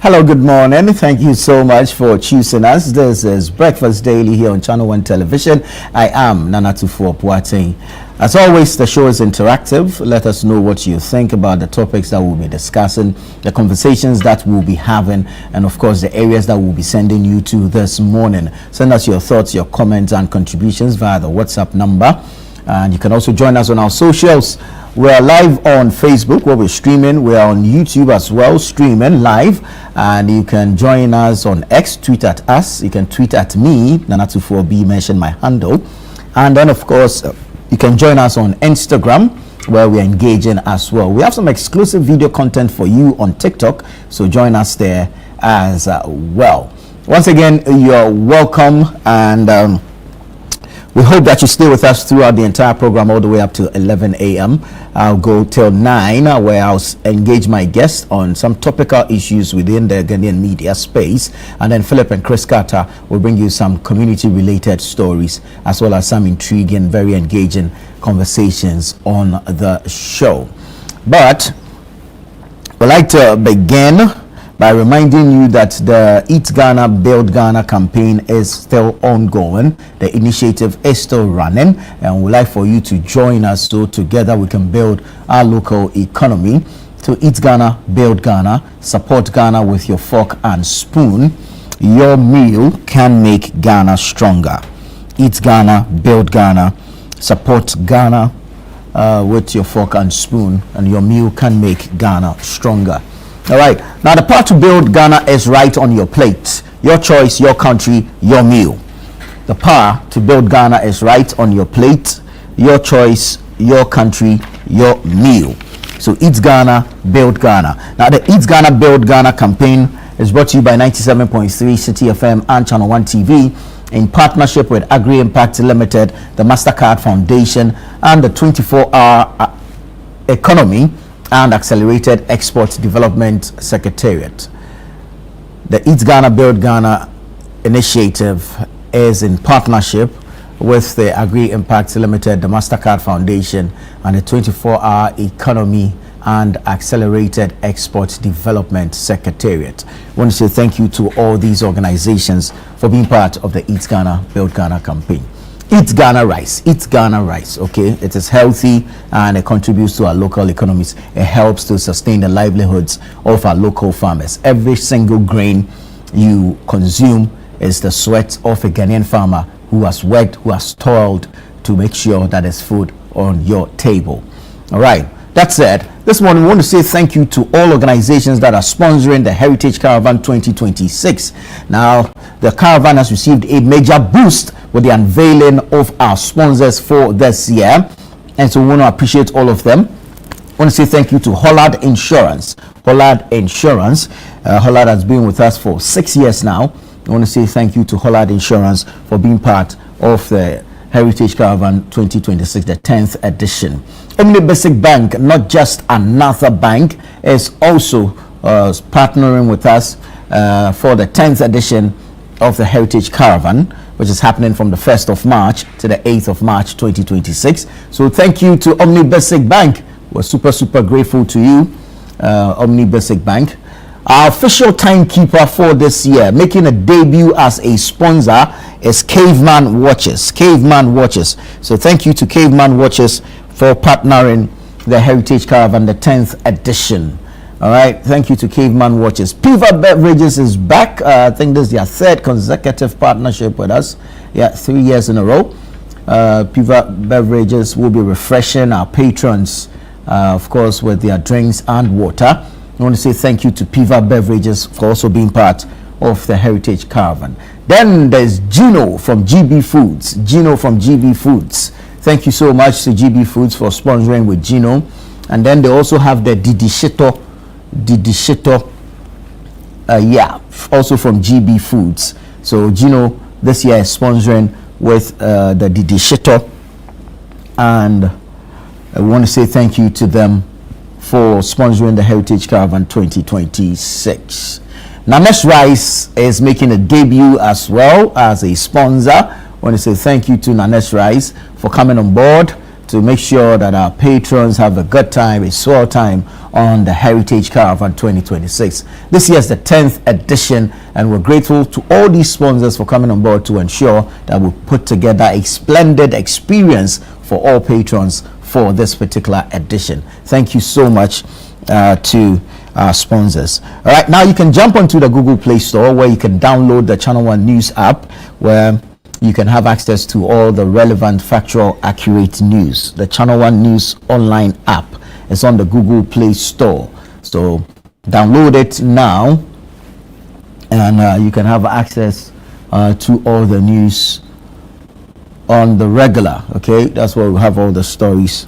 Hello, good morning. Thank you so much for choosing us. This is Breakfast Daily here on Channel 1 Television. I am Nana Tufo Puateng. As always, the show is interactive. Let us know what you think about the topics that we'll be discussing, the conversations that we'll be having, and of course, the areas that we'll be sending you to this morning. Send us your thoughts, your comments, and contributions via the WhatsApp number. And you can also join us on our socials. We're live on Facebook where we're streaming. We're on YouTube as well, streaming live. And you can join us on X, tweet at us. You can tweet at me, Nana24B, mention my handle. And then, of course, you can join us on Instagram where we're engaging as well. We have some exclusive video content for you on TikTok, so join us there as well. Once again, you're welcome, and we hope that you stay with us throughout the entire program all the way up to 11 a.m. I'll go till 9 where I'll engage my guests on some topical issues within the Ghanaian media space. And then Philip and Chris Carter will bring you some community-related stories as well as some intriguing, very engaging conversations on the show. But we'd like to begin by reminding you that the Eat Ghana, Build Ghana campaign is still ongoing. The initiative is still running, and we'd like for you to join us so together we can build our local economy. To Eat Ghana, Build Ghana, support Ghana with your fork and spoon. Your meal can make Ghana stronger. Eat Ghana, Build Ghana, support Ghana with your fork and spoon, and your meal can make Ghana stronger. All right. Now, the part to build Ghana is right on your plate. Your choice, your country, your meal. The power to build Ghana is right on your plate. Your choice, your country, your meal. So, Eat Ghana, Build Ghana. Now, the Eat Ghana, Build Ghana campaign is brought to you by 97.3 City FM and Channel 1 TV in partnership with Agri Impact Limited, the MasterCard Foundation, and the 24-hour economy and Accelerated Export Development Secretariat. The Eat Ghana, Build Ghana initiative is in partnership with the Agri Impact Limited, the MasterCard Foundation, and the 24-hour Economy and Accelerated Export Development Secretariat. I want to say thank you to all these organizations for being part of the Eat Ghana, Build Ghana campaign. Eat Ghana rice. Eat Ghana rice. Okay, it is healthy and it contributes to our local economies. It helps to sustain the livelihoods of our local farmers. Every single grain you consume is the sweat of a Ghanaian farmer who has worked, who has toiled to make sure that there's food on your table. All right. That said, this morning we want to say thank you to all organizations that are sponsoring the Heritage Caravan 2026. Now, the Caravan has received a major boost with the unveiling of our sponsors for this year. And so we want to appreciate all of them. I want to say thank you to Hollard Insurance. Hollard Insurance. Hollard has been with us for 6 years now. I want to say thank you to Hollard Insurance for being part of the Heritage Caravan 2026, the 10th edition. Omni Basic Bank, not just another bank, is also partnering with us for the 10th edition of the Heritage Caravan, which is happening from the 1st of March to the 8th of March 2026. So thank you to Omni Basic Bank. We're super grateful to you, Omni Basic Bank. Our official timekeeper for this year, making a debut as a sponsor, is Caveman Watches. Caveman Watches. So thank you to Caveman Watches for partnering the Heritage Caravan, the 10th edition. All right. Thank you to Caveman Watches. Piva Beverages is back. I think this is their third consecutive partnership with us. Yeah, 3 years in a row. Piva Beverages will be refreshing our patrons, of course, with their drinks and water. I want to say thank you to Piva Beverages for also being part of the Heritage Caravan. Then there's Gino from GB Foods. Gino from GB Foods. Thank you so much to GB Foods for sponsoring with Gino. And then they also have the Didi Shito, also from GB Foods. So Gino this year is sponsoring with the Didi Shito. And I want to say thank you to them for sponsoring the Heritage Caravan 2026. Namesh Rice is making a debut as well as a sponsor. I want to say thank you to Nanesh Rice for coming on board to make sure that our patrons have a good time, a swell time on the Heritage Caravan 2026. This year is the 10th edition, and we're grateful to all these sponsors for coming on board to ensure that we put together a splendid experience for all patrons for this particular edition. Thank you so much to our sponsors. All right, now you can jump onto the Google Play Store, where you can download the Channel One News app, where you can have access to all the relevant, factual, accurate news. The Channel One News online app is on the Google Play Store. So download it now, and you can have access to all the news on the regular. Okay, that's where we have all the stories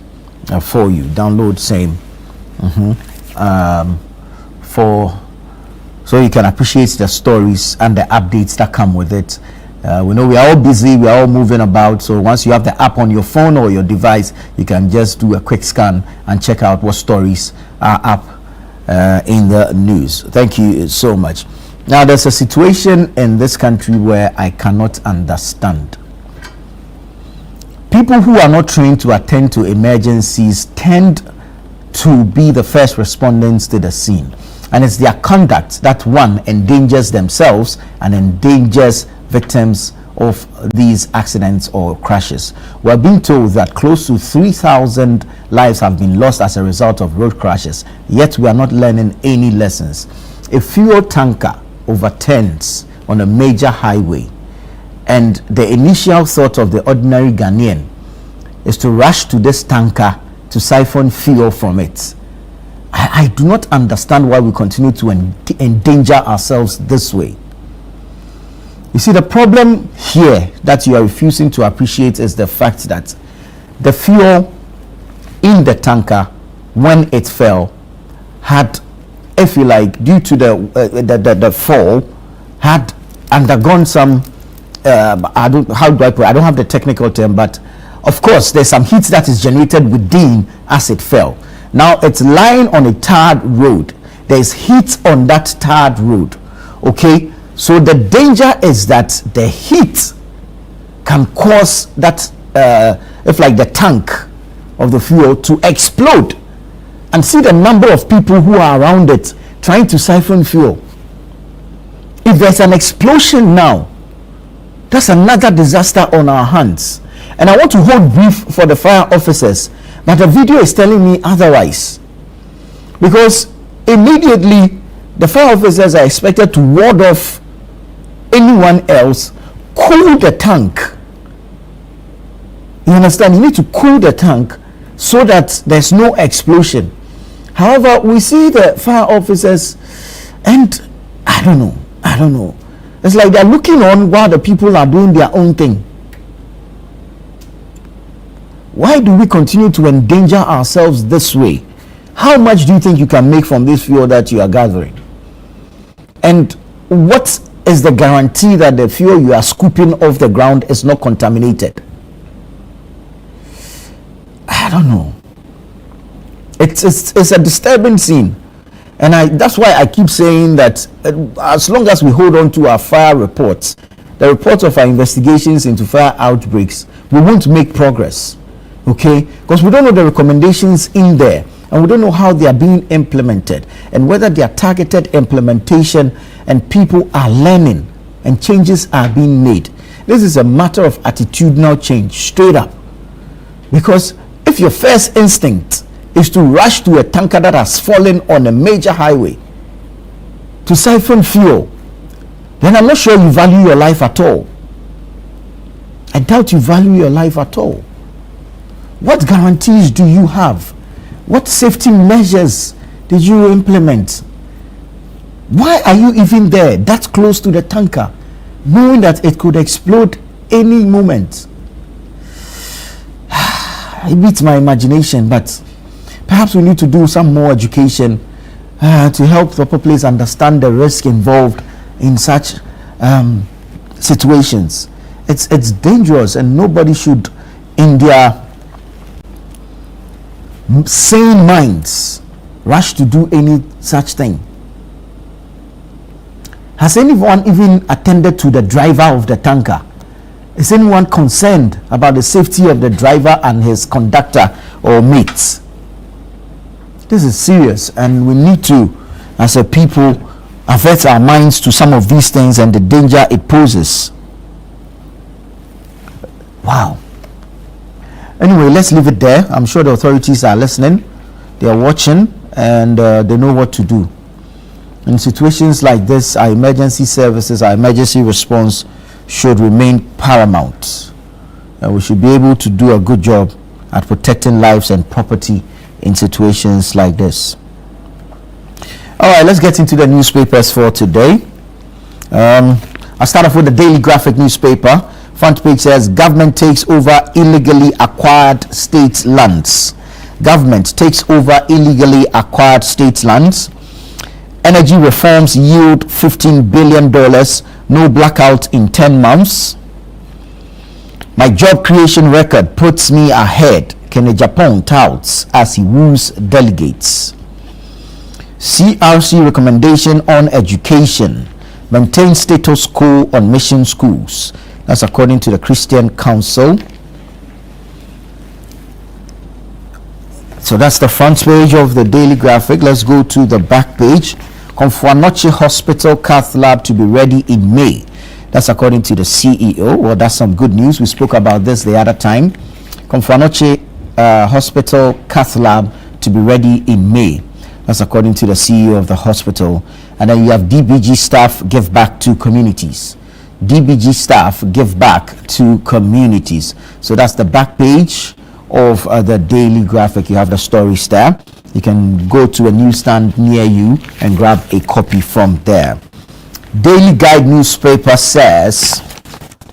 for you. Download same so you can appreciate the stories and the updates that come with it. We know we are all busy, we are all moving about, so once you have the app on your phone or your device, you can just do a quick scan and check out what stories are up in the news. Thank you so much. Now, there's a situation in this country where I cannot understand. People who are not trained to attend to emergencies tend to be the first respondents to the scene, and it's their conduct that, one, endangers themselves and endangers victims of these accidents or crashes. We're being told that close to 3,000 lives have been lost as a result of road crashes, yet we are not learning any lessons. A fuel tanker overturns on a major highway, and the initial thought of the ordinary Ghanaian is to rush to this tanker to siphon fuel from it. I do not understand why we continue to endanger ourselves this way. You see, the problem here that you are refusing to appreciate is the fact that the fuel in the tanker, when it fell, had, if you like, due to the fall, had undergone some, I don't have the technical term, but of course there's some heat that is generated within as it fell. Now it's lying on a tarred road. There's heat on that tarred road. Okay, so the danger is that the heat can cause that, if like the tank of the fuel to explode, and see the number of people who are around it trying to siphon fuel. If there's an explosion now, that's another disaster on our hands. And I want to hold brief for the fire officers, but the video is telling me otherwise, because immediately the fire officers are expected to ward off anyone else, cool the tank. You understand? You need to cool the tank so that there's no explosion. However, we see the fire officers, and I don't know. It's like they're looking on while the people are doing their own thing. Why do we continue to endanger ourselves this way? How much do you think you can make from this fuel that you are gathering? And what is the guarantee that the fuel you are scooping off the ground is not contaminated? I don't know. It's a disturbing scene, and that's why I keep saying that as long as we hold on to our fire reports, the reports of our investigations into fire outbreaks, we won't make progress. Okay, because we don't know the recommendations in there, and we don't know how they are being implemented, and whether they are targeted implementation and people are learning and changes are being made. This is a matter of attitudinal change, straight up. Because if your first instinct is to rush to a tanker that has fallen on a major highway to siphon fuel, then I'm not sure you value your life at all. I doubt you value your life at all. What guarantees do you have? What safety measures did you implement? Why are you even there, that close to the tanker, knowing that it could explode any moment? It beats my imagination, but perhaps we need to do some more education to help the populace understand the risk involved in such situations. It's dangerous, and nobody should, in their sane minds, rush to do any such thing. Has anyone even attended to the driver of the tanker Is anyone concerned about the safety of the driver and his conductor or mates? This is serious, and we need to, as a people, avert our minds to some of these things and the danger it poses. Wow. Anyway, let's leave it there. I'm sure the authorities are listening, they are watching, and they know what to do. In situations like this, our emergency services, our emergency response should remain paramount. And we should be able to do a good job at protecting lives and property in situations like this. All right, let's get into the newspapers for today. I'll start off with the Daily Graphic newspaper. Front page says, government takes over illegally acquired state lands. Government takes over illegally acquired state lands. Energy reforms yield $15 billion. No blackout in 10 months. My job creation record puts me ahead. Kene Japan touts as he woos delegates. CRC recommendation on education. Maintain status quo on mission schools. That's according to the Christian Council. So that's the front page of the Daily Graphic. Let's go to the back page. Konfuanoche Hospital Cath Lab to be ready in May. That's according to the CEO. Well, that's some good news. We spoke about this the other time. Konfuanoche Hospital Cath Lab to be ready in May. That's according to the CEO of the hospital. And then you have DBG staff give back to communities. DBG staff give back to communities. So that's the back page of the Daily Graphic. You have the stories there. You can go to a newsstand near you and grab a copy from there. Daily Guide newspaper says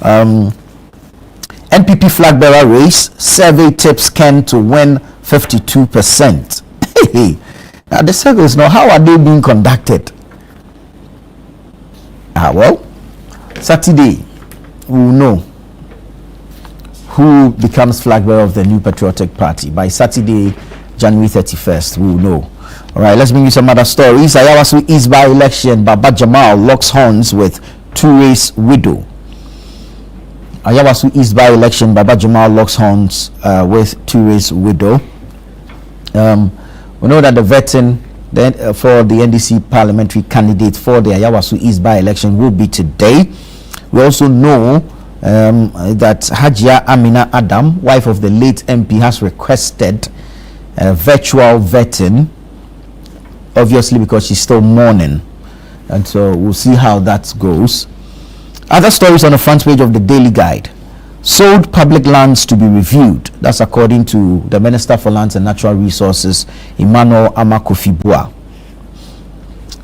NPP flag bearer race survey tips Ken to win 52%. Now the circles now, how are they being conducted? Well, Saturday we will know who becomes flag bearer of the New Patriotic Party. By Saturday, January 31st, we will know. All right, let's bring you some other stories. Ayawasu East by-election, Baba Jamal locks horns with Toure's widow. Ayawasu East by-election, Baba Jamal locks horns with Toure's widow. We know that the vetting for the NDC parliamentary candidate for the Ayawasu East by-election will be today. We also know that Hajia Amina Adam, wife of the late MP, has requested virtual vetting, obviously because she's still mourning, and so we'll see how that goes. Other stories on the front page of the Daily Guide. Sold public lands to be reviewed. That's according to the Minister for Lands and Natural Resources, Emmanuel Amakofibua.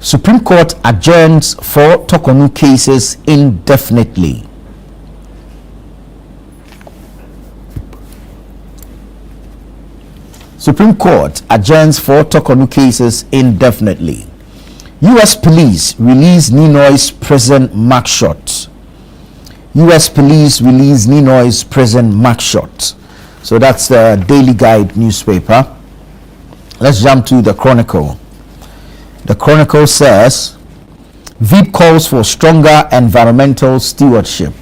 Supreme Court adjourns 4 Tokonu cases indefinitely. Supreme Court adjourns 4 Tokonu cases indefinitely. U.S. police release Ninoy's prison mugshot. U.S. police release Ninoy's prison mugshot. So that's the Daily Guide newspaper. Let's jump to the Chronicle. The Chronicle says, VIP calls for stronger environmental stewardship.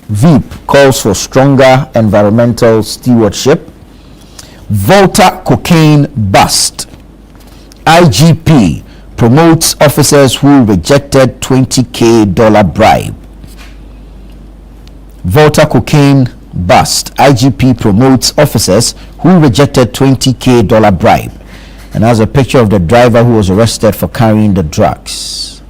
VIP calls for stronger environmental stewardship. Volta cocaine bust. IGP promotes officers who rejected $20,000 bribe. Volta cocaine bust. IGP promotes officers who rejected $20,000 bribe. And has a picture of the driver who was arrested for carrying the drugs.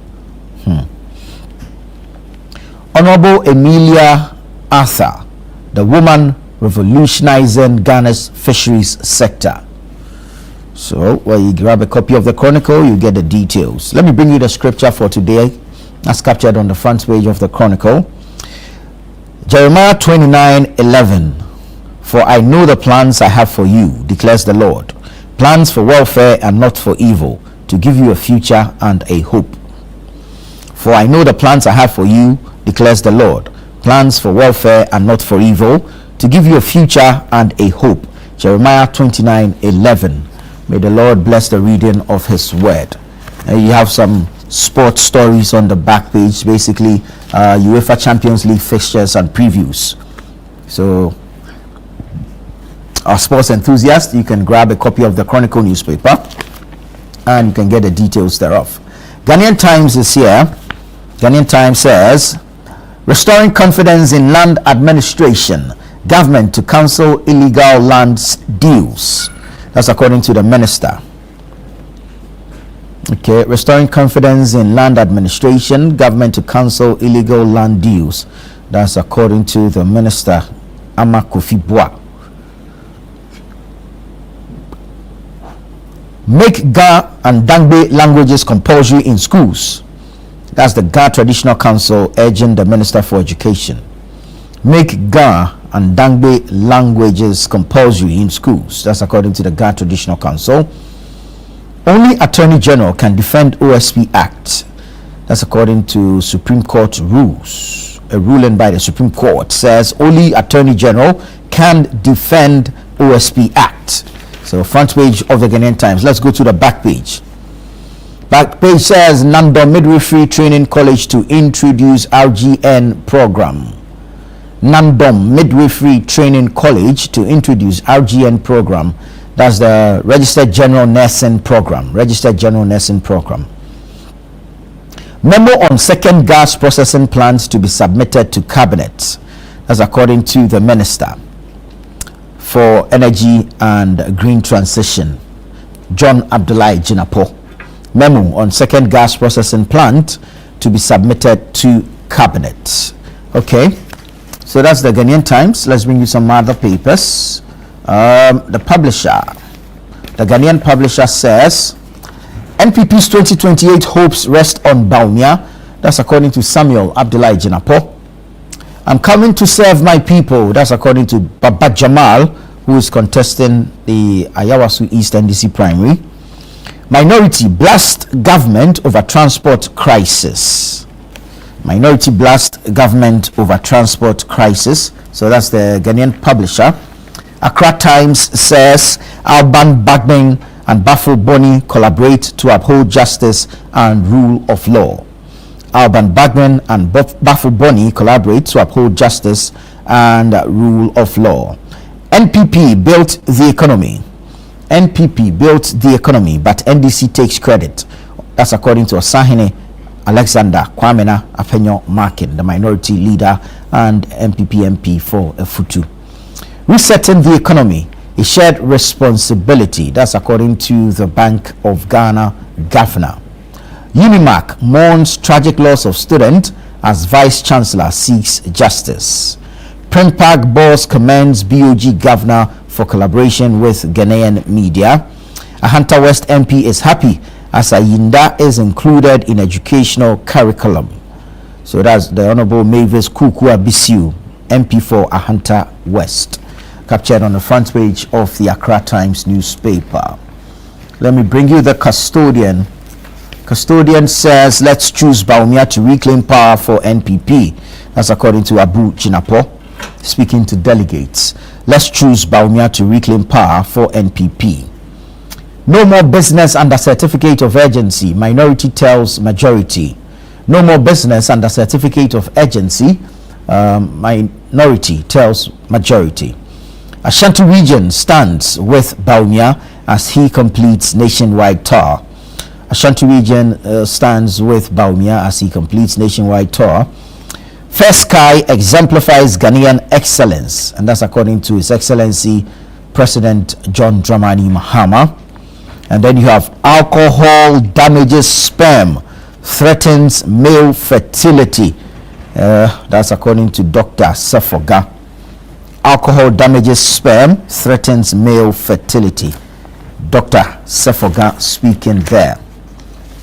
Honorable Emilia Arthur, the woman revolutionizing Ghana's fisheries sector. So, when you grab a copy of the Chronicle, you get the details. Let me bring you the scripture for today. That's captured on the front page of the Chronicle. Jeremiah 29:11. For I know the plans I have for you, declares the Lord. Plans for welfare and not for evil, to give you a future and a hope. For I know the plans I have for you, declares the Lord. Plans for welfare and not for evil, to give you a future and a hope. Jeremiah 29:11. May the Lord bless the reading of his word. You have some sports stories on the back page, basically UEFA Champions League fixtures and previews. So our sports enthusiasts, you can grab a copy of the Chronicle newspaper and you can get the details thereof. Ghanaian Times is here. Ghanaian Times says, restoring confidence in land administration, government to cancel illegal lands deals. That's according to the minister. Okay, restoring confidence in land administration, government to cancel illegal land deals. That's according to the minister, Ama Kofi Boa. Make Ga and Dangbe languages compulsory in schools. That's the Ga Traditional Council urging the Minister for Education. Make Ga and Dangbe languages compulsory in schools. That's according to the Ga Traditional Council. Only Attorney General can defend OSP Act. That's according to Supreme Court rules. A ruling by the Supreme Court says only Attorney General can defend OSP Act. So front page of the Ghanaian Times. Let's go to the back page. Back page says Nandom Midwifery Training College to introduce RGN program. Nandom Midwifery Training College to introduce RGN program. That's the Registered General Nursing Program. Registered General Nursing Program. Memo on second gas processing plants to be submitted to Cabinet. That's according to the Minister for Energy and Green Transition, John Abdullahi Jinapo. Memo on second gas processing plant to be submitted to Cabinet. Okay, so that's the Ghanaian Times. Let's bring you some other papers. The publisher, the Ghanaian publisher says NPP's 2028 hopes rest on Baumia. That's according to Samuel Abdullahi Jinapo. I'm coming to serve my people. That's according to Baba Jamal, who is contesting the Ayawasu East NDC primary. Minority blast government over transport crisis. Minority blast government over transport crisis. So that's the Ghanaian publisher. Accra Times says Alban Bagman and Bafo Boni collaborate to uphold justice and rule of law. Alban Bagman and Bafo Boni collaborate to uphold justice and rule of law. NPP built the economy. NPP built the economy, but NDC takes credit. That's according to Osahene Alexander Kwamena Apenyo Markin, the minority leader and NPP MP for Efutu. Resetting the economy, a shared responsibility. That's according to the Bank of Ghana governor. Unimac mourns tragic loss of student as Vice Chancellor seeks justice. Prempag boss commends BOG governor for collaboration with Ghanaian media. Ahanta West MP is happy as Ayinda is included in educational curriculum. So that's the Honorable Mavis Kukua Bisiu, MP for Ahanta West, captured on the front page of the Accra Times newspaper. Let me bring you the Custodian. Custodian says, let's choose Baumia to reclaim power for NPP. That's according to Abu Jinapo, speaking to delegates. Let's choose Baumia to reclaim power for NPP. No more business under certificate of urgency. Minority tells majority. No more business under certificate of urgency. Minority tells majority. Ashanti region stands with Baumia as he completes nationwide tour. Ashanti region stands with Baumia as he completes nationwide tour. First Sky exemplifies Ghanaian excellence, and that's according to His Excellency President John Dramani Mahama. And then you have alcohol damages sperm, threatens male fertility. That's according to Dr. Sefoga. Alcohol damages sperm, threatens male fertility. Dr. Sefoga speaking there.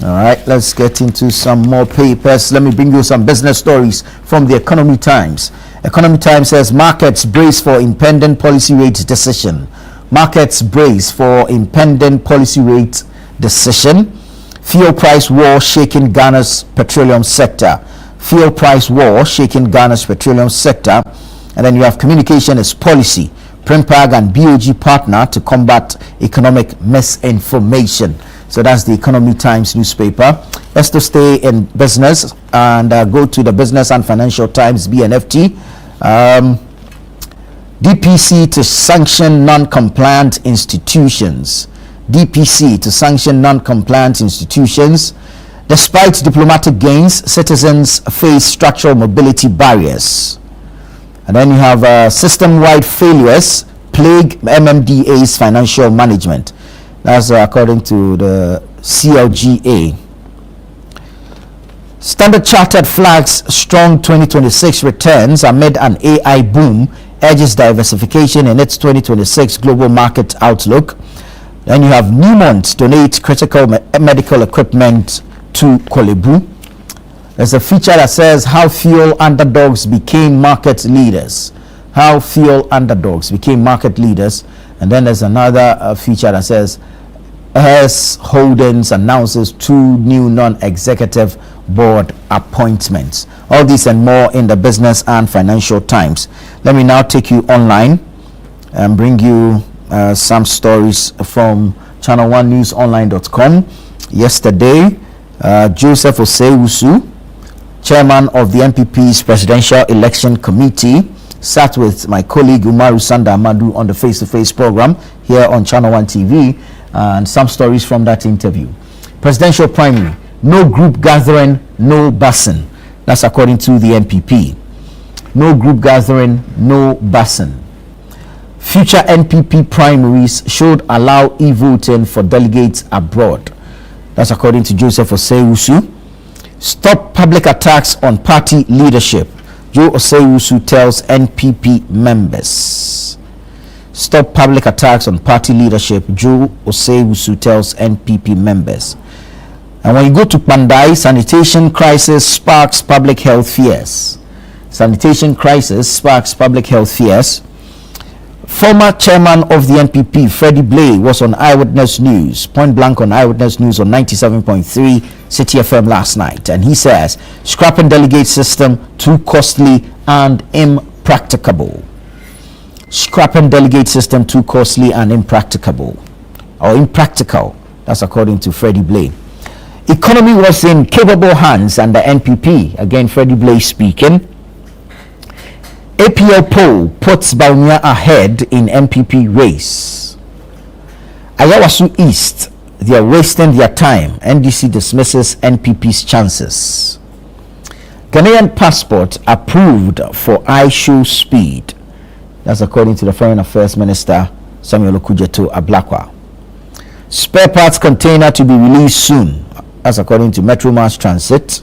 All right, let's get into some more papers. Let me bring you some business stories from the Economy Times. Economy Times says markets brace for impending policy rate decision. Markets brace for impending policy rate decision. Fuel price war shaking Ghana's petroleum sector. Fuel price war shaking Ghana's petroleum sector. And then you have communication is policy. Prempag and BOG partner to combat economic misinformation. So that's the Economy Times newspaper. Let's to stay in business and go to the Business and Financial Times, BNFT. DPC to sanction non-compliant institutions. DPC to sanction non-compliant institutions. Despite diplomatic gains, citizens face structural mobility barriers. And then you have system-wide failures plague MMDA's financial management. That's according to the CLGA. Standard Chartered flags strong 2026 returns amid an AI boom, urges diversification in its 2026 global market outlook. Then you have Newmont donate critical medical equipment to Kolebu. There's a feature that says how fuel underdogs became market leaders. How fuel underdogs became market leaders. And then there's another feature that says Hess Holdings announces 2 new non-executive board appointments. All this and more in the Business and Financial Times. Let me now take you online and bring you some stories from channel1newsonline.com. Yesterday, Joseph Osei-Wusu, chairman of the NPP's Presidential Election Committee, sat with my colleague Umaru Sanda Amadu on the face-to-face program here on Channel 1 TV, and some stories from that interview. Presidential primary, no group gathering, no busing. That's according to the NPP. No group gathering, no busing. Future NPP primaries should allow e-voting for delegates abroad. That's according to Joseph Osei-Wusu. Stop public attacks on party leadership. Joe Osei-Wusu tells NPP members. Stop public attacks on party leadership. Joe Osei-Wusu tells NPP members. And when you go to Kpandai, sanitation crisis sparks public health fears. Sanitation crisis sparks public health fears. Former chairman of the NPP, Freddie Blay, was on Eyewitness News, point blank on Eyewitness News on 97.3 City FM last night. And he says, scrapping delegate system too costly and impracticable. Scrapping delegate system too costly and impracticable. Or impractical. That's according to Freddie Blay. Economy was in capable hands under NPP. Again, Freddie Blay speaking. APL poll puts Bawumia ahead in NPP race. Ayawasu East, they are wasting their time. NDC dismisses NPP's chances. Ghanaian passport approved for iShow speed. That's according to the Foreign Affairs Minister, Samuel Okudzeto Ablakwa. Spare parts container to be released soon. That's according to Metro Mass Transit.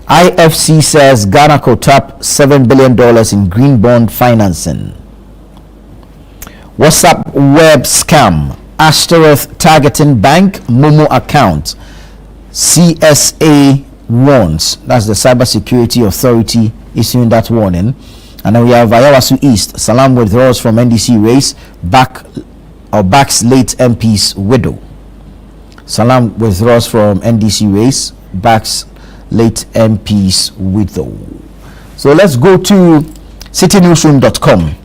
IFC says Ghana could tap $7 billion in green bond financing. WhatsApp web scam. Ashteroth targeting bank Momo account. CSA warns. That's the Cybersecurity Authority issuing that warning. And then we have Ayawasu East. Salam withdraws from NDC race. Backs late MP's widow. Salam withdraws from NDC race. Backs late MP's widow. So let's go to citynewsroom.com.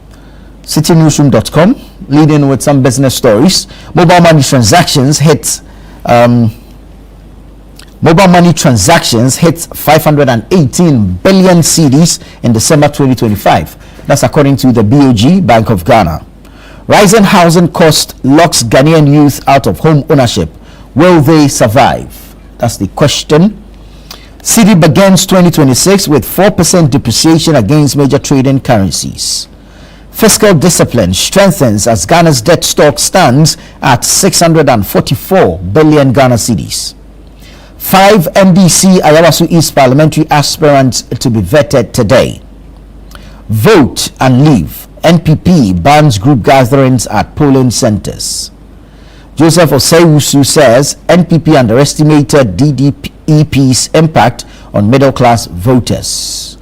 Citynewsroom.com, leading with some business stories. Mobile money transactions hit 518 billion cedis in December 2025. That's according to the BOG, Bank of Ghana. Rising housing cost locks Ghanaian youth out of home ownership. Will they survive? That's the question. Cedi begins 2026 with 4% depreciation against major trading currencies. Fiscal discipline strengthens as Ghana's debt stock stands at 644 billion Ghana cedis. 5 NDC Ayawasu East parliamentary aspirants to be vetted today. Vote and leave. NPP bans group gatherings at polling centers. Joseph Osei-Wusu says NPP underestimated DDEP's impact on middle-class voters.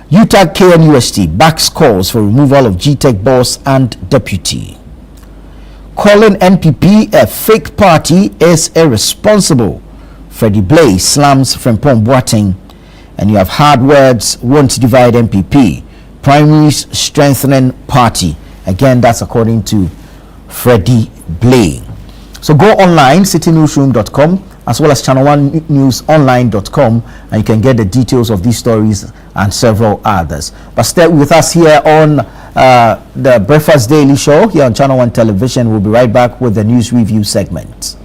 UTAG KNUST backs calls for removal of GTEC boss and deputy. Calling NPP a fake party is irresponsible. Freddie Blay slams Frimpong Boateng. And you have hard words won't divide NPP. Primaries strengthening party. Again, that's according to Freddie Blay. So go online, citynewsroom.com, as well as channel1newsonline.com, and you can get the details of these stories and several others. But stay with us here on the Breakfast Daily Show here on Channel 1 Television. We'll be right back with the news review segment.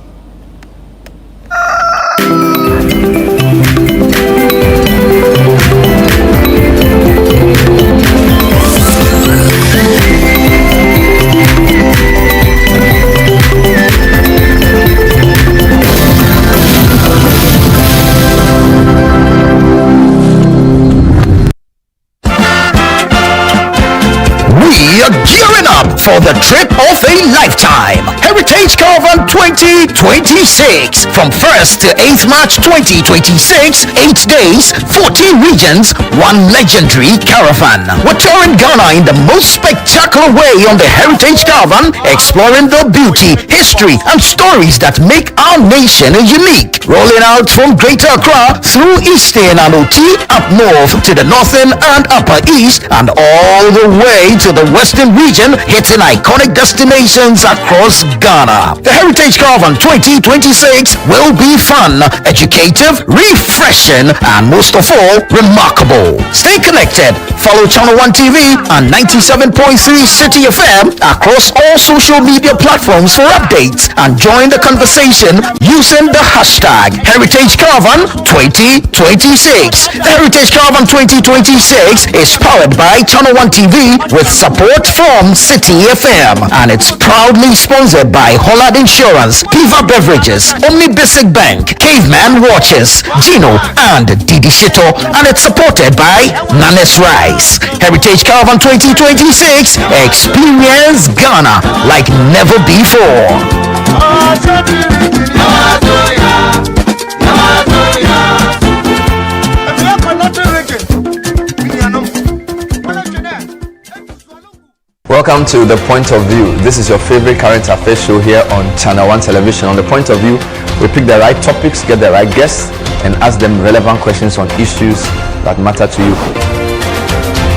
We are gearing up for the trip of a lifetime. Heritage Caravan 2026. From 1st to 8th March 2026, 8 days, 14 regions, 1 legendary caravan. We're touring Ghana in the most spectacular way on the Heritage Caravan, exploring the beauty, history, and stories that make our nation unique. Rolling out from Greater Accra through Eastern and OT, up north to the Northern and Upper East, and all the way to the Western region, hitting iconic destinations across Ghana. The Heritage Caravan 2026 will be fun, educative, refreshing, and most of all, remarkable. Stay connected. Follow Channel 1 TV and 97.3 City FM across all social media platforms for updates, and join the conversation using the hashtag Heritage Caravan 2026. The Heritage Caravan 2026 is powered by Channel 1 TV with support from City FM, and it's proudly sponsored by Hollard Insurance, Piva Beverages, Omni Basic Bank, Caveman Watches, Gino, and Didi Shito, and it's supported by Nanes Rice. Heritage Caravan 2026, experience Ghana like never before. Welcome to The Point of View. This is your favorite current affairs show here on Channel 1 Television. On The Point of View, we pick the right topics, get the right guests, and ask them relevant questions on issues that matter to you.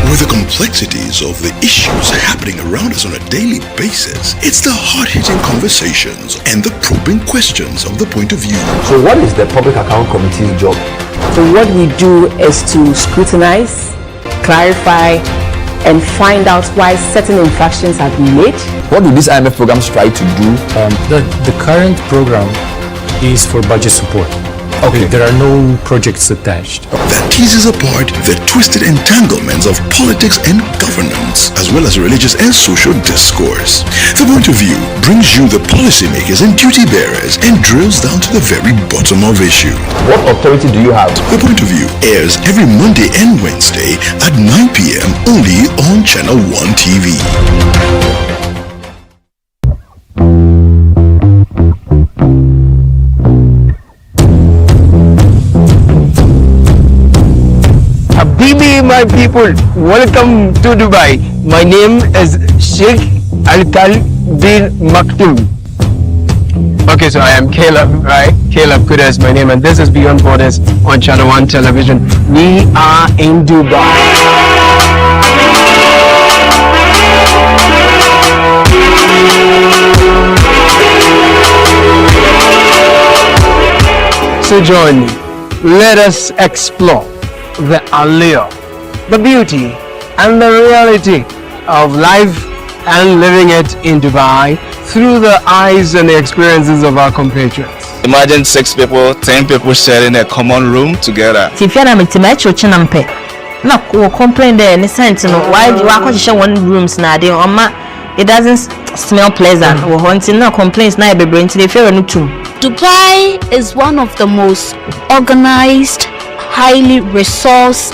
With the complexities of the issues happening around us on a daily basis, it's the hard-hitting conversations and the probing questions of The Point of View. So what is the Public Account Committee's job? So what we do is to scrutinize, clarify, and find out why certain infractions have been made. What do these IMF programs try to do? The current program is for budget support. Okay. There are no projects attached. That teases apart the twisted entanglements of politics and governance, as well as religious and social discourse. The Point of View brings you the policymakers and duty bearers and drills down to the very bottom of issues. What authority do you have? The Point of View airs every Monday and Wednesday at 9 p.m. only on Channel 1 TV. Habibi, my people, welcome to Dubai. My name is Sheikh Al-Kal bin Maktoum. Okay, so I am Caleb, right? Caleb Kuda is my name, and this is Beyond Borders on Channel 1 Television. We are in Dubai. So join me. Let us explore the allure, the beauty, and the reality of life and living it in Dubai through the eyes and the experiences of our compatriots. Imagine 6 people, 10 people sharing a common room together. If you're not to no, we'll complain there in the sense, why do I share one rooms now? It doesn't smell pleasant. We're haunting no complaints now. Be bringing to the fair and too. Dubai is one of the most organized, highly resourced,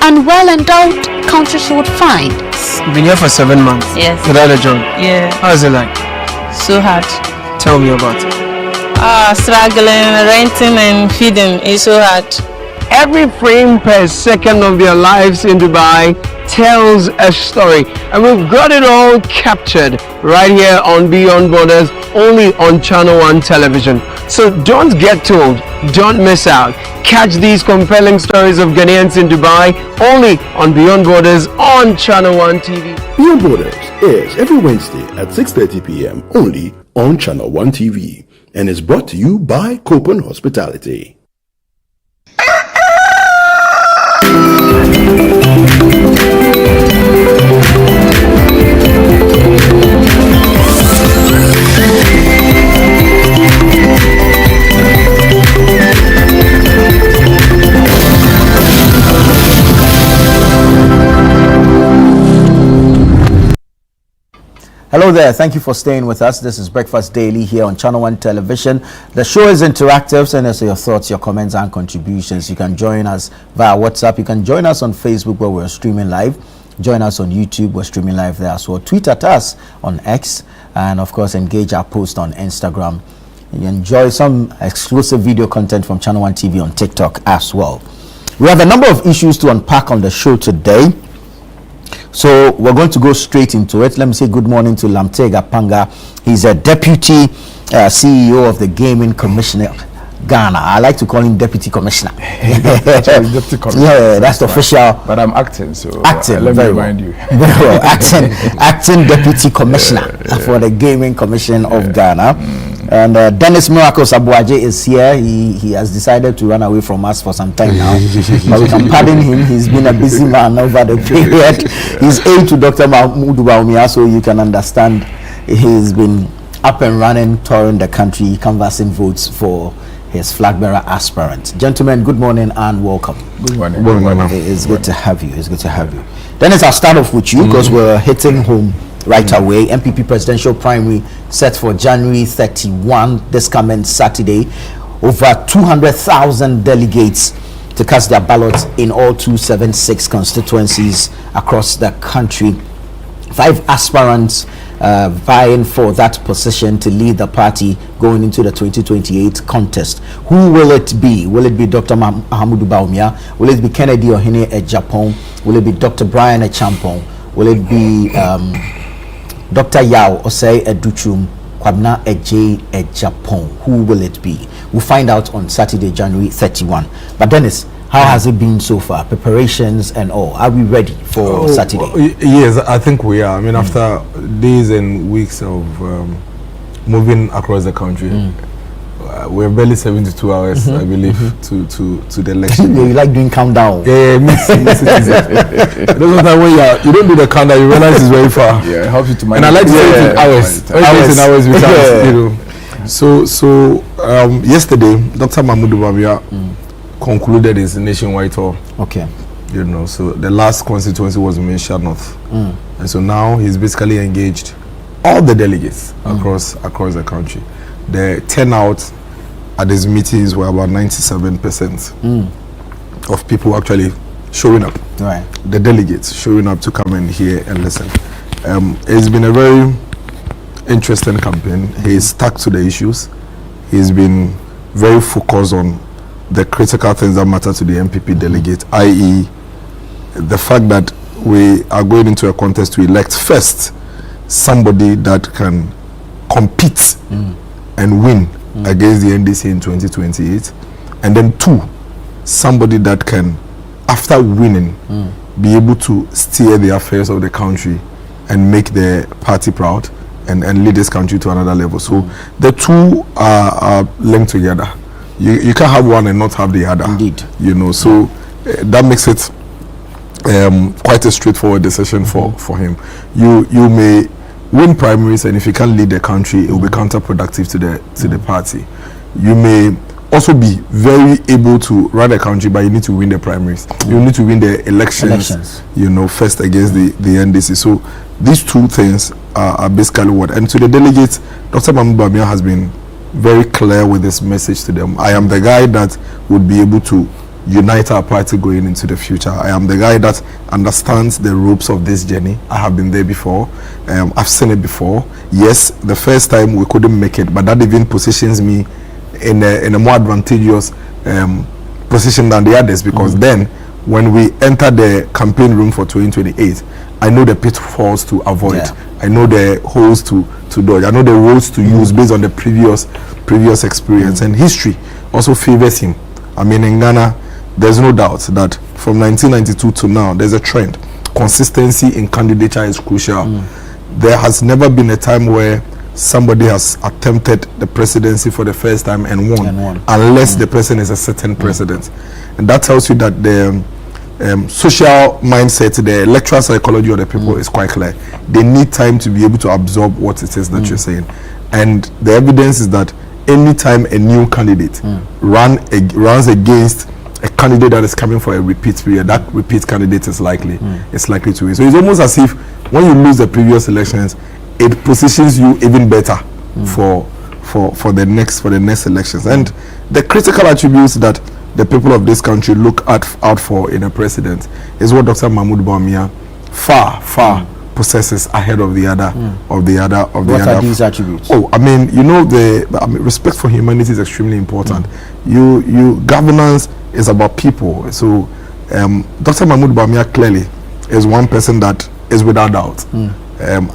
and well-endowed countries you would find. You've been here for 7 months. Yes. Without a job. Yeah. How's it like? So hard. Tell me about it. Struggling, renting and feeding is so hard. Every frame per second of their lives in Dubai tells a story, and we've got it all captured right here on Beyond Borders, only on Channel 1 Television. So don't get told, don't miss out. Catch these compelling stories of Ghanaians in Dubai only on Beyond Borders on Channel 1 TV. Beyond Borders airs every Wednesday at 6:30 p.m. only on Channel 1 TV. and is brought to you by Copen Hospitality. Hello there. Thank you for staying with us. This is Breakfast Daily here on Channel 1 Television. The show is interactive. Send us your thoughts, your comments, and contributions. You can join us via WhatsApp. You can join us on Facebook where we're streaming live. Join us on YouTube. We're streaming live there as well. Tweet at us on X. And, of course, engage our post on Instagram. You enjoy some exclusive video content from Channel 1 TV on TikTok as well. We have a number of issues to unpack on the show today. So we're going to go straight into it. Let me say good morning to Lamte Gapanga. He's a deputy CEO of the Gaming Commissioner Ghana. I like to call him deputy commissioner. Deputy commissioner. Yeah, that's the official. But I'm acting, so acting. Let me remind you. Very well. Acting deputy commissioner for the Gaming Commission of Ghana. And Dennis Miracles Abuaje is here. He has decided to run away from us for some time now. But we can pardon him. He's been a busy man over the period. He's aide to Dr. Mahmoud Baumia, so you can understand he's been up and running, touring the country, canvassing votes for his flag bearer aspirant. Gentlemen, good morning and welcome. Good morning. Good morning. It's good to have you. It's good to have you. Dennis, I'll start off with you because we're hitting home right away. MPP presidential primary set for January 31, this coming Saturday. Over 200,000 delegates to cast their ballots in all 276 constituencies across the country. 5 aspirants vying for that position to lead the party going into the 2028 contest. Who will it be? Will it be Dr. Mahamudu Baumia? Will it be Kennedy Ohene Ejapon? Will it be Dr. Brian Echampong? Will it be Dr. Yao Osei Educhum, Kwabna Eje Ejapon? Who will it be? We'll find out on Saturday, January 31. But Dennis, how has it been so far? Preparations and all. Are we ready for Saturday? Yes, I think we are. I mean, after days and weeks of moving across the country, we're barely 72 hours, I believe, to the election. You like doing countdown? Yeah, miss it. Those are when you don't do the countdown, you realize it's very far. Yeah, it helps you to manage. And I like to say it in hours. Hours because, you know. So yesterday, Dr. Mahmoud Baumia concluded his nationwide tour. Okay. You know, so the last constituency was Minsha North. And so now he's basically engaged all the delegates across the country. The turnout at these meetings were about 97% of people actually showing up. Right. The delegates showing up to come and hear and listen. It's been a very interesting campaign. He's stuck to the issues. He's been very focused on the critical things that matter to the MPP delegate, i.e. the fact that we are going into a contest to elect first somebody that can compete and win against the NDC in 2028, and then 2, somebody that can, after winning, be able to steer the affairs of the country and make the party proud and lead this country to another level. So the 2 are linked together. You can't have one and not have the other. Indeed. You know, so that makes it quite a straightforward decision for him. You may win primaries, and if you can't lead the country, it will be counterproductive to the party. You may also be very able to run the country, but you need to win the primaries. You need to win the elections. You know, first against the NDC. So these 2 things are basically what. And to the delegates, Dr. Mahmoud Baumia has been very clear with this message to them. I am the guy that would be able to unite our party going into the future. I am the guy that understands the ropes of this journey. I have been there before. I've seen it before. Yes, the first time we couldn't make it, but that even positions me in a more advantageous position than the others, because then when we enter the campaign room for 2028, I know the pitfalls to avoid. I know the holes to dodge. I know the roads to use based on the previous experience. And history also favors him. I mean, in Ghana, there's no doubt that from 1992 to now, there's a trend. Consistency in candidature is crucial. There has never been a time where somebody has attempted the presidency for the first time and won. Unless the person is a certain president. And that tells you that the social mindset, the electoral psychology of the people is quite clear. They need time to be able to absorb what it is that you're saying. And the evidence is that anytime a new candidate runs against a candidate that is coming for a repeat period, that repeat candidate is likely to win. So it's almost as if when you lose the previous elections, it positions you even better for the next elections. And the critical attributes that the people of this country look out for in a president is what Dr. Mahmoud Bawumia far possesses ahead of the other. What are these attributes? Oh, I mean, you know, respect for humanity is extremely important. Governance is about people. So Dr. Mahmoud Bawumia clearly is one person that is without doubt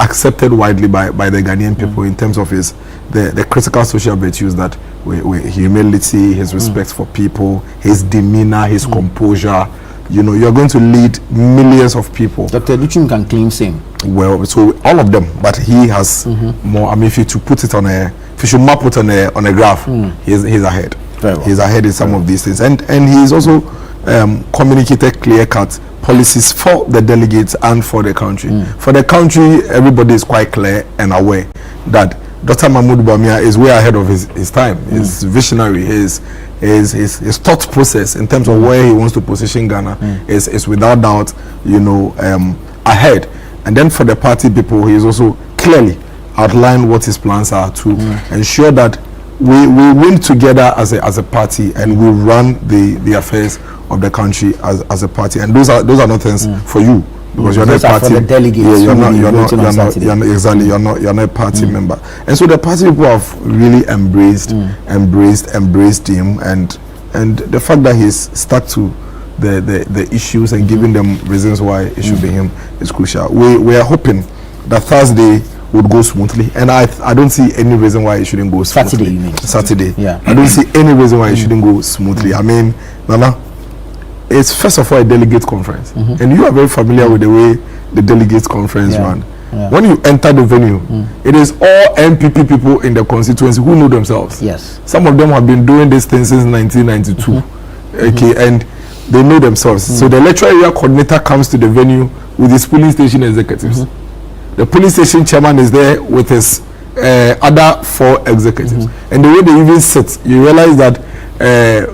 accepted widely by the Ghanaian people in terms of the critical social virtues that humility, his respect for people, his demeanor, his composure. You know, you're going to lead millions of people. Dr. Duchim can claim same. Well, so all of them, but he has more. I mean, if you should map it on a graph, he's ahead. Well. He's ahead in some of these things, and he's also communicated clear-cut policies for the delegates and for the country. For the country, everybody is quite clear and aware that Dr. Mahmoud Bawumia is way ahead of his time. His visionary, his thought process in terms of where he wants to position Ghana is without doubt, you know, ahead. And then for the party people, he is also clearly outlined what his plans are to ensure that we win together as a party and we run the affairs of the country as a party. And those are not things for you. Because you're not a party. For the delegates, you're not a party member, and so the party people have really embraced him, and the fact that he's stuck to the issues and giving them reasons why it should be him is crucial. We are hoping that Thursday would go smoothly, and I don't see any reason why it shouldn't go smoothly. Saturday, you mean? Saturday, yeah. I don't see any reason why it shouldn't go smoothly. I mean, Nana, it's first of all a delegate conference, and you are very familiar with the way the delegates conference run. When you enter the venue, it is all MPP people in the constituency who know themselves. Yes, some of them have been doing this thing since 1992. Okay, and they know themselves. So the electoral area coordinator comes to the venue with his police station executives. The police station chairman is there with his other 4 executives, and the way they even sit, you realize that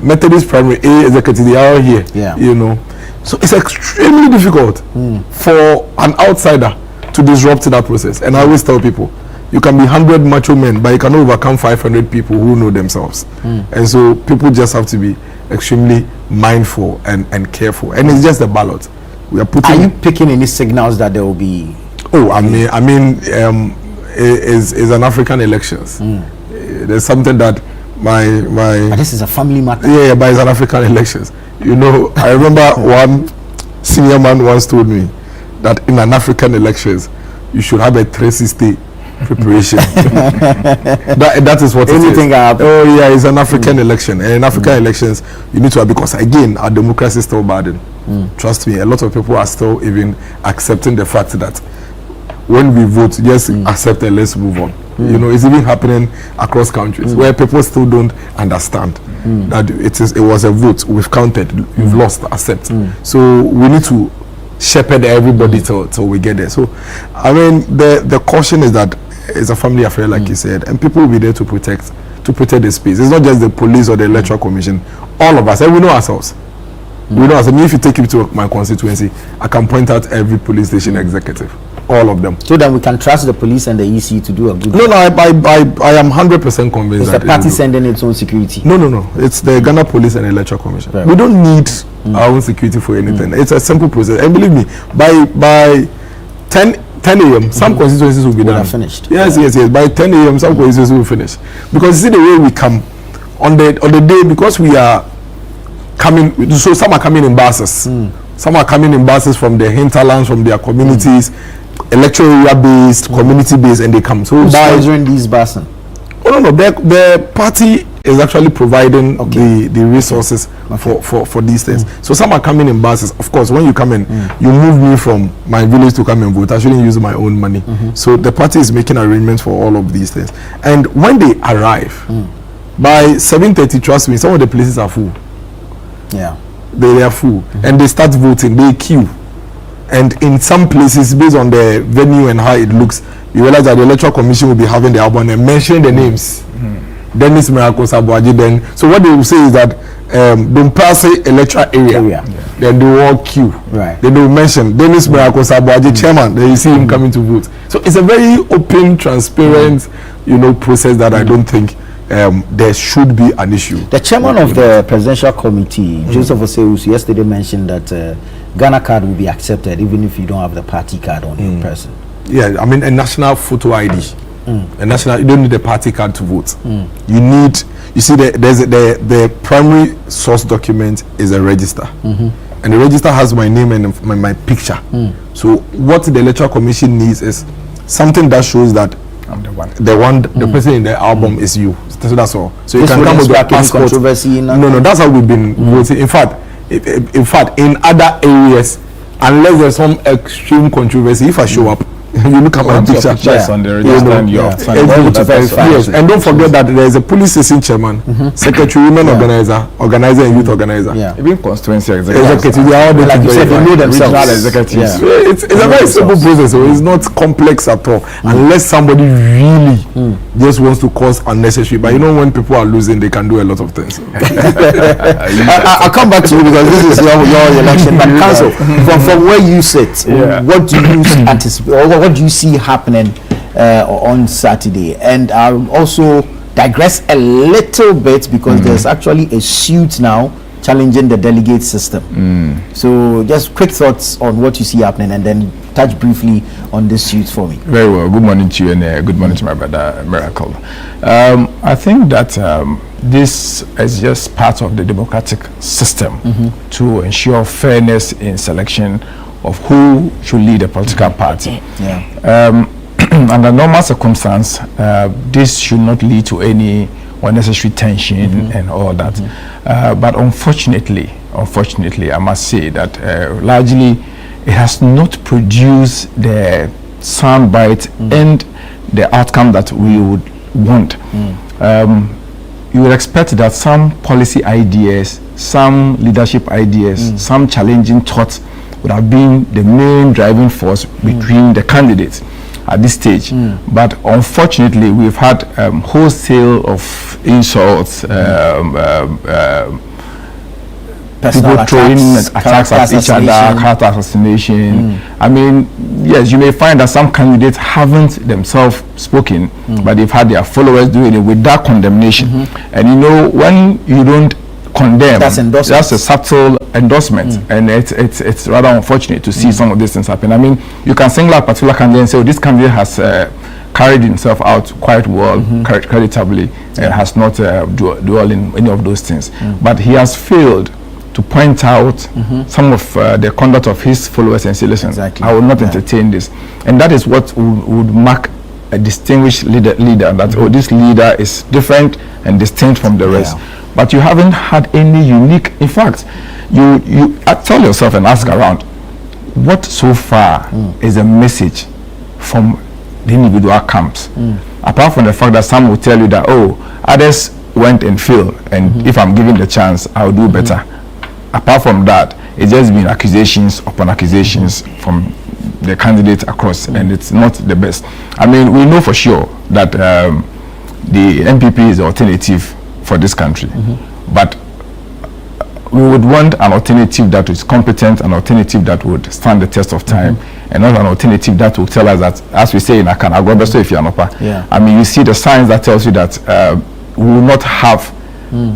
Methodist Primary A executive, they are all here. You know, so it's extremely difficult for an outsider to disrupt that process. And I always tell people, you can be 100 macho men, but you can overcome 500 people who know themselves. And so people just have to be extremely mindful and careful. And it's just a ballot. We are putting. Are you picking any signals that there will be? Oh, I mean, is an African elections. There's something that but this is a family matter. Yeah, but it's an African elections. You know, I remember one senior man once told me that in an African elections, you should have a 360 preparation. that is what anything happen. Oh yeah, it's an African election, and in African elections, you need to have, because again, our democracy is still burdened. Trust me, a lot of people are still even accepting the fact that when we vote, just accept and let's move on. You know, it's even happening across countries where people still don't understand that it was a vote, we've counted, you've lost, accept. So we need to shepherd everybody till we get there. So I mean, the caution is that it's a family affair, like you said, and people will be there to protect the space. It's not just the police or the electoral commission, all of us, and we know ourselves. We know ourselves. I mean, if you take it to my constituency, I can point out every police station executive, all of them. So that we can trust the police and the EC to do a good job. No, I am 100% convinced. It's that the party sending its own security. No. It's the Ghana Police and Electoral Commission. Right. We don't need our own security for anything. It's a simple process. And believe me, by 10 a.m. some constituencies will be done. Finished. Yes. By 10 a.m. some constituencies will finish. Because you see the way we come on the day, because we are coming. So some are coming in buses. Some are coming in buses from their hinterlands, from their communities. Electoral area based, community based, and they come. So who's sponsoring these buses? Oh no, the party is actually providing the resources for these things. So some are coming in buses. Of course, when you come in, you move me from my village to come and vote. I shouldn't use my own money. So the party is making arrangements for all of these things. And when they arrive, by 7:30, trust me, some of the places are full. Yeah, they are full, and they start voting. They queue, and in some places, based on the venue and how it looks, you realize that the electoral commission will be having the album and mentioning the names. Dennis Miracle Sabuaji. Then, so what they will say is that don't pass electoral area. Then they will all queue. Right. Then they will mention Dennis Miracle Sabuaji, chairman. Then you see him coming to vote. So it's a very open, transparent, process that I don't think there should be an issue. The chairman of the presidential committee, Joseph Oseus, yesterday mentioned that Ghana card will be accepted even if you don't have the party card on your person. Yeah, I mean a national photo ID. A national, you don't need a party card to vote. You need, you see, the primary source document is a register, and the register has my name and my picture. So what the electoral commission needs is something that shows that I'm the person in the album is you. So that's all. So you can come with your passport. No, that's how we've been voting. In fact, in other areas, unless there's some extreme controversy, if I show up, you look at my picture on the register and you have yes, and don't forget that there is a police station chairman, secretary, women organizer, and youth organizer. Even constituency executive. They are all like you said, they know themselves. Executives. So it's a very simple process. So it's not complex at all, unless somebody really just wants to cause unnecessary. But when people are losing, they can do a lot of things. I'll come back to you because this is your election. But Council, from where you sit, what do you anticipate? What do you see happening on Saturday? And I'll also digress a little bit because there's actually a suit now challenging the delegate system. So just quick thoughts on what you see happening and then touch briefly on this suit for me. Very well. Good morning to you and good morning to my brother Miracle. I think that this is just part of the democratic system to ensure fairness in selection of who should lead a political party. Under normal circumstance, this should not lead to any unnecessary tension and all that. But unfortunately, I must say that largely it has not produced the soundbite and the outcome that we would want. You would expect that some policy ideas, some leadership ideas, some challenging thoughts would have been the main driving force between the candidates at this stage. But unfortunately, we've had wholesale of insults, people throwing attacks at each other, character assassination. I mean, yes, you may find that some candidates haven't themselves spoken, but they've had their followers doing it with that condemnation. And when you don't condemn, that's a subtle endorsement, and it's rather unfortunate to see some of these things happen. I mean, you can single out a particular candidate and say, this candidate has carried himself out quite well, creditably, and has not dwelled in any of those things. But he has failed to point out some of the conduct of his followers and say, listen, I will not entertain this. And that is what would mark a distinguished leader that, this leader is different and distinct from the rest. But you haven't had any unique, in fact, you tell yourself and ask around, what so far is a message from the individual camps? Apart from the fact that some will tell you that, others went and failed, and if I'm given the chance, I'll do better. Apart from that, it's just been accusations upon accusations from the candidates across, and it's not the best. I mean, we know for sure that the NPP is the alternative for this country, but we would want an alternative that is competent, an alternative that would stand the test of time, and not an alternative that will tell us that, as we say in Akana, so if you're not, I mean, you see the signs that tells you that we will not have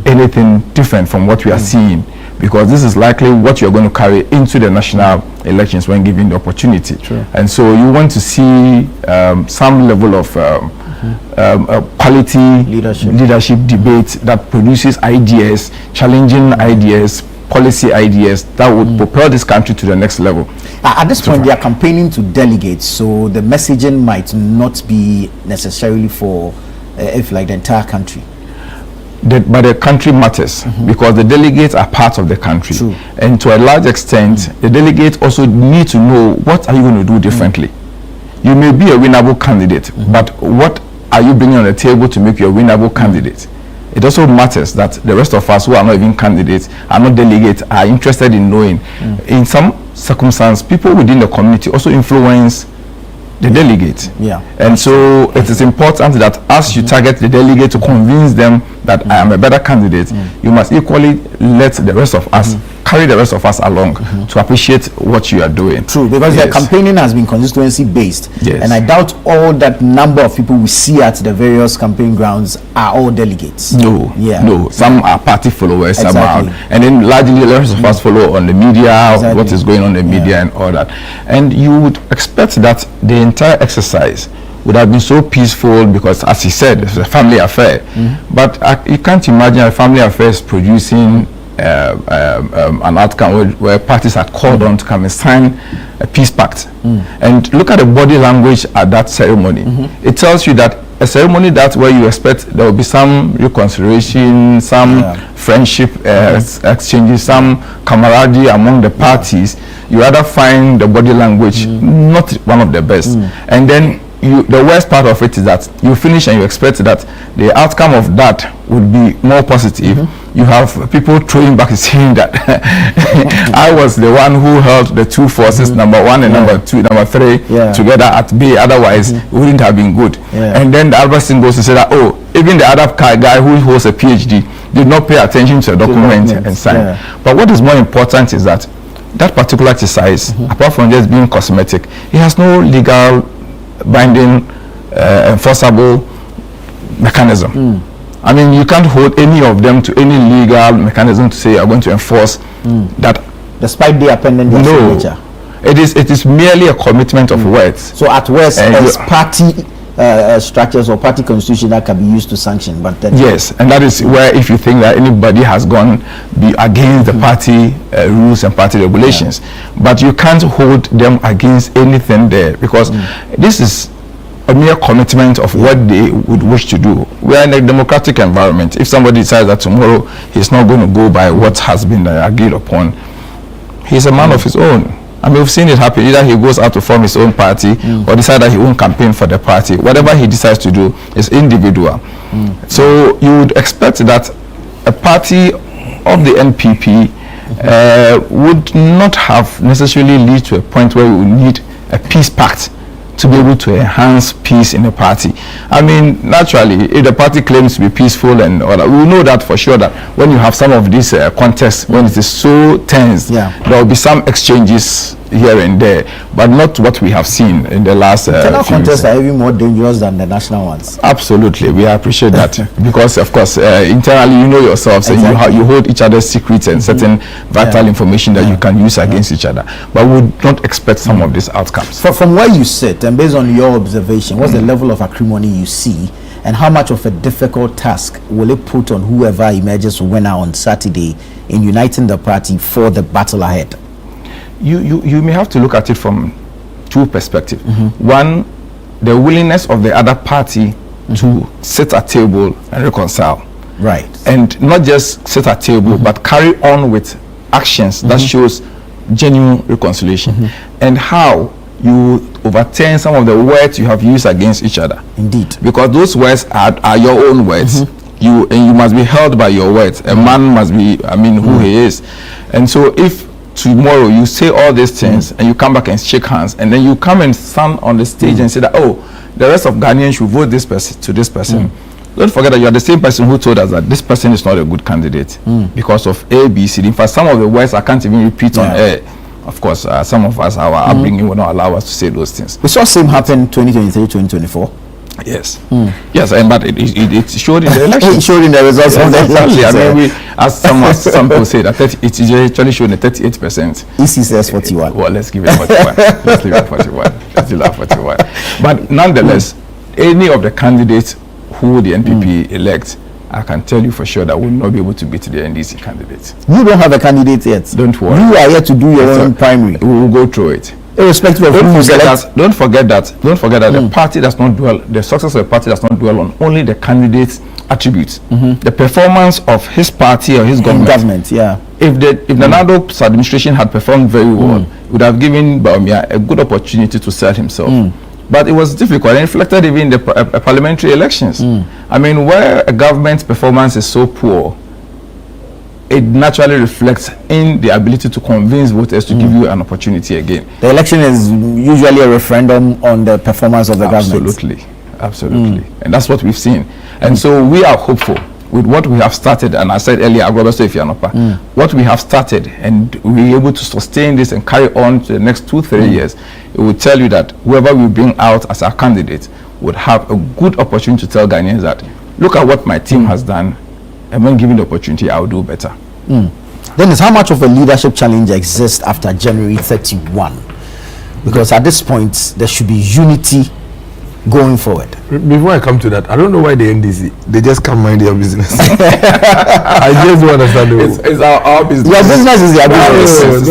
anything different from what we are seeing, because this is likely what you're going to carry into the national elections when given the opportunity. And so you want to see some level of quality leadership debate that produces ideas, challenging ideas, policy ideas that would propel this country to the next level. At this point, they are campaigning to delegates, so the messaging might not be necessarily for, if like the entire country. but the country matters because the delegates are part of the country. True. And to a large extent, the delegates also need to know what are you going to do differently. You may be a winnable candidate, but what are you bringing on the table to make you a winnable candidate? It also matters that the rest of us who are not even candidates, are not delegates, are interested in knowing. In some circumstance, people within the community also influence the delegate. Yeah. And so it is important that as you target the delegate to convince them that I am a better candidate, you must equally let the rest of us carry the rest of us along to appreciate what you are doing. True, because the campaigning has been constituency based, and I doubt all that number of people we see at the various campaign grounds are all delegates. No, some are party followers, some are, and then largely the rest of us follow on the media, what is going on in the media and all that. And you would expect that the entire exercise would have been so peaceful because, as he said, it's a family affair. But you can't imagine a family affair is producing an outcome where parties are called on to come and sign a peace pact. And look at the body language at that ceremony. It tells you that a ceremony that's where you expect there will be some reconciliation, some friendship exchanges, some camaraderie among the parties. You rather find the body language not one of the best. And then the worst part of it is that you finish and you expect that the outcome of that would be more positive. You have people throwing back saying that I was the one who held the two forces, number one and number three, together at bay, otherwise it wouldn't have been good. And then the other person goes to say that, oh, even the other guy who holds a PhD did not pay attention to the document and sign. But what is more important is that that particular exercise, apart from just being cosmetic, it has no legal binding enforceable mechanism. I mean, you can't hold any of them to any legal mechanism to say you're going to enforce that, despite the appending signature. It is merely a commitment of words. So at worst, there's party structures or party constitution that can be used to sanction, but then yes, and that is where if you think that anybody has gone against the party rules and party regulations, but you can't hold them against anything there because this is a mere commitment of what they would wish to do. We are in a democratic environment. If somebody decides that tomorrow he's not going to go by what has been agreed upon, he's a man of his own. I mean, we've seen it happen. Either he goes out to form his own party or decide that he won't campaign for the party. Whatever he decides to do is individual. So you would expect that a party of the NPP would not have necessarily lead to a point where we would need a peace pact to be able to enhance peace in the party. I mean, naturally, if the party claims to be peaceful and all that, we know that for sure that when you have some of these contests, when it is so tense, there will be some exchanges here and there, but not what we have seen in the last internal contests are even more dangerous than the national ones. Absolutely, we appreciate that because, of course, internally you know yourselves and you hold each other's secrets and certain vital information that you can use against each other, but we would not expect some of these outcomes. From where you sit and based on your observation, what's the level of acrimony you see, and how much of a difficult task will it put on whoever emerges winner on Saturday in uniting the party for the battle ahead? You may have to look at it from two perspectives. One, the willingness of the other party to sit at table and reconcile. Right. And not just sit at table, but carry on with actions that shows genuine reconciliation. And how you overturn some of the words you have used against each other. Indeed. Because those words are your own words. You must be held by your words. A man must be, who he is. And so if tomorrow you say all these things and you come back and shake hands and then you come and stand on the stage and say that, oh, the rest of Ghanaians should vote this person to this person. Don't forget that you are the same person who told us that this person is not a good candidate because of A, B, C. In fact, some of the words I can't even repeat on air. Of course, some of us, our upbringing will not allow us to say those things. We saw same happen 2023, 2024. Yes. Yes, and but it showed in the election. It showed in the results of the election. I mean, as some people say, that it actually showed a 38%. EC says 41. Well, let's give it 41. Let's leave it 41. Let's leave it 41. But nonetheless, any of the candidates who the NPP elects, I can tell you for sure that we'll not be able to beat the NDC candidates. You don't have a candidate yet. Don't worry. You are here to do your own primary. We will go through it. irrespective of who you select. Don't forget that the party does not dwell. The success of the party does not dwell on only the candidate's attributes. The performance of his party or his government. Yeah. If Nanado's administration had performed very well, it would have given Bawumia a good opportunity to sell himself. But it was difficult, and reflected even in the parliamentary elections. I mean, where a government's performance is so poor, it naturally reflects in the ability to convince voters to give you an opportunity again. The election is usually a referendum on the performance of the government. Absolutely. And that's what we've seen. And so we are hopeful with what we have started, and I said earlier, what we have started, and we're able to sustain this and carry on to the next 2-3 years, it will tell you that whoever we bring out as our candidate would have a good opportunity to tell Ghanaians that, look at what my team has done, and when given the opportunity, I'll do better. Dennis, how much of a leadership challenge exists after January 31? Because at this point, there should be unity going forward. Before I come to that, I don't know why the NDC, they just can't mind their business. I just don't understand. It's our business. Your business is your business.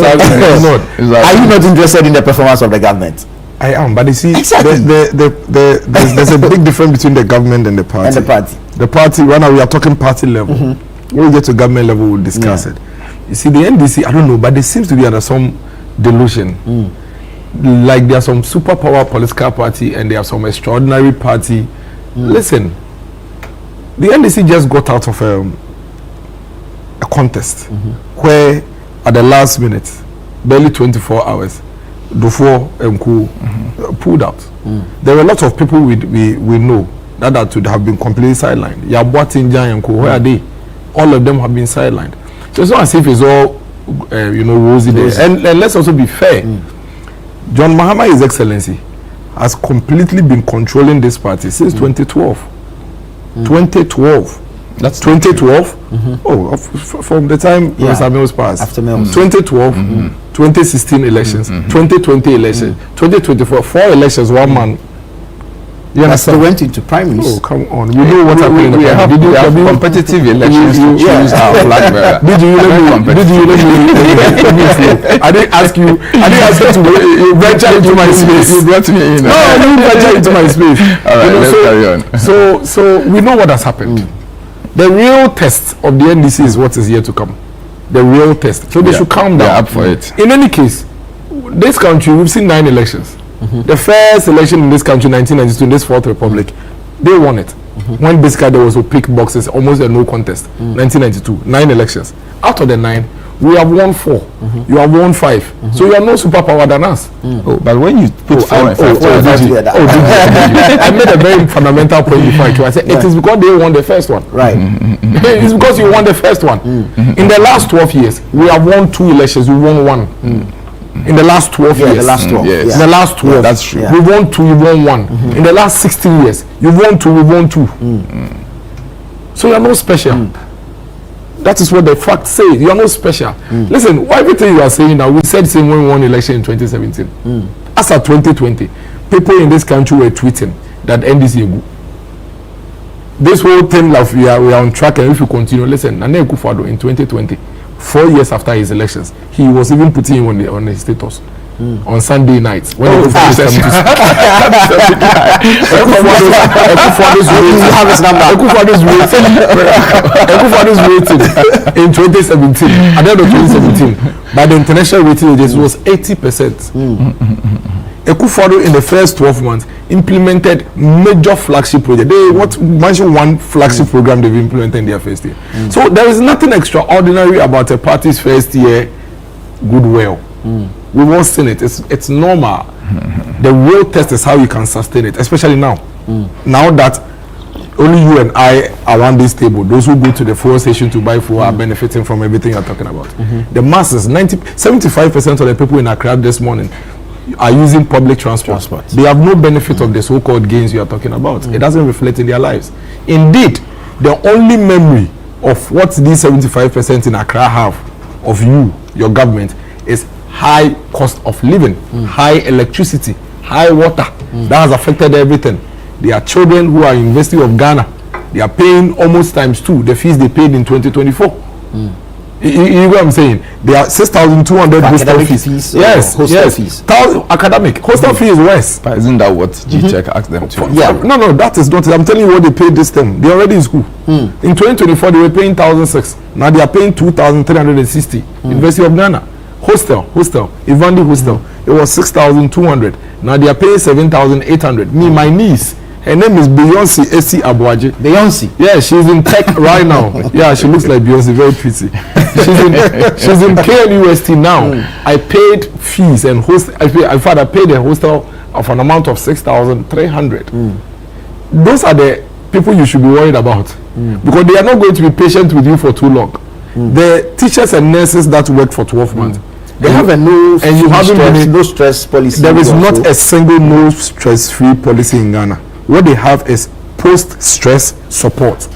Are you not interested in the performance of the government? I am, but you see, there's a big difference between the government and the party. The party, right now we are talking party level. When we get to government level, we'll discuss it. You see, the NDC, I don't know, but there seems to be under some delusion. Like there are some superpower political party and there are some extraordinary party. Listen, the NDC just got out of a contest where at the last minute, barely 24 hours, Dufo Mku pulled out. There were a lot of people we know that would have been completely sidelined. Yabuatin Mku, where are they? All of them have been sidelined. So it's not as if it's all rosy there. And let's also be fair. John Mahama, His Excellency, has completely been controlling this party since 2012. 2012. That's 2012. Oh, from the time Mr. Mills passed. After Mills. 2012, 2016 elections, 2020 elections, 2024, 4 elections, 1 man. You understand? Went into primaries. Oh, come on. We know what happened. We have competitive elections to choose our flag bearer. Did you let me? I didn't ask you to venture into my space. You brought me in. No, I didn't venture into my space. All right, let's carry on. So we know what has happened. The real test of the NDC is what is yet to come. The real test. So they should calm down. They're up for it. In any case, this country, we've seen 9 elections. The first election in this country, 1992, in this Fourth Republic, they won it. When basically there was a pick boxes, almost a no contest. 1992, 9 elections. Out of the 9, we have won 4. You have won 5. So you are no superpower than us. Oh, but when you put 4 and 5, I made a very fundamental point before I said it is because they won the first one. Right. It's because you won the first one. In the last 12 years, we have won 2 elections. We won 1. In the last 12 years. The last 12. Yes. In the last 12. That's true. We won 2, you won 1. In the last 16 years, you won 2, we won 2. So you are not special. That is what the fact says. You are not special. Listen, everything you are saying now, we said same when we won election in 2017. As of 2020, people in this country were tweeting that NDC is good. This whole thing that we are on track, and if you continue, listen, Nana Akufo-Addo in 2020, 4 years after his elections, he was even putting him on his status on Sunday nights when Akufo-Addo's rating in 2017, at the end of 2017, by the international rating agency was 80%. Akufo-Addo in the first 12 months implemented major flagship project. They mention one flagship program they've implemented in their first year. So there is nothing extraordinary about a party's first year goodwill. We've all seen it. It's normal. The real test is how you can sustain it, especially now. Now that only you and I are around this table, those who go to the fuel station to buy fuel are benefiting from everything you're talking about. The masses, 75% of the people in Accra this morning are using public transport. They have no benefit of the so-called gains you are talking about. It doesn't reflect in their lives. Indeed, the only memory of what these 75% in Accra have of you, your government, is high cost of living, high electricity, high water. That has affected everything. There are children who are in University of Ghana. They are paying almost times 2 the fees they paid in 2024. You know what I'm saying? They are 6,200 hostel fees. Yes, hostel fees. Academic hostel fee is worse. But isn't that what G-Check asked them to? Yeah. No, that is not it. I'm telling you what they paid this term. They're already in school. In 2024, they were paying 1,600. Now they are paying 2,360. University of Ghana. Hostel. Ivandi hostel. It was 6,200. Now they are paying 7,800. Me, my niece, her name is Beyonce Esi Abuaji. Beyonce? Yeah, she's in tech right now. Yeah, she looks like Beyonce, very pretty. She's in KNUST now. I paid fees and I paid a hostel of an amount of 6,300. Those are the people you should be worried about because they are not going to be patient with you for too long. The teachers and nurses that work for 12 months, they have a no stress policy. There is not a single no stress-free policy in Ghana. What they have is post-stress support.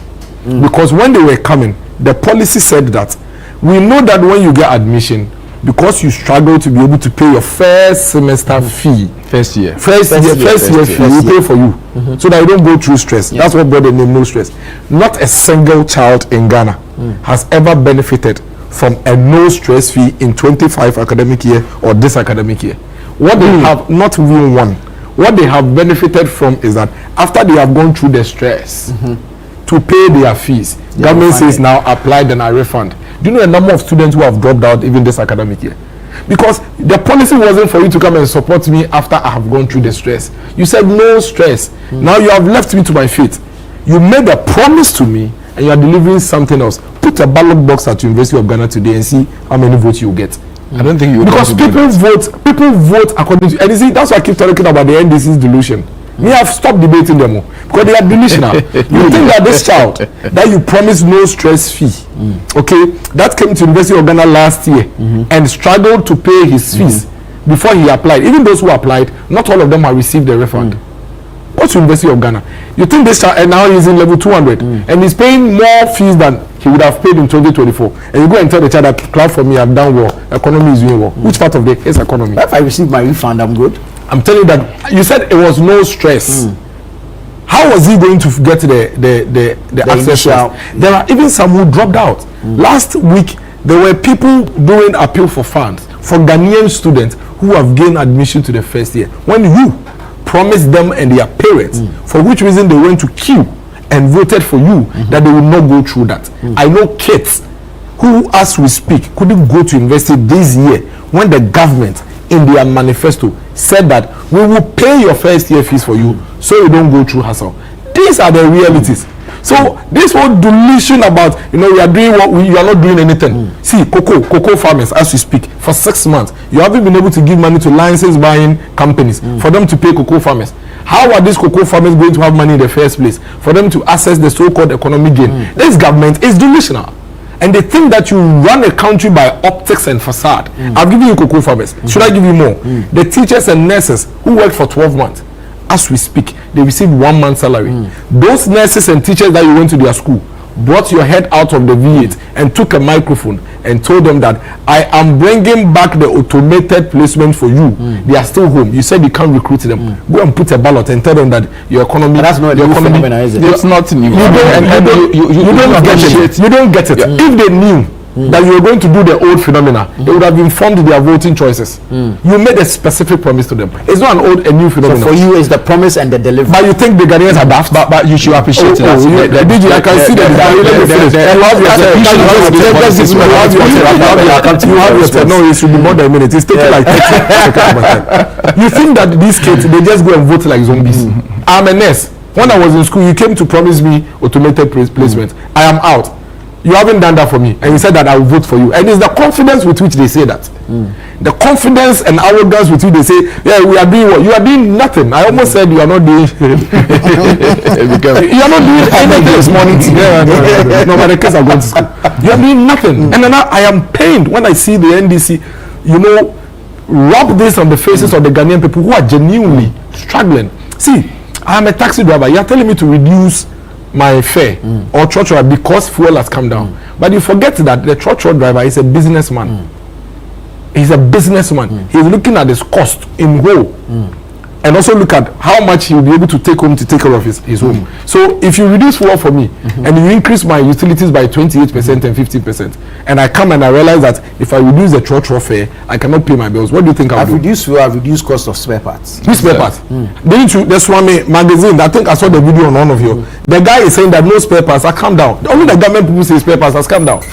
Because when they were coming, the policy said that we know that when you get admission, because you struggle to be able to pay your first semester fee, first year fee, we pay for you so that you don't go through stress. That's what brought the name no stress. Not a single child in Ghana has ever benefited from a no stress fee in 25 academic year or this academic year. What they have, not even one, what they have benefited from is that after they have gone through the stress to pay their fees, government says now apply then a refund. Do you know a number of students who have dropped out even this academic year? Because the policy wasn't for you to come and support me after I have gone through the stress. You said no stress. Now you have left me to my fate. You made a promise to me and you are delivering something else. Put a ballot box at University of Ghana today and see how many votes you get. I don't think you because people vote according to, and you see that's why I keep talking about the NDC's delusion. Me have stopped debating them because they are delusional. You think that this child that you promised no stress fee, okay, that came to University of Ghana last year and struggled to pay his fees before he applied. Even those who applied, not all of them have received the refund. What's University of Ghana? You think this child, and now he's in level 200 and he's paying more fees than he would have paid in 2024, and you go and tell the child that clap for me, I've done well, economy is doing well. Which part of his economy? If I receive my refund, I'm good. I'm telling you that you said it was no stress. How was he going to get the access? There are even some who dropped out. Last week there were people doing appeal for funds for Ghanaian students who have gained admission to the first year. When you promised them and their parents, for which reason they went to queue and voted for you, that they will not go through that. I know kids who, as we speak, couldn't go to university this year when the government in their manifesto said that we will pay your first year fees for you so you don't go through hassle. These are the realities. So this whole delusion about we are doing what you are not doing anything. See, cocoa farmers, as we speak, for 6 months you haven't been able to give money to license buying companies for them to pay cocoa farmers. How are these cocoa farmers going to have money in the first place for them to access the so-called economic gain? This government is delusional. And they think that you run a country by optics and facade. I've given you cocoa farmers. Should I give you more? The teachers and nurses who work for 12 months, as we speak, they receive 1 month's salary. Those nurses and teachers that you went to their school brought your head out of the V8 and took a microphone and told them that I am bringing back the automated placement for you. They are still home. You said you can't recruit them. Go and put a ballot and tell them that your economy. But that's not the phenomenon, is it? It's not new. You don't get it. If they knew that you were going to do the old phenomena, they would have informed their voting choices. You made a specific promise to them. It's not a new phenomenon. So for you, it's the promise and the delivery. But you think the Ghanaians are daft? But you should appreciate it. I can see that. No, it should be more than a minute. It's taking like 30 seconds. You think that these kids, they just go and vote like zombies? I'm a nurse. When I was in school, you came to promise me automated placement. I am out. You haven't done that for me, and you said that I will vote for you. And it's the confidence with which they say that. The confidence and arrogance with which they say, yeah, we are doing what? You are doing nothing. I almost said you are not doing you are not doing anything this morning. No, but the kids are going to school. You are doing nothing. And then I am pained when I see the NDC, rub this on the faces of the Ghanaian people who are genuinely struggling. See, I am a taxi driver. You are telling me to reduce my fare or trotro because fuel has come down, but you forget that the trotro driver is a businessman. He's a businessman. He's looking at his cost in whole. and also look at how much he will be able to take home to take care of his home. So if you reduce fuel for me and you increase my utilities by 28% and 50%, and I come and I realize that if I reduce the trotro fare, I cannot pay my bills, what do you think I'll do? Reduce fuel, I've reduced cost of spare parts. Which spare parts? Didn't you, the Swami magazine, I think I saw the video on one of you. The guy is saying that no spare parts are come down. Only the government people say spare parts has come down.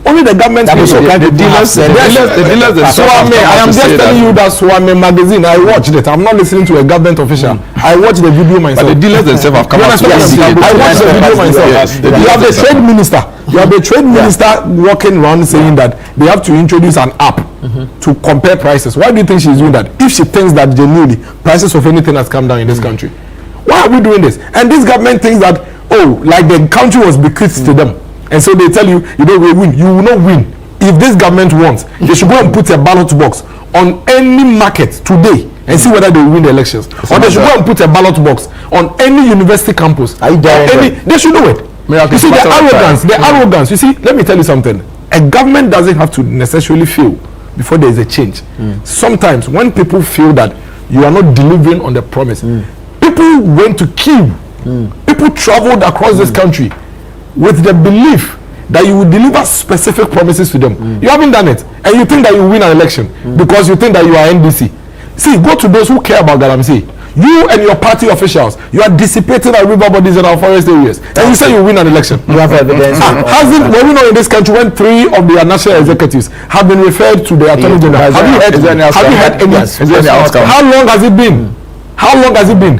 Only the government people. The dealers. Swami, I am just telling you that Swami magazine. I watched it. I'm not listening to a government official. I watched the video myself. But the dealers themselves have come out. I watched the video myself. You have the trade minister. You have the trade minister walking around saying that they have to introduce an app to compare prices. Why do you think she's doing that? If she thinks that genuinely prices of anything has come down in this country, why are we doing this? And this government thinks that, oh, like the country was bequeathed to them. And so they tell you, you don't win. You will not win. If this government wants, they should go and put a ballot box on any market today and see whether they will win the elections. Or they should go and put a ballot box on any university campus. They should do it. You see, the arrogance. You see, let me tell you something. A government doesn't have to necessarily fail before there is a change. Sometimes when people feel that you are not delivering on the promise, people went to queue. People traveled across this country with the belief that you will deliver specific promises to them. You haven't done it, and you think that you will win an election because you think that you are NDC. See, go to those who care about Galamsey. You and your party officials, you are dissipating our river bodies in our forest areas, and you say you win an election. You have evidence. Were we not in this country when 3 of their national executives have been referred to the Attorney General? Have you heard any? How long has it been? How long has it been?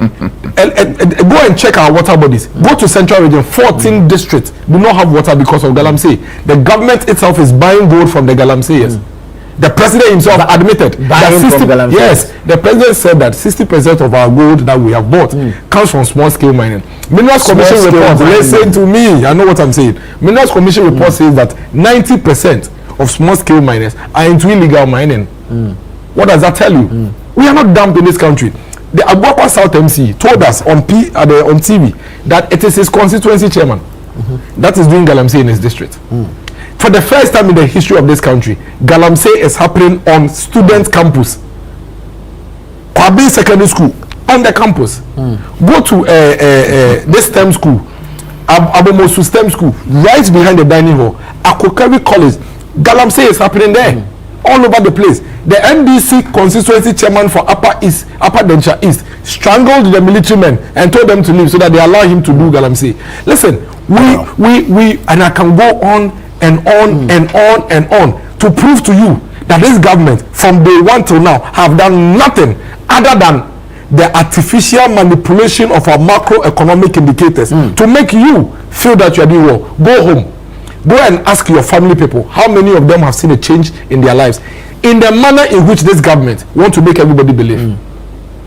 Go and check our water bodies. Go to Central Region, 14 districts do not have water because of Galamsey. The government itself is buying gold from the Galamseyers. The president himself admitted that 60%, yes, the president said that 60% of our gold that we have bought comes from small scale mining. Minerals Commission report, listen to me, I know what I'm saying. Minerals Commission report says that 90% of small scale miners are into illegal mining. What does that tell you? We are not dumped in this country. The Abuakwa South MC told us on TV that it is his constituency chairman that is doing Galamsey in his district. For the first time in the history of this country, Galamsey is happening on student campus. Kwabe Secondary School, on the campus. Go to this STEM school, Abomosu STEM school, right behind the dining hall. Akokari College, Galamsey is happening there. All over the place. The NDC constituency chairman for Upper Dencha East strangled the military men and told them to leave so that they allow him to do Galamsey. Listen, we and I can go on and on and on and on to prove to you that this government from day one till now have done nothing other than the artificial manipulation of our macroeconomic indicators to make you feel that you are doing well. Go home. Go and ask your family people how many of them have seen a change in their lives in the manner in which this government want to make everybody believe.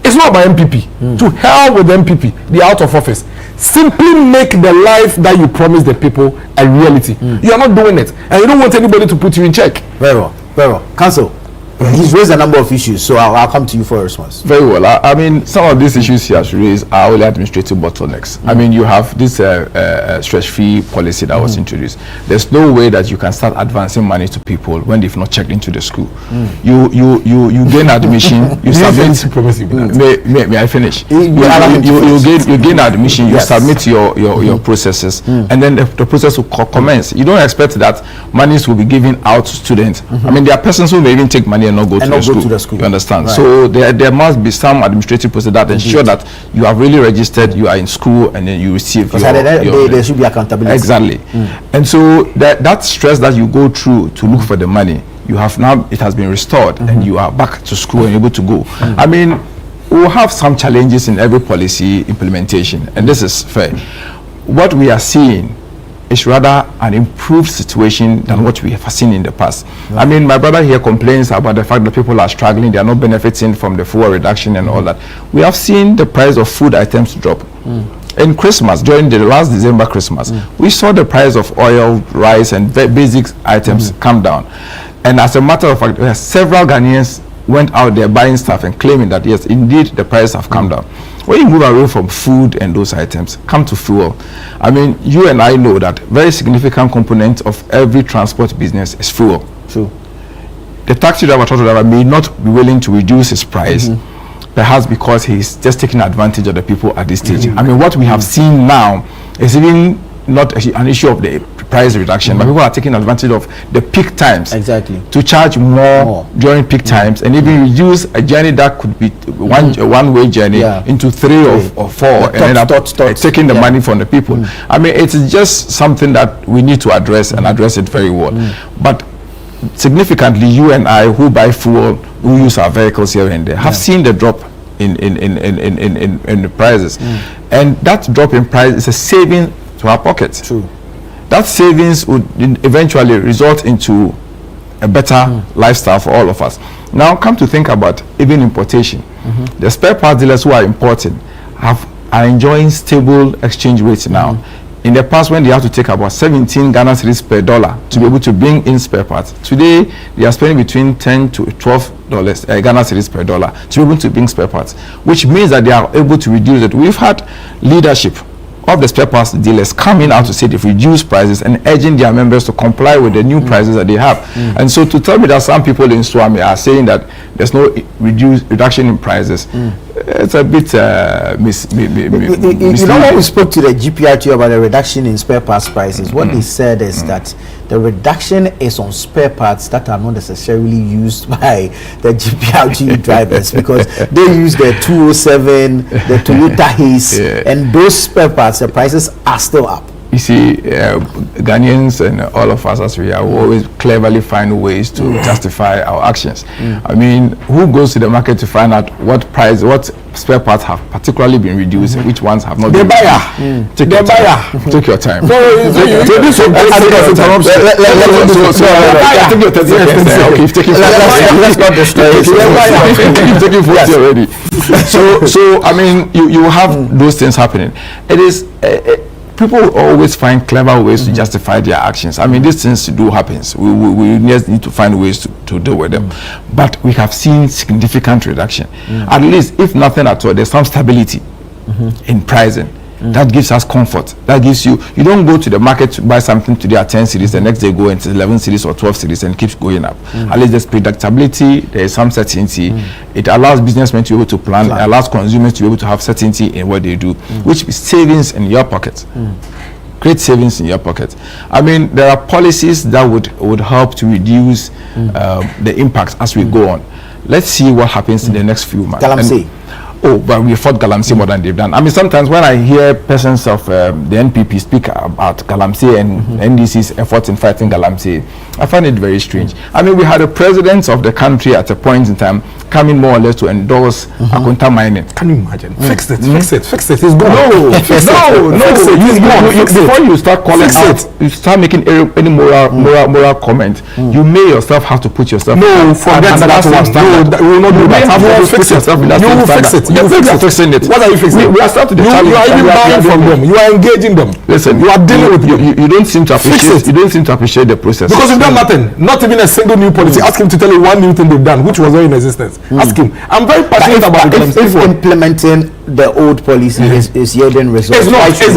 It's not by MPP. To hell with MPP. They are out of office. Simply make the life that you promise the people a reality. You are not doing it, and you don't want anybody to put you in check. Very well. Very well. Council, he's raised a number of issues, so I'll come to you for a response. Very well. I mean, some of these issues he has raised are only administrative bottlenecks. I mean, you have this stress-free policy that was introduced. There's no way that you can start advancing money to people when they've not checked into the school. You gain admission. You submit. May I finish? You gain admission. You submit your processes, and then the process will commence. You don't expect that monies will be given out to students. I mean, there are persons who may even take money and not go to the school. You understand? Right. So there must be some administrative process that ensure that you have really registered, you are in school, and then you receive there should be accountability. Exactly. And so that stress that you go through to look for the money, you have now, it has been restored, and you are back to school and able to go. I mean, we'll have some challenges in every policy implementation, and this is fair. What we are seeing is rather an improved situation than what we have seen in the past. I mean, my brother here complains about the fact that people are struggling, they are not benefiting from the fuel reduction and all that. We have seen the price of food items drop. In Christmas, during the last December Christmas, we saw the price of oil, rice, and basic items come down. And as a matter of fact, several Ghanaians went out there buying stuff and claiming that yes, indeed, the prices have come down. When you move away from food and those items, come to fuel. I mean, you and I know that very significant component of every transport business is fuel. True. The taxi driver, truck driver may not be willing to reduce his price perhaps because he's just taking advantage of the people at this stage. I mean, what we have seen now is even not an issue of the price reduction, but people are taking advantage of the peak times to charge more during peak times, and even reduce a journey that could be one-way journey into 3 or 4, and end up taking the money from the people. I mean, it's just something that we need to address and address it very well. But significantly, you and I who buy fuel, who use our vehicles here and there, have seen the drop in the prices, and that drop in price is a saving to our pockets. True. That savings would eventually result into a better lifestyle for all of us. Now, come to think about even importation. The spare parts dealers who are importing are enjoying stable exchange rates now. In the past, when they have to take about 17 Ghana cedis per dollar to be able to bring in spare parts, today they are spending between 10 to 12 dollars Ghana cedis per dollar to be able to bring spare parts, which means that they are able to reduce it. We've had leadership of the spare parts dealers coming out to say they've reduced prices and urging their members to comply with the new prices that they have. And so to tell me that some people in Swami are saying that there's no reduction in prices, it's a bit you know, when we spoke to the GPRT about the reduction in spare parts prices, what they said is that the reduction is on spare parts that are not necessarily used by the GPRT drivers, because they use the 207, the Toyota Hiace, and those spare parts, the prices are still up. You see, Ghanaians and all of us as we are, we always cleverly find ways to justify our actions. I mean, who goes to the market to find out what spare parts have particularly been reduced, which ones have not been reduced? Take your time. So I mean, you have those things happening. It is people always find clever ways to justify their actions. I mean, these things do happens. We just need to find ways to deal with them. But we have seen significant reduction. At least, if nothing at all, there's some stability in pricing. That gives us comfort. That gives you don't go to the market to buy something today at 10 cedis, the next day go into 11 cedis or 12 cedis and keeps going up. At least there's predictability, there is some certainty. It allows businessmen to be able to plan, it allows consumers to be able to have certainty in what they do, which is savings in your pocket. Great savings in your pocket. I mean, there are policies that would help to reduce the impact as we go on. Let's see what happens in the next few months. Oh, but we fought Galamsey more than they've done. I mean, sometimes when I hear persons of the NPP speak about Galamsey and NDC's efforts in fighting Galamsey, I find it very strange. I mean, we had a president of the country at a point in time coming more or less to endorse Akunta mining. Can you imagine? Fix it. It's gone. No. Before you start calling out, you start making any moral comment, you may yourself have to put yourself. No, forget that one. No, we will not do that. You will fix it. You will fix it. We are fixing it. What are you fixing? We are starting to challenge. You are even buying from them. You are engaging them. Listen, you are dealing with them. You don't seem to appreciate. You don't seem to appreciate the process. Because you've done nothing. Not even a single new policy. Ask him to tell you one new thing they've done, which was already in existence. Ask him. I'm very passionate about it. If implementing the old policy is yielding results, it's not. Is it?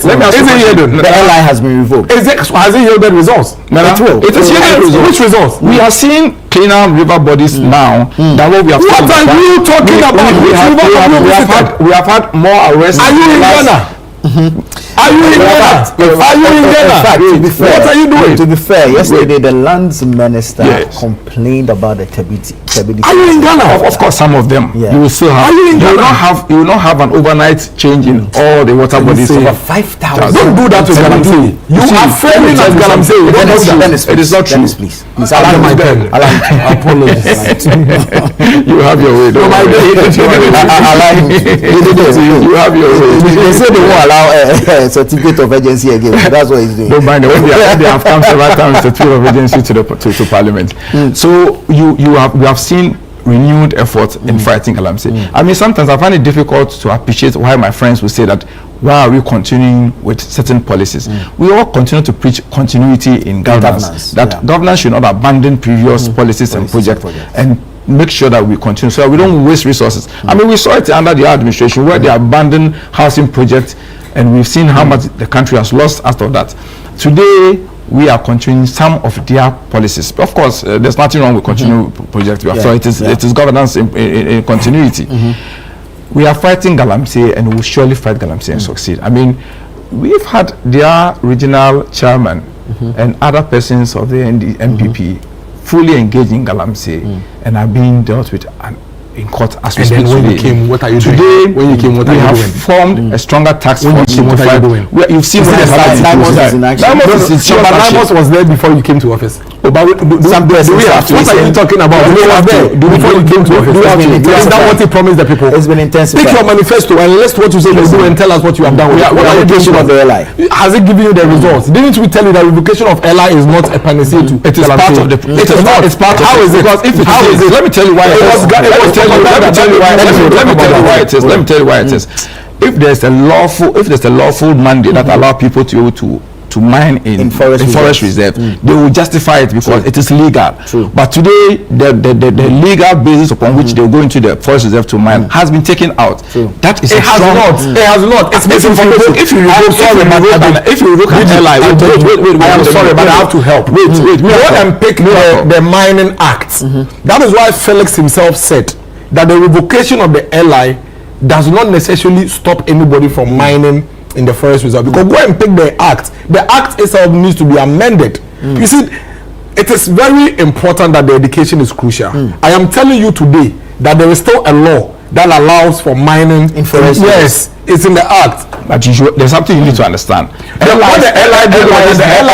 The LI has been revoked. Has it yielded results? It is yielding results. Which results? We are seeing cleaner river bodies now than what we have. What are you talking about? We have had more arrests. Are you in Ghana? Are you in Ghana? What are you doing? To be fair, yesterday the lands minister complained about the Tebiti. Are you in Ghana? Of course, some of them. You will still have. You will not have an overnight change in all the water bodies. Over 5,000. Don't do that to Galamsey. You are failing at Galamsey. It is not true. Please. Allow my pen. Apologies. You have your way. You have your way. They say they won't allow a certificate of agency again. That's what he's doing. Don't mind when they have come several times certificate of agency to Parliament. So we have seen renewed efforts in fighting Galamsey. I mean, sometimes I find it difficult to appreciate why my friends will say that why are we continuing with certain policies? We all continue to preach continuity in governance. Governance should not abandon previous policies and projects and make sure that we continue so that we don't waste resources. I mean, we saw it under the administration where they abandoned housing projects, and we've seen how much the country has lost out of that. Today, we are continuing some of their policies. Of course, there's nothing wrong with continuing project. So it is governance in continuity. We are fighting Galamsey, and we will surely fight Galamsey and succeed. I mean, we've had their regional chairman and other persons of the MPP fully engaged in Galamsey and are being dealt with in court as we speak today. When you came, what are you doing? Today, when you came, what are you doing? We have formed a stronger task force. What are you doing? You've seen what Nymos was there before you came to office. What are you talking about? Before you came to office. Is that what he promised the people? It's been intensified. Take your manifesto and list what you say you do and tell us what you have done with it. What are you doing of the LI? Has it given you the results? Didn't we tell you that revocation of LI is not a panacea to it is part of the it's part of how is it? Because if it is, let me tell you why let me tell you why it is. If there's a lawful mandate that allow people to mine in forest reserve, they will justify it because it is legal. But today the legal basis upon which they go into the forest reserve to mine has been taken out. That is it has not. It's misinformation. If you look at LI, I am sorry, but I have to help. Go and pick the Mining Act. That is why Felix himself said that the revocation of the LI does not necessarily stop anybody from mining in the forest reserve. Because go and pick the act. The act itself needs to be amended. You see, it is very important that the education is crucial. I am telling you today that there is still a law that allows for mining in forest. Yes, it's in the act. But there's something you need to understand. The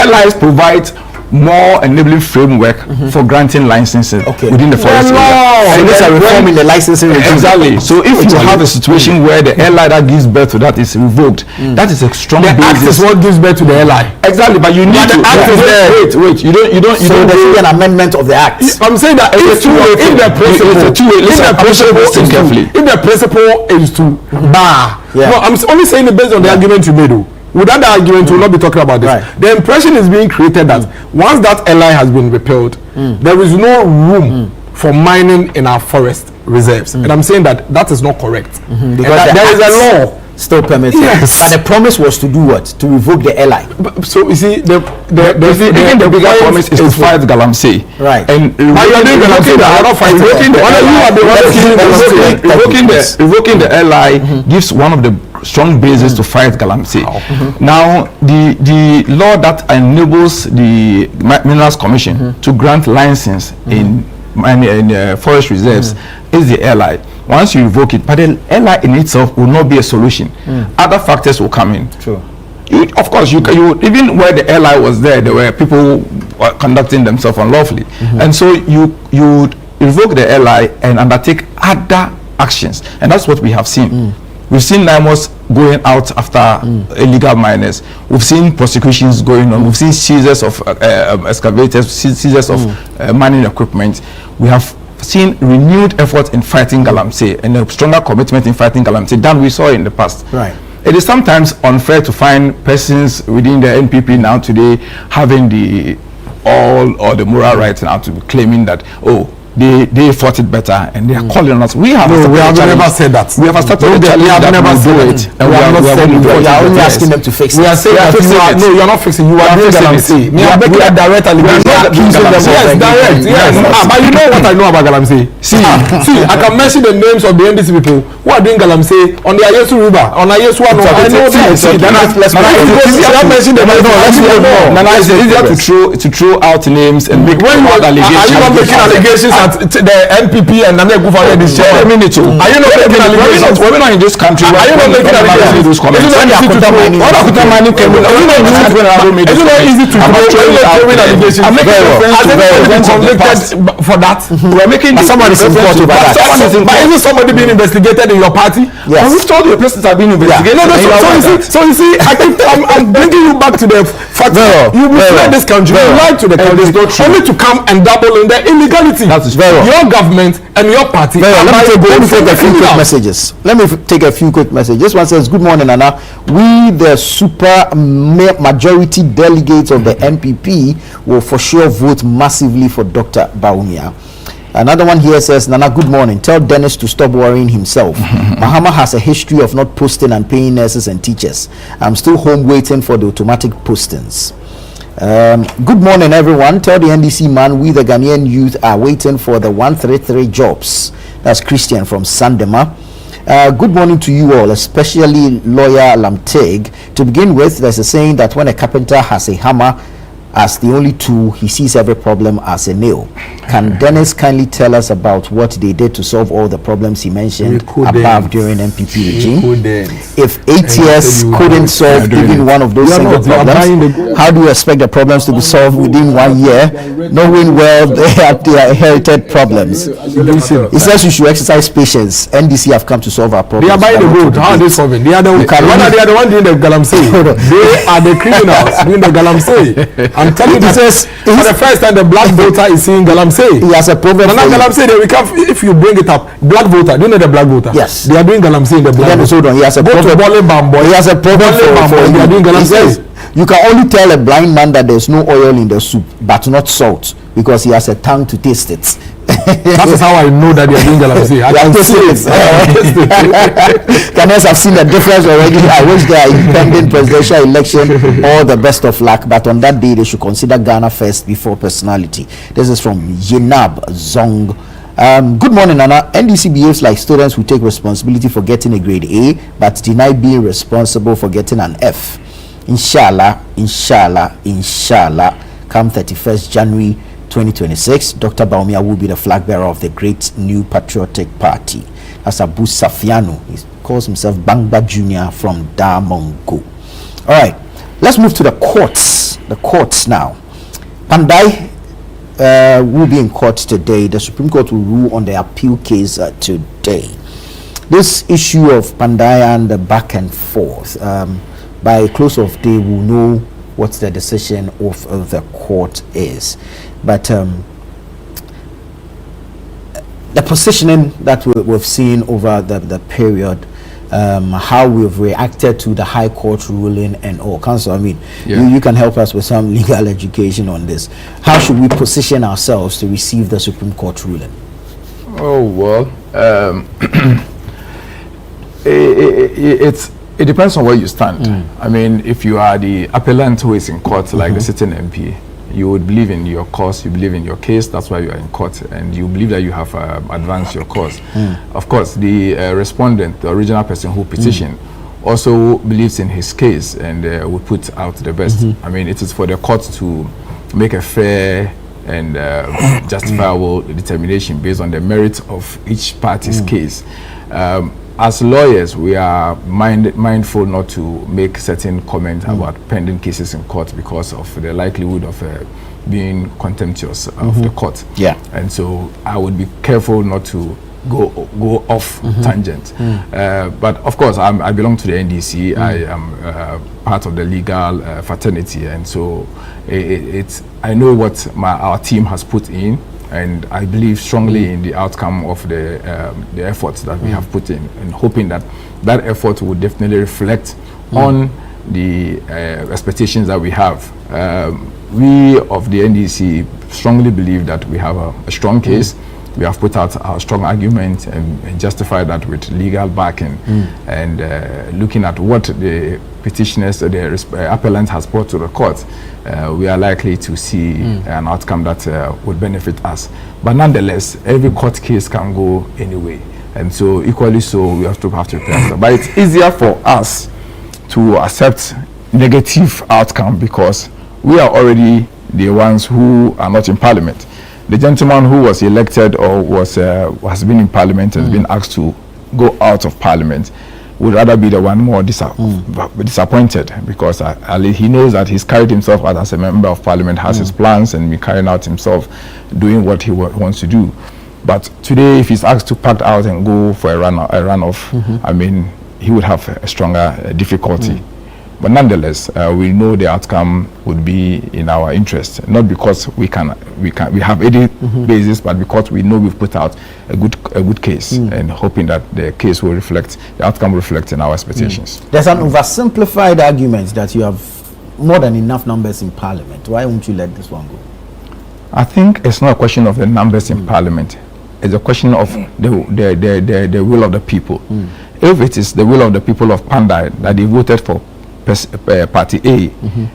LIs provide more enabling framework for granting licenses within the forest area. And there's a reform in the licensing regime. Exactly. So if you have a situation where the LI that gives birth to that is revoked, that is a strong basis. The act is what gives birth to the LI. Exactly, but you need to wait. You don't. So there should be an amendment of the act. I'm saying that if the principle is to bar. No, I'm only saying it based on the argument you made. Without the argument, we'll not be talking about this. The impression is being created that once that LI has been repealed, there is no room for mining in our forest reserves. And I'm saying that is not correct. Because there is a law still permitted. Yes. But the promise was to do what? To revoke the LI. So you see, the bigger promise is to fight Galamsey. Right. And revoking the LI gives one of the strong basis to fight Galamsey. Now, the law that enables the Minerals Commission to grant license in forest reserves is the LI. Once you revoke it, but the LI in itself will not be a solution. Other factors will come in. Of course, you even where the LI was there were people conducting themselves unlawfully, and so you revoke the LI and undertake other actions, and that's what we have seen. We've seen Nymos going out after illegal miners. We've seen prosecutions going on. We've seen seizures of excavators, seizures of mining equipment. We have seen renewed effort in fighting Galamsey and a stronger commitment in fighting Galamsey than we saw in the past. Right. It is sometimes unfair to find persons within the NPP now today having the moral right now to be claiming that they fought it better and they are calling on us. We have never said that. We have accepted the challenge that we do it. And we have not said it. We are only asking them to fix it. We are saying that you are not fixing. You are doing Galamsey. We are making a direct allegation. Yes, direct. Yes. But you know what I know about Galamsey. See, I can mention the names of the NDC people who are doing Galamsey on the Ayesu River, on Ayesu Ano. I know them. It's easier to throw out names and make allegations. Are you not making allegations at the NPP and Nana Akufo-Addo this year? Are you not making allegations? We're not in this country. Are you not making allegations? Is it not easy to throw allegations? I'm making reference to convicted for that. We're making somebody is in court over that. But isn't somebody being investigated in your party? Yes. We've told you persons are being investigated. So you see, I'm bringing you back to the fact that you betrayed this country, you lied to the country, only to come and dabble in the illegality. Your government and your party. Let me take a few quick messages. This one says, good morning, Anna. We, the super majority delegates of the NPP, will for sure vote massively for Dr. Bawumia. Another one here says, Nana, good morning. Tell Dennis to stop worrying himself. Mahama has a history of not posting and paying nurses and teachers. I'm still home waiting for the automatic postings. Good morning, everyone. Tell the NDC man we the Ghanaian youth are waiting for the 133 jobs. That's Christian from Sandema. Good morning to you all, especially lawyer Lamteg. To begin with, there's a saying that when a carpenter has a hammer as the only tool, he sees every problem as a nail. Can Dennis kindly tell us about what they did to solve all the problems he mentioned above during MPP regime? If 8 years couldn't solve even one of those single problems, how do you expect the problems to be solved within 1 year, knowing well they have their inherited problems? He says you should exercise patience. NDC have come to solve our problems. They are buying the road. How are they solving? They are the one doing the galamsey. They are the criminals doing the galamsey. I'm telling you, for the first time the black voter is seeing galamsey. He has a problem. Galamsey, if you bring it up, black voter, do you know the black voter? Yes. They are doing galamsey in the black voter. Hold on, he has a problem. He has a problem for they are doing galamsey. You can only tell a blind man that there's no oil in the soup, but not salt, because he has a tongue to taste it. That is how I know that they are doing galamsey. I can see it. Ghanaians have seen the difference already. I wish their impending presidential election all the best of luck, but on that day they should consider Ghana first before personality. This is from Yenab Zong. Good morning, Nana. NDC behaves like students who take responsibility for getting a grade A but deny being responsible for getting an F. Inshallah, inshallah, inshallah, come 31st January 2026, Dr. Baumia will be the flag bearer of the great new patriotic party. That's Abu Safiano. He calls himself Bangba Jr. from Damongo. All right, let's move to the courts. The courts now. Kpandai will be in court today. The Supreme Court will rule on the appeal case today. This issue of Kpandai and the back and forth, by close of day, we'll know what the decision of the court is. But the positioning that we've seen over the period, how we've reacted to the High Court ruling and all. Counsel, I mean, you can help us with some legal education on this. How should we position ourselves to receive the Supreme Court ruling? Oh, well, it depends on where you stand. I mean, if you are the appellant who is in court, like the sitting MP, you would believe in your cause, you believe in your case, that's why you are in court, and you believe that you have advanced your cause. Of course, the respondent, the original person who petitioned, also believes in his case and will put out the best. I mean, it is for the court to make a fair and justifiable determination based on the merit of each party's case. As lawyers, we are mindful not to make certain comments about pending cases in court because of the likelihood of being contemptuous of the court. And so I would be careful not to go off tangent. But of course, I belong to the NDC. I am part of the legal fraternity, and so I know what our team has put in. And I believe strongly in the outcome of the efforts that we have put in, and hoping that that effort will definitely reflect on the expectations that we have. We of the NDC strongly believe that we have a strong case. We have put out our strong argument and justified that with legal backing, and looking at what the petitioners, the appellant has brought to the court, we are likely to see an outcome that would benefit us. But nonetheless, every court case can go anyway, and so equally so we have to prepare. But it's easier for us to accept negative outcome because we are already the ones who are not in parliament. The gentleman who was elected or has been in parliament and been asked to go out of parliament would rather be the one more disappointed because he knows that he's carried himself out as a member of parliament, has his plans, and be carrying out himself, doing what he wants to do. But today, if he's asked to pack out and go for a runoff, I mean, he would have a stronger difficulty. But nonetheless, we know the outcome would be in our interest, not because we have any basis, but because we know we've put out a good case, and hoping that the case will reflect, the outcome will reflect in our expectations. There's an oversimplified argument that you have more than enough numbers in parliament. Why won't you let this one go? I think it's not a question of the numbers in parliament. It's a question of the will of the people. If it is the will of the people of Kpandai that they voted for Party A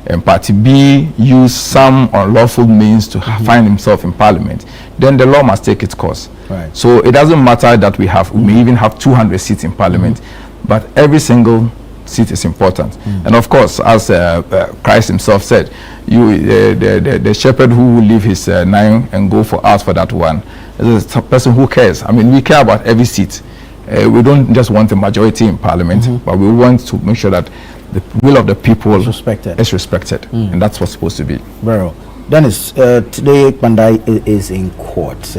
and Party B use some unlawful means to find himself in parliament, then the law must take its course. Right. So it doesn't matter that we may even have 200 seats in parliament, but every single seat is important. And of course, as Christ himself said, the shepherd who will leave his 9 and go for us for that one is a person who cares. I mean, we care about every seat. We don't just want a majority in parliament, but we want to make sure that the will of the people is respected. And that's what's supposed to be. Very well. Dennis, today Kpandai is in court.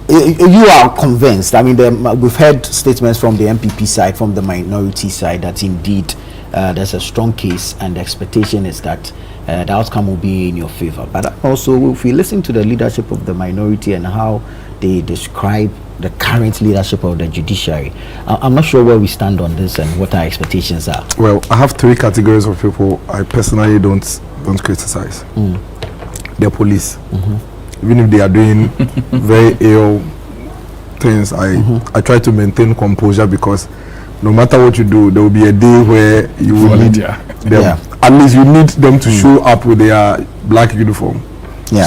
You are convinced. I mean, we've heard statements from the MPP side, from the minority side, that indeed there's a strong case, and the expectation is that the outcome will be in your favor. But also, if we listen to the leadership of the minority and how they describe the current leadership of the judiciary, I'm not sure where we stand on this and what our expectations are. Well, I have 3 categories of people I personally don't criticize. The police. Even if they are doing very ill things, I try to maintain composure, because no matter what you do, there will be a day where you will need them. At least you need them to show up with their black uniform.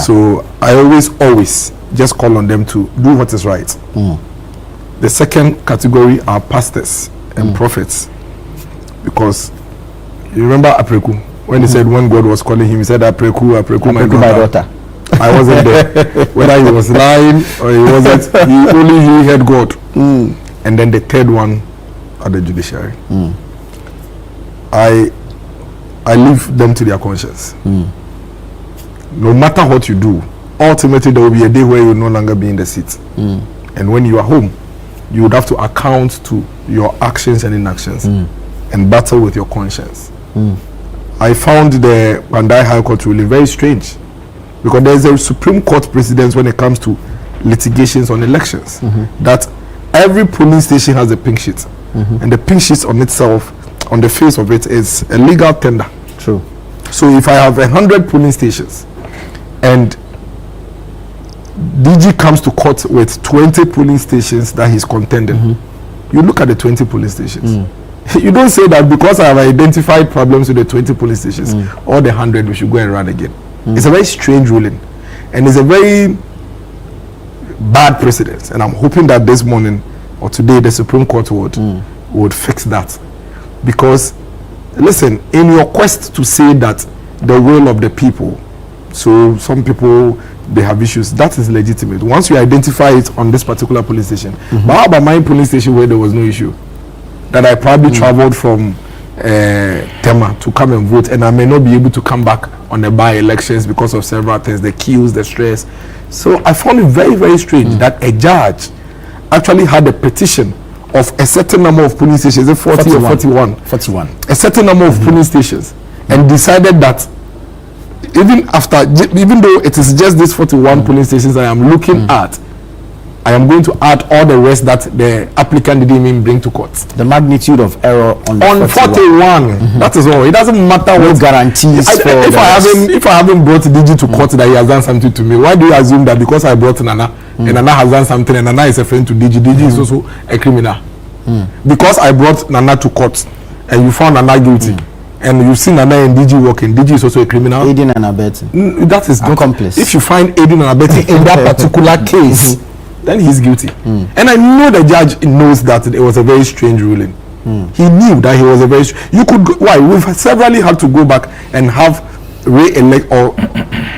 So I always just call on them to do what is right. The second category are pastors and prophets, because you remember Apreku, when he said, when God was calling him, he said, Apreku, my daughter. I wasn't there. Whether he was lying or he wasn't, he heard God. And then the third one are the judiciary. I leave them to their conscience. No matter what you do, ultimately there will be a day where you will no longer be in the seat. And when you are home, you would have to account to your actions and inactions and battle with your conscience. I found the Kpandai High Court ruling very strange, because there's a Supreme Court precedence when it comes to litigations on elections, that every polling station has a pink sheet, and the pink sheet on itself, on the face of it, is a legal tender. True. So if I have 100 polling stations and DG comes to court with 20 polling stations that he's contending, you look at the 20 polling stations. You don't say that because I have identified problems with the 20 polling stations, or the 100 we should go and run again. It's a very strange ruling, and it's a very bad precedent. And I'm hoping that this morning or today the Supreme Court would fix that. Because, listen, in your quest to say that the will of the people, so some people, they have issues, that is legitimate. Once you identify it on this particular police station, but how about my police station where there was no issue? That I probably traveled from Tema to come and vote, and I may not be able to come back on the by-elections because of several things, the queues, the stress. So I found it very, very strange that a judge actually had a petition of a certain number of police stations, is it 40 or 41? 41. A certain number of police stations, and decided that even though it is just these 41 polling stations I am looking at, I am going to add all the rest that the applicant didn't even bring to court. The magnitude of error on 41. That is all. It doesn't matter what guarantees. If I haven't brought DG to court that he has done something to me, why do you assume that because I brought Nana and Nana has done something and Nana is a friend to DG, DG is also a criminal? Because I brought Nana to court and you found Nana guilty, and you've seen Nana and DG working, DG is also a criminal. Aiding and abetting. That is accomplice. If you find aiding and abetting in that particular case, then he's guilty. And I know the judge knows that it was a very strange ruling. He knew that he was a very you could go, why we've severally had to go back and have re-elect or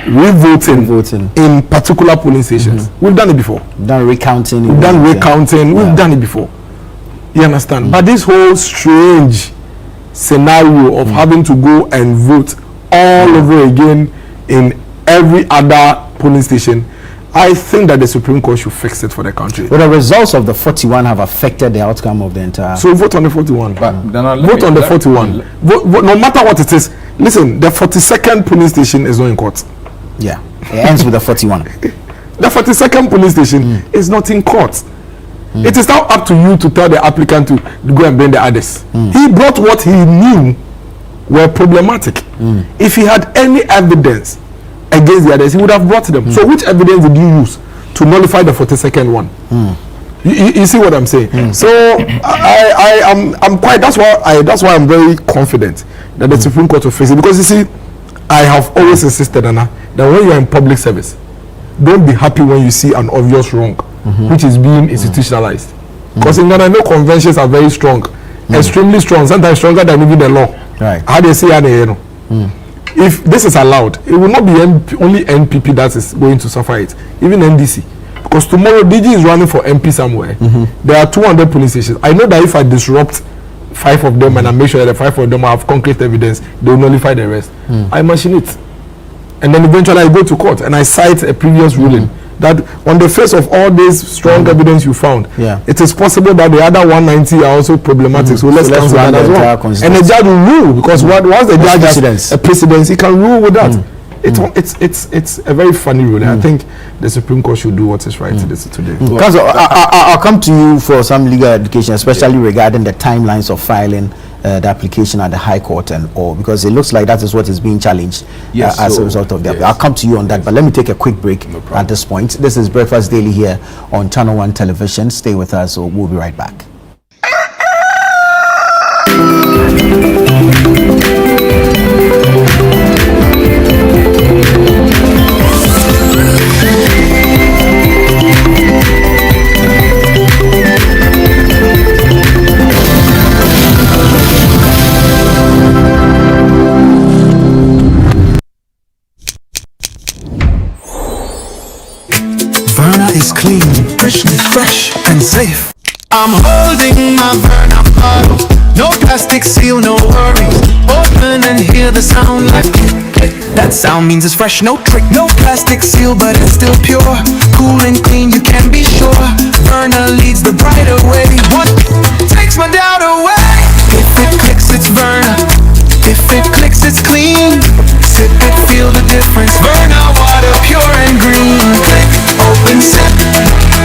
re-voting in particular polling stations. We've done it before. Done recounting. We've done recounting. We've done it before. You understand? But this whole strange scenario of having to go and vote all over again in every other polling station, I think that the Supreme Court should fix it for the country. But the results of the 41 have affected the outcome of the entire. So vote on the 41. But vote on the 41. Vote, no matter what it is. Listen, the 42nd polling station is not in court. Yeah, it ends with the 41. The 42nd polling station is not in court. It is now up to you to tell the applicant to go and bring the others. He brought what he knew were problematic. If he had any evidence against the others, he would have brought them. So which evidence did you use to nullify the 42nd one? You see what I'm saying? So I'm quite. That's why I'm very confident that the Supreme Court will face it, because you see, I have always insisted, Anna, that when you are in public service, don't be happy when you see an obvious wrong, which is being institutionalized. Because in Ghana, no conventions are very strong, extremely strong, sometimes stronger than even the law. Right? How they say, if this is allowed, it will not be only NPP that is going to suffer it, even NDC. Because tomorrow DG is running for MP somewhere. There are 200 police stations. I know that if I disrupt 5 of them and I make sure that the 5 of them have concrete evidence, they will nullify the rest. I machine it. And then eventually I go to court and I cite a previous ruling that on the face of all this strong evidence you found, it is possible that the other 190 are also problematic. So let's cancel that as well. And the judge will rule, because once the judge has a precedence, he can rule with that. It's a very funny ruling. I think the Supreme Court should do what is right today. Because I'll come to you for some legal education, especially regarding the timelines of filing the application at the High Court and all, because it looks like that is what is being challenged as a result of that. I'll come to you on that, but let me take a quick break at this point. This is Breakfast Daily here on Channel 1 Television. Stay with us, so we'll be right back. Is clean, fresh and safe. I'm holding my burn-up bottle. No plastic seal, no worries. Open and hear the sound like that sound means it's fresh, no trick. No plastic seal, but it's still pure. Cool and clean, you can be sure. Burner leads the brighter way. What takes my doubt away? If it clicks, it's Burner. If it clicks, it's clean. Sip it, feel the difference. Burner water, pure and green. Click, open, sip.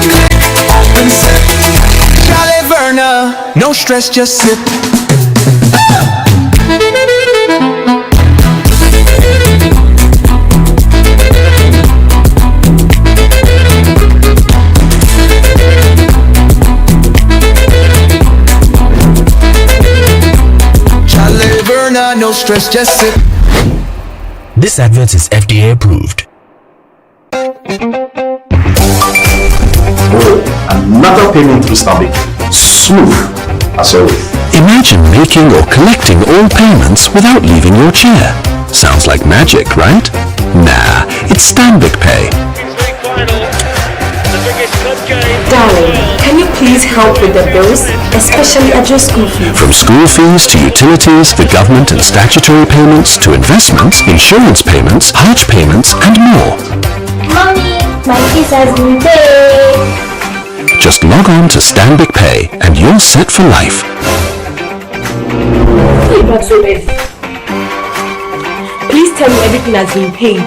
Click, open, sip. Jolly Burner, no stress, just sip. Jolly Burner, no stress, just sip. This advert is FDA approved. Another payment through Stanbic. Smooth as always. Imagine making or collecting all payments without leaving your chair. Sounds like magic, right? Nah, it's Stanbic Pay. Darling, can you please help with the bills, especially at your school fees? From school fees to utilities, the government and statutory payments to investments, insurance payments, Hajj payments, and more. Mommy, my fees has been paid. Just log on to Stanbic Pay and you're set for life. Please tell me everything has been paid.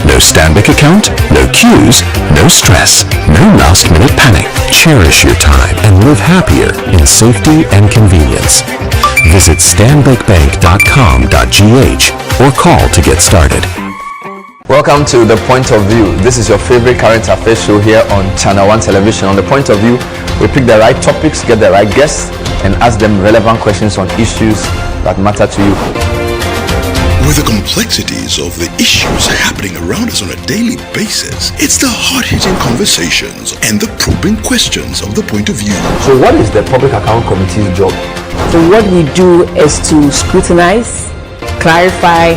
No Stanbic account, no queues, no stress, no last-minute panic. Cherish your time and live happier in safety and convenience. Visit stanbicbank.com.gh or call to get started. Welcome to The Point of View. This is your favorite current affairs show here on Channel 1 Television. On The Point of View, we pick the right topics, get the right guests, and ask them relevant questions on issues that matter to you. With the complexities of the issues happening around us on a daily basis, it's the hard-hitting conversations and the probing questions of The Point of View. So what is the Public Account Committee's job? So what we do is to scrutinize, clarify,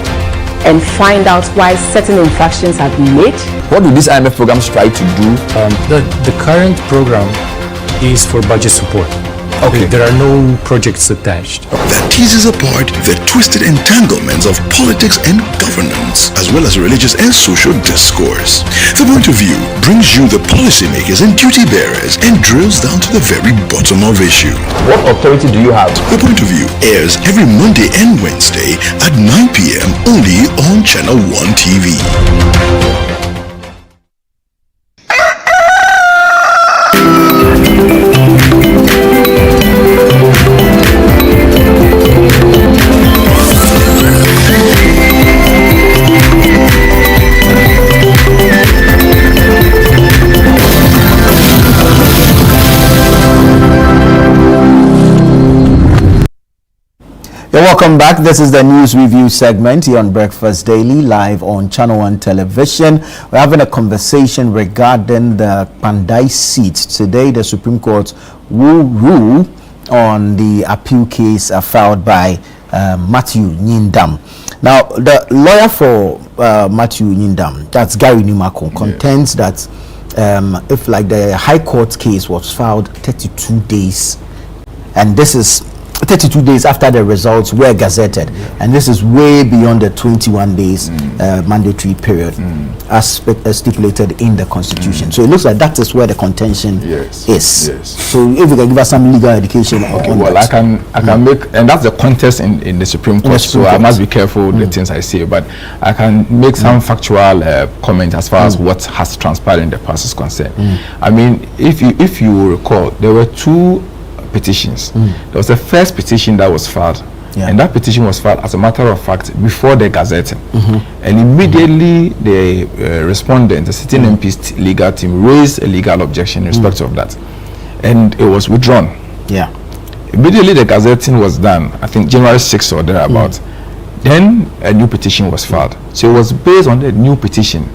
and find out why certain infractions have been made. What do these IMF programs try to do? The current program is for budget support. Okay. There are no projects attached. That teases apart the twisted entanglements of politics and governance, as well as religious and social discourse. The Point of View brings you the policymakers and duty bearers and drills down to the very bottom of issue. What authority do you have? The Point of View airs every Monday and Wednesday at 9 p.m. only on Channel 1 TV. You're welcome back. This is the news review segment here on Breakfast Daily, live on Channel 1 Television. We're having a conversation regarding the Kpandai seat. Today, the Supreme Court will rule on the appeal case filed by Matthew Nyindam. Now, the lawyer for Matthew Nyindam, that's Gary Numako, contends that if like the High Court case was filed 32 days, and this is 32 days after the results were gazetted, and this is way beyond the 21 days mandatory period as stipulated in the Constitution. So it looks like that is where the contention is. So if you can give us some legal education on well, that. I can make, and that's the contest in the Supreme Court, so I must be careful with the things I say, but I can make some factual comment as far as what has transpired in the past is concerned. I mean, if you recall, there were two petitions. There was the first petition that was filed, and that petition was filed, as a matter of fact, before the gazetting. And immediately the respondent, the sitting MP's legal team, raised a legal objection in respect of that, and it was withdrawn. Immediately the gazetting was done, I think January 6th or thereabout. Then a new petition was filed. So it was based on the new petition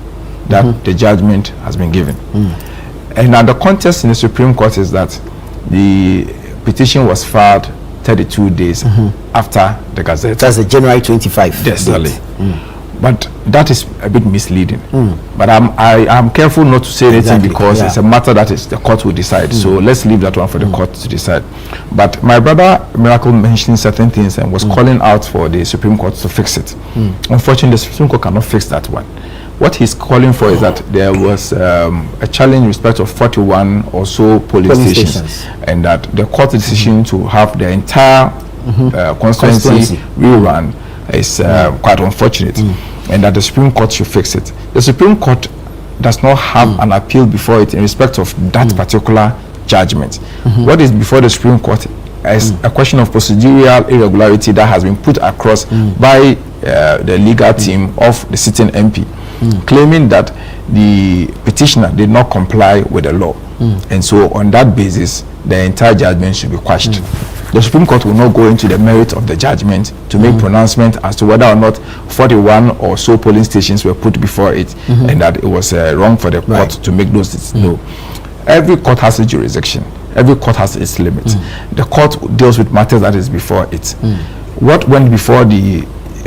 that the judgment has been given. And now the contest in the Supreme Court is that the petition was filed 32 days after the gazette. That's the January 25th. Exactly. But that is a bit misleading. But I'm careful not to say anything because it's a matter that is the court will decide. So let's leave that one for the court to decide. But my brother Miracle mentioned certain things and was calling out for the Supreme Court to fix it. Unfortunately, the Supreme Court cannot fix that one. What he's calling for is that there was a challenge in respect of 41 or so polling stations, and that the court decision to have the entire constituency rerun is quite unfortunate, and that the Supreme Court should fix it. The Supreme Court does not have an appeal before it in respect of that particular judgment. What is before the Supreme Court is a question of procedural irregularity that has been put across by the legal team of the sitting MP. Claiming that the petitioner did not comply with the law, and so on that basis the entire judgment should be quashed. The Supreme Court will not go into the merit of the judgment to make pronouncement as to whether or not 41 or so polling stations were put before it, and that it was wrong for the court to make those decisions. No, every court has a jurisdiction, every court has its limits. The court deals with matters that is before it. What went before the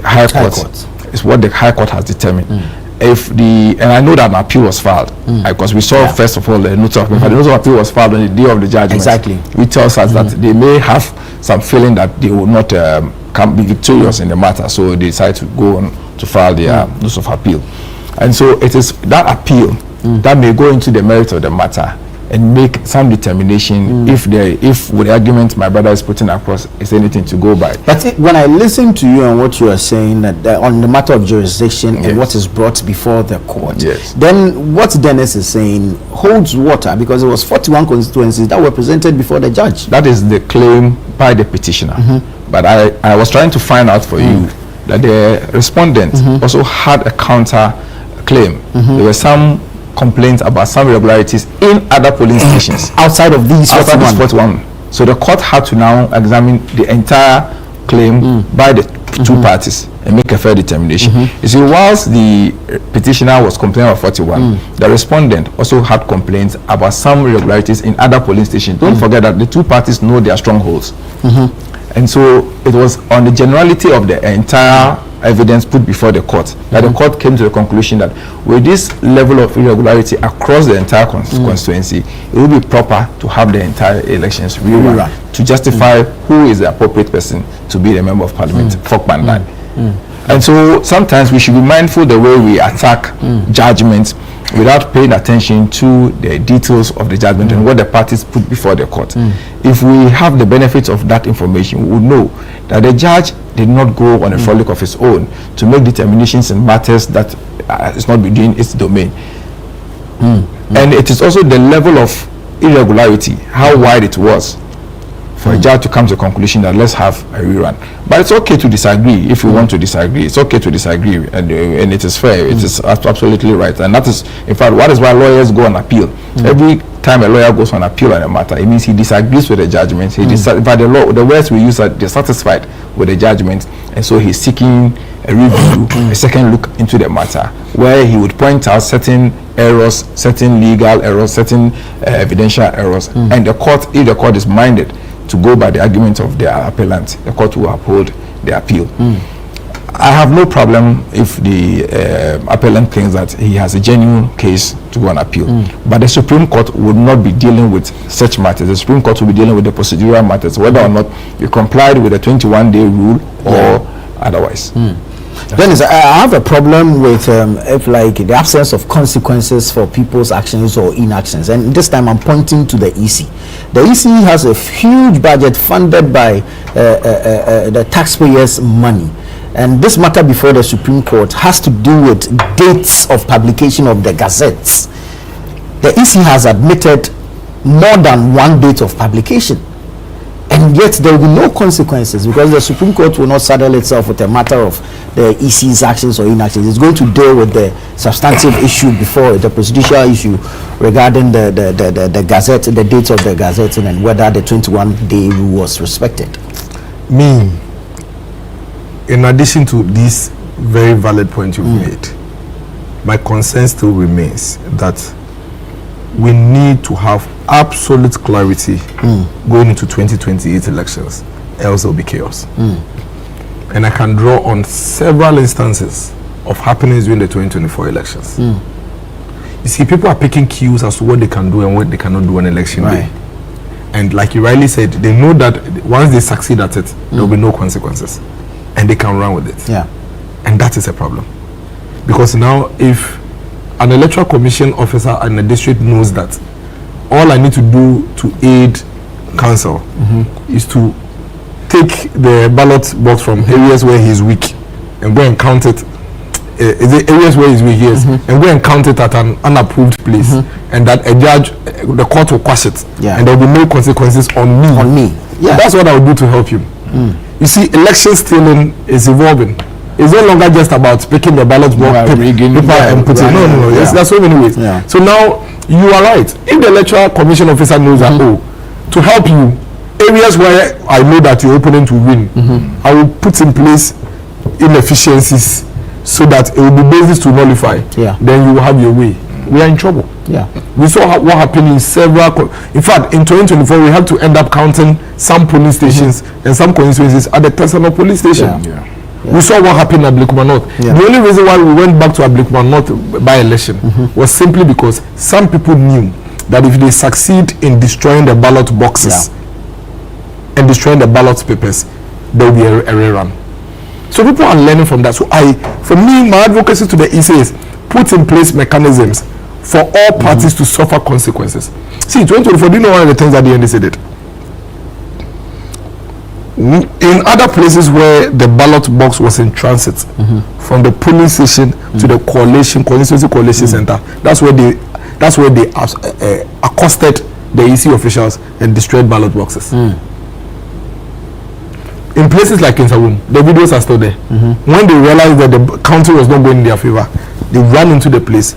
High Court is what the High Court has determined. If and I know that an appeal was filed, because we saw first of all the notice of appeal. The notice of appeal was filed on the day of the judgment. Which tells us that they may have some feeling that they will not be victorious in the matter, so they decide to go on to file their notice of appeal. And so it is that appeal that may go into the merit of the matter and make some determination if with the argument my brother is putting across is anything to go by. But when I listen to you and what you are saying that on the matter of jurisdiction and what is brought before the court, then what Dennis is saying holds water, because it was 41 constituencies that were presented before the judge. That is the claim by the petitioner. But I was trying to find out for you that the respondent also had a counter claim. There were some complaints about some irregularities in other polling stations outside of these 41. So the court had to now examine the entire claim by the two parties and make a fair determination. You see, whilst the petitioner was complaining about 41, the respondent also had complaints about some irregularities in other polling stations. Don't forget that the two parties know their strongholds. And so it was on the generality of the entire evidence put before the court that the court came to the conclusion that with this level of irregularity across the entire constituency, it would be proper to have the entire elections rerun to justify who is the appropriate person to be the member of parliament for Kpandai. And so sometimes we should be mindful the way we attack judgments without paying attention to the details of the judgment and what the parties put before the court. If we have the benefit of that information, we would know that the judge did not go on a frolic of his own to make determinations in matters that is not within its domain. And it is also the level of irregularity, how wide it was, for a judge to come to a conclusion that let's have a rerun. But it's okay to disagree if we want to disagree. It's okay to disagree, and it is fair. It is absolutely right, and that is, in fact, what is why lawyers go on appeal. Every time a lawyer goes on appeal on a matter, it means he disagrees with the judgment. He by the law, the words we use are dissatisfied with the judgment, and so he's seeking a review, a second look into the matter, where he would point out certain errors, certain legal errors, certain evidential errors, and the court, if the court is minded to go by the argument of the appellant, the court will uphold the appeal. I have no problem if the appellant thinks that he has a genuine case to go on appeal. But the Supreme Court would not be dealing with such matters. The Supreme Court will be dealing with the procedural matters, whether or not you complied with the 21-day rule or otherwise. Dennis, I have a problem with if like the absence of consequences for people's actions or inactions, and this time I'm pointing to the EC. The EC has a huge budget funded by the taxpayers' money. And this matter before the Supreme Court has to do with dates of publication of the gazettes. The EC has admitted more than one date of publication, and yet there will be no consequences because the Supreme Court will not saddle itself with a matter of the EC's actions or inactions. It's going to deal with the substantive issue before the procedural issue regarding the gazette, the dates of the gazette, and whether the 21-day rule was respected. In addition to this very valid point you've made, my concern still remains that we need to have absolute clarity going into 2028 elections, else there will be chaos. And I can draw on several instances of happenings during the 2024 elections. You see, people are picking cues as to what they can do and what they cannot do on election day. And like you rightly said, they know that once they succeed at it, there will be no consequences. And they can run with it. And that is a problem. Because now if an electoral commission officer in a district knows that all I need to do to aid council is to take the ballot box from areas where he's weak and go and count it, areas where he's weak, and go and count it at an unapproved place, and that a judge, the court will quash it, and there will be no consequences on me. That's what I would do to help you. You see, election stealing is evolving. It's no longer just about picking the ballot box, and putting no. Yes, there's so many ways. So now you are right. If the electoral commission officer knows that, to help you, areas where I know that your opponent will win, I will put in place inefficiencies so that it will be basis to nullify. Then you will have your way. We are in trouble. We saw what happened in several. In fact, in 2024, we had to end up counting some police stations and some constituencies at the Tesano police station. We saw what happened at Blakuma North. The only reason why we went back to Blakuma North by election was simply because some people knew that if they succeed in destroying the ballot boxes and destroying the ballot papers, there will be a rerun. So people are learning from that. So for me, my advocacy to the EC is put in place mechanisms for all parties to suffer consequences. See, 2024, do you know one of the things that the NDC did? In other places where the ballot box was in transit, from the polling station to the constituency coalition center, that's where they accosted the EC officials and destroyed ballot boxes. In places like Kinsawum, the videos are still there. When they realized that the county was not going in their favor, they ran into the place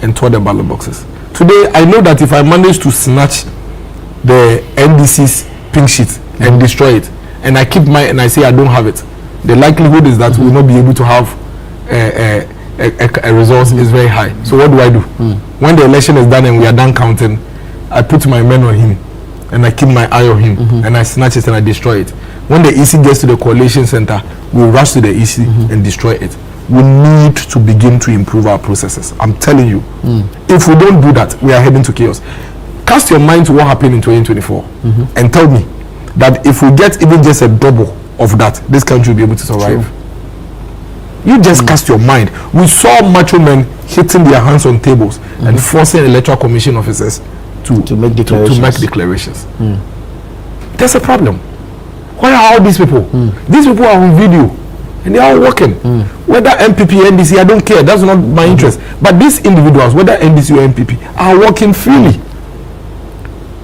and tore the ballot boxes. Today, I know that if I manage to snatch the NDC's pink sheet and destroy it, and I keep mine and I say I don't have it, the likelihood is that we will not be able to have a result is very high. So what do? When the election is done and we are done counting, I put my men on him and I keep my eye on him and I snatch it and I destroy it. When the EC gets to the coalition center, we rush to the EC and destroy it. We need to begin to improve our processes. I'm telling you, if we don't do that, we are heading to chaos. Cast your mind to what happened in 2024 and tell me that if we get even just a double of that, this country will be able to survive. You just cast your mind. We saw macho men hitting their hands on tables and forcing electoral commission officers to make declarations. There's a problem. Where are all these people? These people are on video and they are all working. Whether MPP, NDC, I don't care. That's not my interest. But these individuals, whether NDC or MPP, are working freely.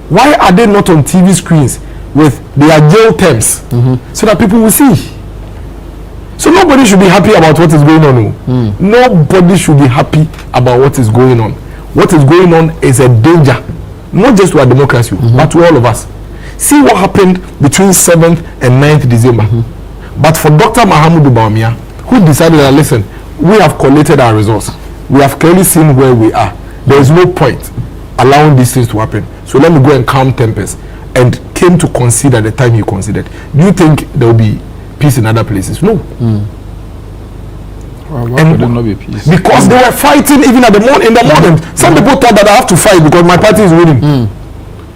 Why are they not on TV screens with their jail terms so that people will see? So nobody should be happy about what is going on. Nobody should be happy about what is going on. What is going on is a danger, not just to our democracy, but to all of us. See what happened between 7th and 9th December. But for Dr. Mahamudu Bawumia, who decided that, listen, we have collated our results. We have clearly seen where we are. There is no point allowing these things to happen. So let me go and calm tempers. And came to consider the time he considered. Do you think there will be peace in other places? No. Well, why would there not be peace? Because they were fighting even in the morning. Some people thought that I have to fight because my party is winning.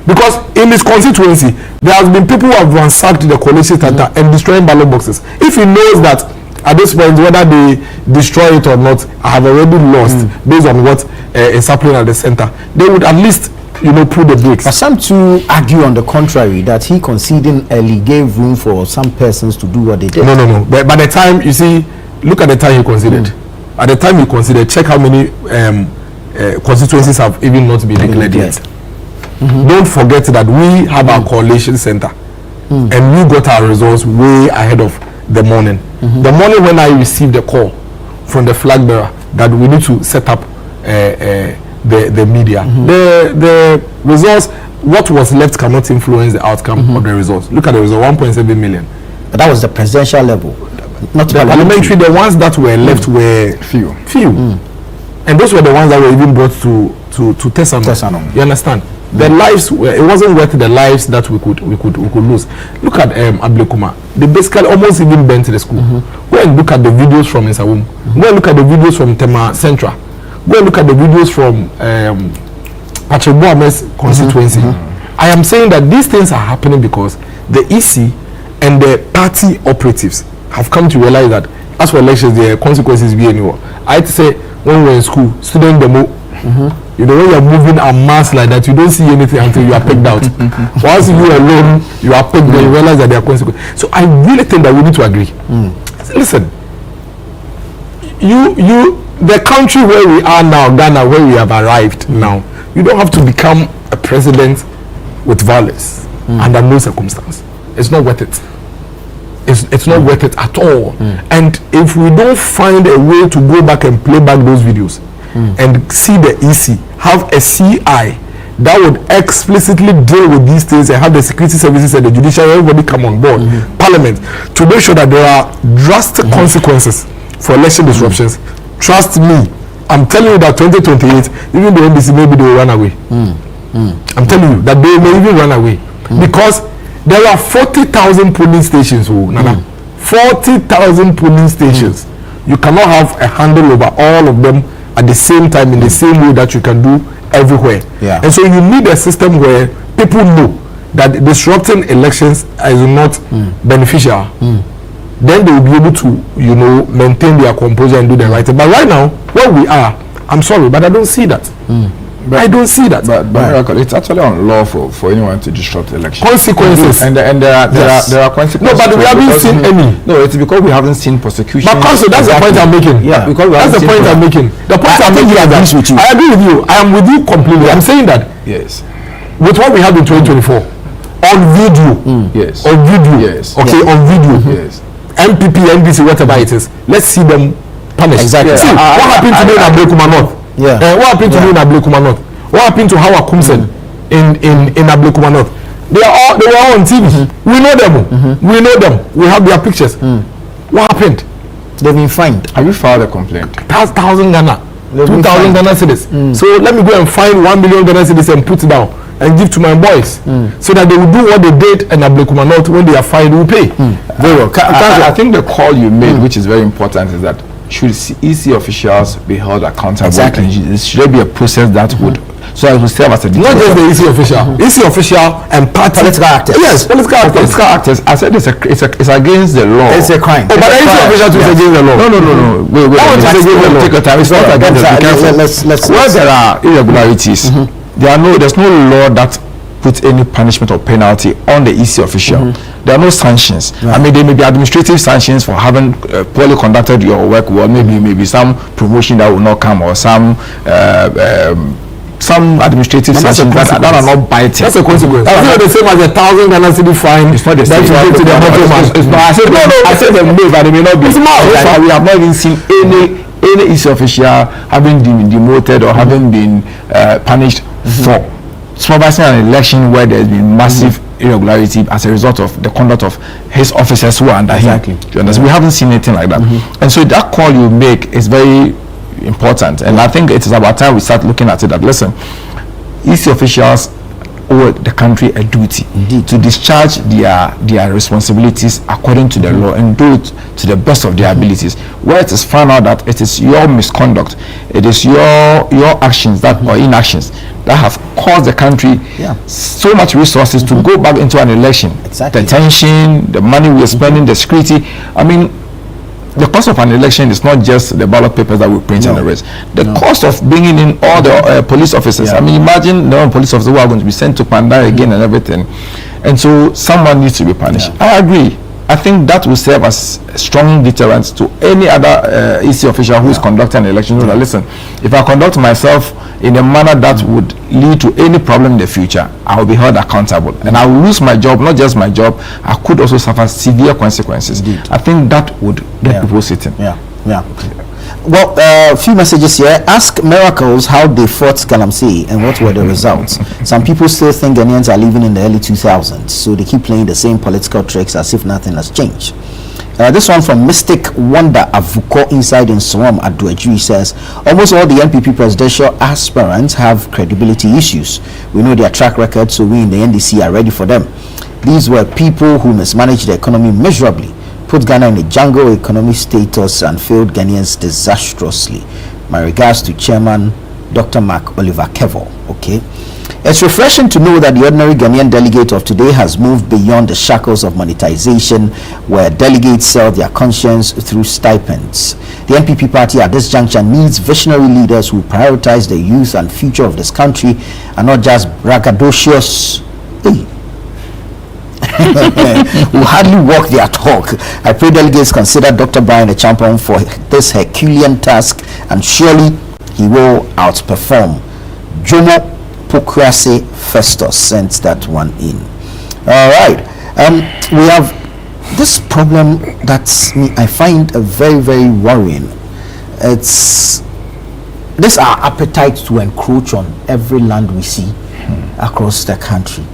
Because in this constituency, there has been people who have ransacked the coalition center and destroying ballot boxes. If he knows that at this point, whether they destroy it or not, I have already lost based on what is happening at the center, they would at least, pull the brakes. But some too argue on the contrary, that he conceding early gave room for some persons to do what they did. No. But by the time, you see, look at the time he considered. At the time he considered, check how many constituencies have even not been declared yet. Don't forget that we have our coalition center and we got our results way ahead of the morning. The morning when I received the call from the flag bearer that we need to set up the media, the results, what was left cannot influence the outcome of the results. Look at the result, 1.7 million. But that was the presidential level, not the parliamentary. The ones that were left were few. And those were the ones that were even brought to Tesano. You understand? The lives were, it wasn't worth the lives that we could lose. Look at Ablekuma. They basically almost even bent the school. Go and look at the videos from Isawum. Go and look at the videos from Tema Central. Go and look at the videos from Patrick Boame's constituency. I am saying that these things are happening because the EC and the party operatives have come to realize that as for elections, the consequences be anywhere. I'd say when we were in school, student demo. When you're moving a mass like that, you don't see anything until you are pegged out. Once you are alone, you are pegged, then you realize that there are consequences. So I really think that we need to agree. Listen, the country where we are now, Ghana, where we have arrived now, you don't have to become a president with violence under no circumstance. It's not worth it. It's not worth it at all. And if we don't find a way to go back and play back those videos, and see the EC have a CI that would explicitly deal with these things and have the security services and the judiciary, everybody come on board, parliament, to make sure that there are drastic consequences for election disruptions. Trust me, I'm telling you that 2028, even the NDC, maybe they will run away. I'm telling you that they may even run away because there are 40,000 polling stations. 40,000 polling stations. You cannot have a handle over all of them at the same time in the same way that you can do everywhere. And so you need a system where people know that disrupting elections is not beneficial. Then they will be able to, maintain their composure and do the right thing. But right now, where we are, I'm sorry, but I don't see that. I don't see that. But it's actually unlawful for anyone to disrupt elections. Consequences. And there are consequences. No, but we haven't seen any. No, it's because we haven't seen prosecution. But that's the point I'm making. Yeah, because that's the point I'm making. The point I'm making is that I agree with you. I am with you completely. I'm saying that. Yes. With what we have in 2024, on video. Yes. On video. Yes. Okay, on video. Yes. MPP, NDC, whatever it is. Let's see them punished. Exactly. See, what happened to me in Ablekuma North? What happened to me in Ablekuma North? What happened to Hawa Kumsen in Ablekuma North? They were all on TV. We know them. We know them. We have their pictures. What happened? They've been fined. Have you filed a complaint? 1,000 Ghana, 2,000 Ghana cedis. So let me go and find 1 million Ghana cedis and put it down and give to my boys so that they will do what they did in Ablekuma North. When they are fined, we pay. Very well. I think the call you made, which is very important, is that should EC officials be held accountable? Exactly. Should there be a process that would, so it will serve as a not just the EC official, EC official and party political actors. Yes, political actors. I said it's against the law. It's a crime. Oh, but the EC official is against the law. No. Wait. Take your time. It's not against the law. Where there are irregularities, there's no law that put any punishment or penalty on the EC official. There are no sanctions. I mean, there may be administrative sanctions for having poorly conducted your work, or maybe some promotion that will not come, or some administrative sanctions that are not biting. That's a consequence. That's not the same as 1,000 Ghana cedi fine. It's not the same. I said them no, but they may not be. So far, we have not even seen any EC official having been demoted or having been punished for supervising an election where there's been massive irregularity as a result of the conduct of his officers who are under him. Do you understand? We haven't seen anything like that. And so that call you make is very important. And I think it is about time we start looking at it that, listen, EC officials owe the country a duty to discharge their responsibilities according to the law and do it to the best of their abilities. Where it is found out that it is your misconduct, it is your actions that or inactions that have caused the country so much resources to go back into an election. The tension, the money we are spending, the security. I mean, the cost of an election is not just the ballot papers that we print and the rest. The cost of bringing in all the police officers. I mean, imagine the police officers who are going to be sent to Kpandai again and everything. And so someone needs to be punished. I agree. I think that will serve as a strong deterrent to any other EC official who is conducting an election. So that, listen, if I conduct myself in a manner that would lead to any problem in the future, I will be held accountable. And I will lose my job, not just my job, I could also suffer severe consequences. I think that would get people sitting. Well, a few messages here. Ask Miracles how they fought Galamsey and what were the results. Some people still think Ghanaians are living in the early 2000s, so they keep playing the same political tricks as if nothing has changed. This one from Mystic Wonder Avuko inside in Swam at Duajui says, almost all the NPP presidential aspirants have credibility issues. We know their track record, so we in the NDC are ready for them. These were people who mismanaged the economy miserably, put Ghana in a jungle economic status and failed Ghanaians disastrously. My regards to Chairman Dr. Mark Oliver Kevo. Okay. It's refreshing to know that the ordinary Ghanaian delegate of today has moved beyond the shackles of monetization, where delegates sell their conscience through stipends. The NPP party at this juncture needs visionary leaders who prioritize the youth and future of this country and not just braggadocious who hardly walk their talk. I pray delegates consider Dr. Brian a champion for this Herculean task, and surely he will outperform. Jomo Pokrasi Festus sent that one in. All right. We have this problem that I find very, very worrying. It's this our appetite to encroach on every land we see across the country,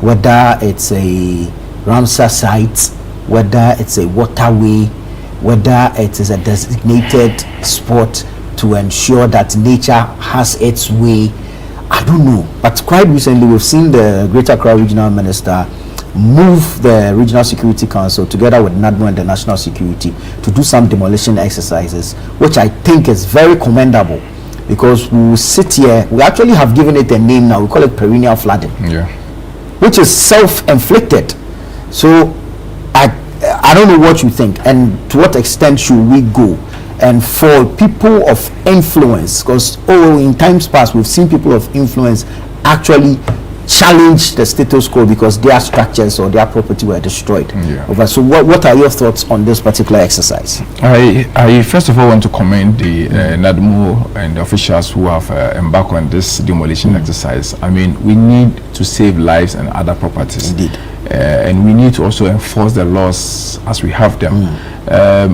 whether it's a Ramsar site, whether it's a waterway, whether it is a designated spot to ensure that nature has its way. I don't know, but quite recently we've seen the Greater Accra Regional Minister move the Regional Security Council together with NADMO and the National Security to do some demolition exercises, which I think is very commendable, because we will sit here, we actually have given it a name now, we call it perennial flooding, which is self-inflicted. So I don't know what you think, and to what extent should we go? And for people of influence, because in times past we've seen people of influence actually challenge the status quo because their structures or their property were destroyed. So what are your thoughts on this particular exercise? I first of all want to commend the NADMO and the officials who have embarked on this demolition exercise. I mean, we need to save lives and other properties. Indeed. And we need to also enforce the laws as we have them.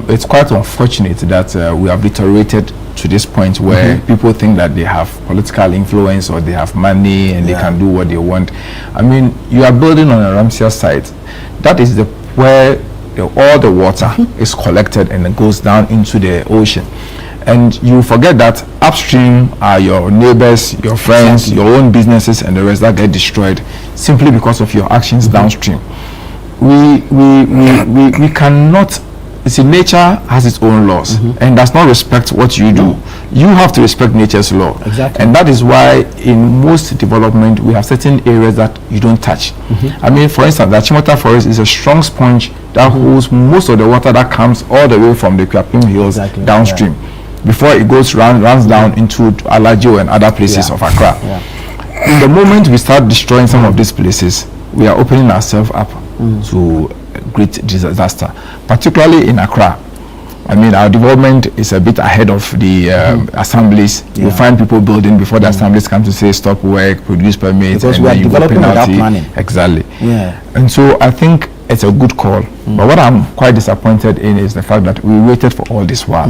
It's quite unfortunate that we have deteriorated to this point where people think that they have political influence or they have money and they can do what they want. I mean, you are building on a Ramsar site. That is where all the water is collected and it goes down into the ocean. And you forget that upstream are your neighbors, your friends, your own businesses, and the rest that get destroyed simply because of your actions downstream. We cannot. You see, nature has its own laws and does not respect what you do. You have to respect nature's law. And that is why in most development we have certain areas that you don't touch. I mean, for instance, the Chimota Forest is a strong sponge that holds most of the water that comes all the way from the Kwapim Hills downstream before it runs down into Alajo and other places of Accra. In the moment we start destroying some of these places, we are opening ourselves up to great disaster, particularly in Accra. I mean, our development is a bit ahead of the assemblies. You find people building before the assemblies come to say stop work, produce permits, because and we are then you developing without planning. Exactly. And so I think it's a good call. But what I'm quite disappointed in is the fact that we waited for all this while.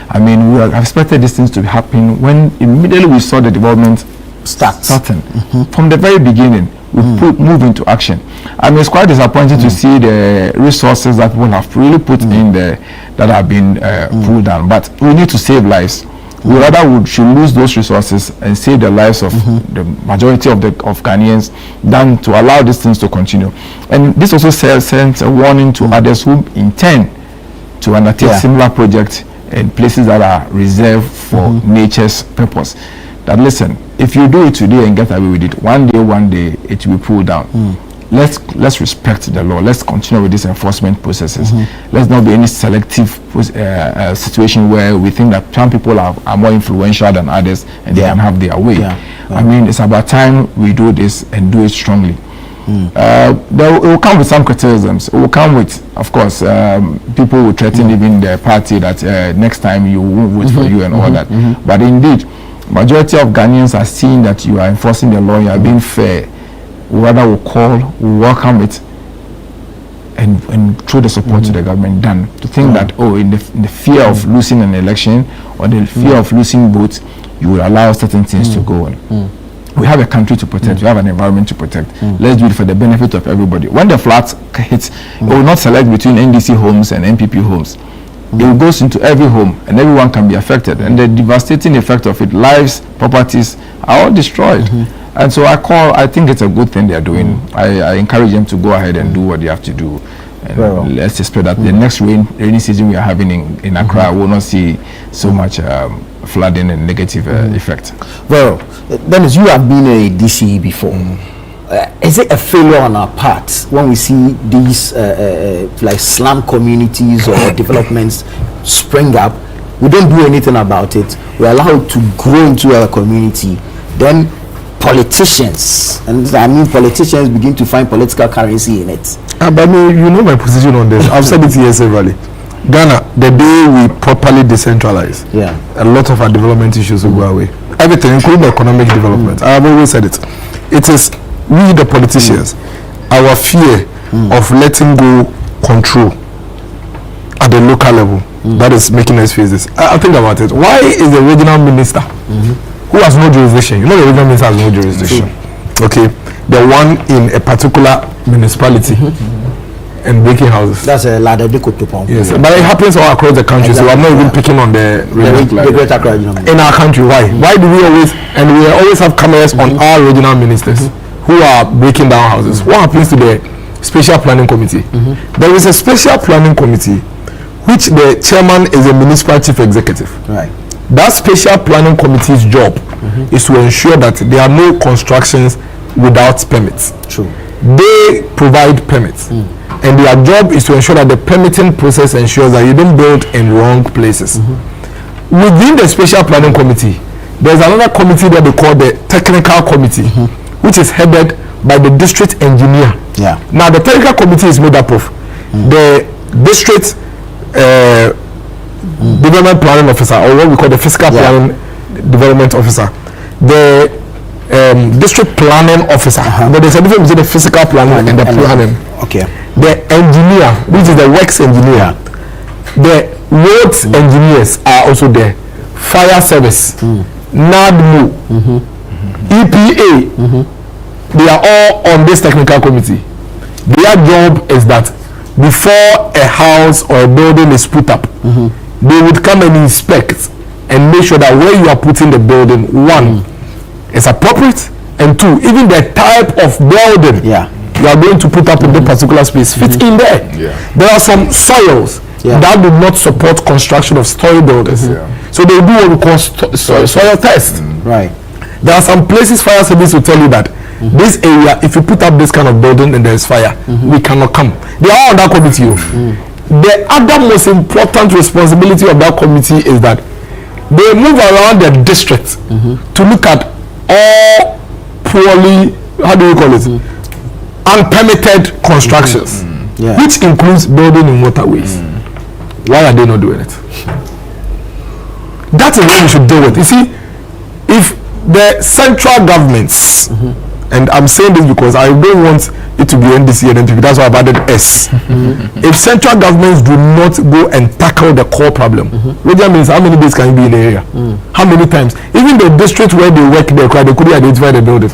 I mean, we have expected these things to happen when immediately we saw the development starting. From the very beginning, we move into action. I mean, it's quite disappointing to see the resources that people have really put in there that have been pulled down. But we need to save lives. We rather should lose those resources and save the lives of the majority of Ghanaians than to allow these things to continue. And this also sends a warning to others who intend to undertake similar projects in places that are reserved for nature's purpose. That listen, if you do it today and get away with it, one day it will be pulled down. Let's respect the law. Let's continue with these enforcement processes. Let's not be any selective situation where we think that some people are more influential than others and they can have their way. I mean, it's about time we do this and do it strongly. It will come with some criticisms. It will come with, of course, people will threaten even the party that next time you won't vote for you and all that. But indeed, majority of Ghanaians are seeing that you are enforcing the law, you are being fair. We rather will welcome it and throw the support to the government than to think that, in the fear of losing an election or the fear of losing votes, you will allow certain things to go on. We have a country to protect, we have an environment to protect. Let's do it for the benefit of everybody. When the floods hits, it will not select between NDC homes and NPP homes. It goes into every home and everyone can be affected. And the devastating effect of it, lives, properties are all destroyed. And so I think it's a good thing they are doing. I encourage them to go ahead and do what they have to do. And let's expect that the next rainy season we are having in Accra will not see so much flooding and negative effect. Well, Dennis, you have been a DCE before. Is it a failure on our part when we see these like slum communities or developments spring up? We don't do anything about it. We allow it to grow into our community. Then politicians, and I mean politicians, begin to find political currency in it. But you know my position on this. I've said it here severally. Ghana, the day we properly decentralize, a lot of our development issues will go away. Everything, including economic development. I have always said it. It is we, the politicians, our fear of letting go control at the local level that is making us face this. I think about it. Why is the regional minister who has no jurisdiction? You know, the regional minister has no jurisdiction. Okay, the one in a particular municipality and breaking houses. That's a ladder de Kotopon. Yes, but it happens all across the country. So I'm not even picking on the greater in our country. Why do we always have cameras on our regional ministers who are breaking down houses? What happens to the special planning committee? There is a special planning committee which the chairman is a municipal chief executive. Right. That special planning committee's job is to ensure that there are no constructions without permits. True. They provide permits. And their job is to ensure that the permitting process ensures that you don't build in wrong places. Within the special planning committee, there's another committee that they call the technical committee, which is headed by the district engineer. Now the technical committee is made up of the district development planning officer, or what we call the fiscal planning development officer, the district planning officer. But there's a difference between the physical planning and the planning. Okay. The engineer, which is the works engineer, the roads engineers are also there. Fire service, NADMO, EPA, they are all on this technical committee. Their job is that before a house or a building is put up, they would come and inspect and make sure that where you are putting the building, one, is appropriate, and two, even the type of building you are going to put up in the particular space fits in there. There are some soils that do not support construction of story buildings, so they do what we call soil test. Right. There are some places fire service will tell you that this area, if you put up this kind of building and there is fire, we cannot come. They are on that committee. The other most important responsibility of that committee is that they move around the district to look at all poorly, how do you call it, unpermitted constructions, which includes building in waterways. Why are they not doing it? That is what we should deal with. You see, if the central governments And I'm saying this because I don't want it to be NDC and NPP. That's why I've added S. If central governments do not go and tackle the core problem, which means how many days can you be in the area? How many times? Even the district where they work, they couldn't identify the building.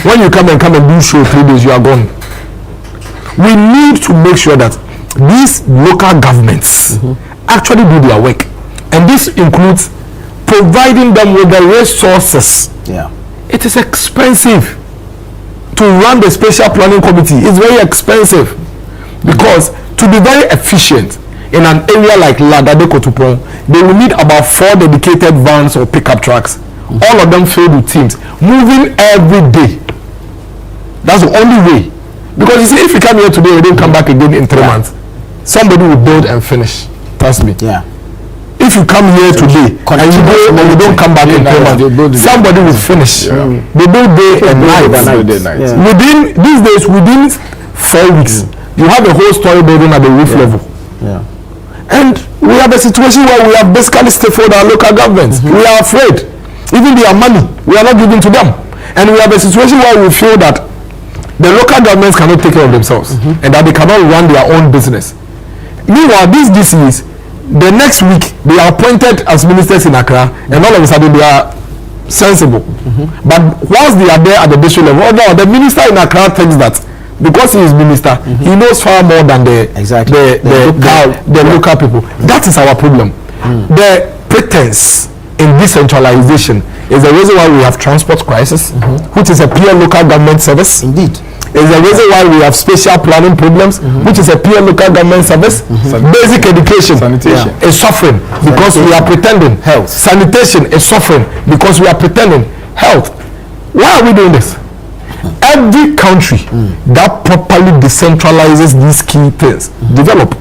When you come and do show 3 days, you are gone. We need to make sure that these local governments actually do their work. And this includes providing them with the resources. Yeah. It is expensive to run the special planning committee. It's very expensive because to be very efficient in an area like Ladade Kotupon, they will need about 4 dedicated vans or pickup trucks, all of them filled with teams, moving every day. That's the only way. Because you see, if you come here today and don't come back again in 3 months, somebody will build and finish. Trust me. Yeah. If you come here today and you go and you don't come back in 3 months, somebody will finish. They build day and night. Within these days, within 4 weeks, you have a whole story building at the roof level. And we have a situation where we have basically stifled our local governments. We are afraid. Even their money, we are not giving to them. And we have a situation where we feel that the local governments cannot take care of themselves and that they cannot run their own business. Meanwhile, these DCs, the next week they are appointed as ministers in Accra, and all of a sudden they are sensible. But once they are there at the district level, the minister in Accra thinks that because he is minister, he knows far more than the local people. That is our problem. The pretense in decentralization is the reason why we have transport crisis, which is a pure local government service. Indeed. Is the reason why we have spatial planning problems, which is a pure local government service. Basic education is suffering because we are pretending. Health. Sanitation is suffering because we are pretending. Health. Why are we doing this? Every country that properly decentralizes these key things develop.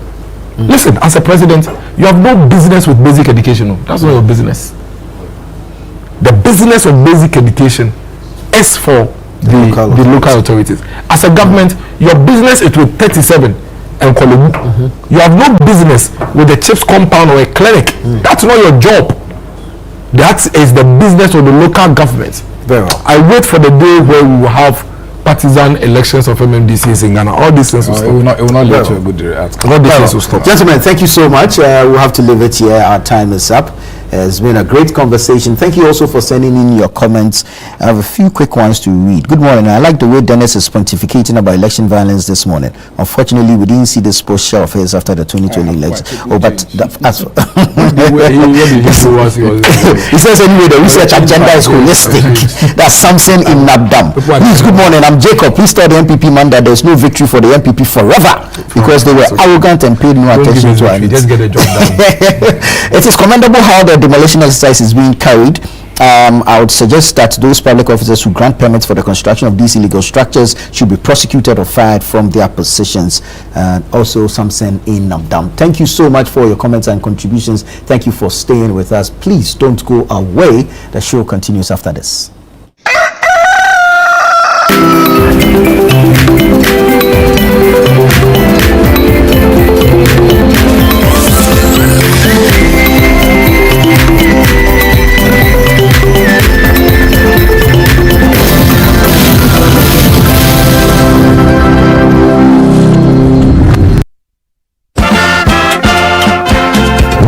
Listen, as a president, you have no business with basic education. No. That's not your business. The business of basic education is for the local authorities. As a government, your business is with 37 and Kolobu. You have no business with the chief's compound or a clinic. That's not your job. That is the business of the local government. Very well. I wait for the day where we will have partisan elections of MMDCs in Ghana. All these things will stop. It will not lead to a good outcome. All these things will stop. Gentlemen, thank you so much. We'll have to leave it here. Our time is up. It's been a great conversation. Thank you also for sending in your comments. I have a few quick ones to read. Good morning. I like the way Dennis is pontificating about election violence this morning. Unfortunately, we didn't see this post share of his after the 2020 election. He says anyway, the research agenda is holistic. That's something in Nabdam. Please, good morning. I'm Jacob. Please tell the MPP man that there's no victory for the MPP forever because they were arrogant and paid no attention to it. Just get the job done. It is commendable how the demolition exercise is being carried. I would suggest that those public officers who grant permits for the construction of these illegal structures should be prosecuted or fired from their positions. Also, something in Namdam. Thank you so much for your comments and contributions. Thank you for staying with us. Please don't go away. The show continues after this.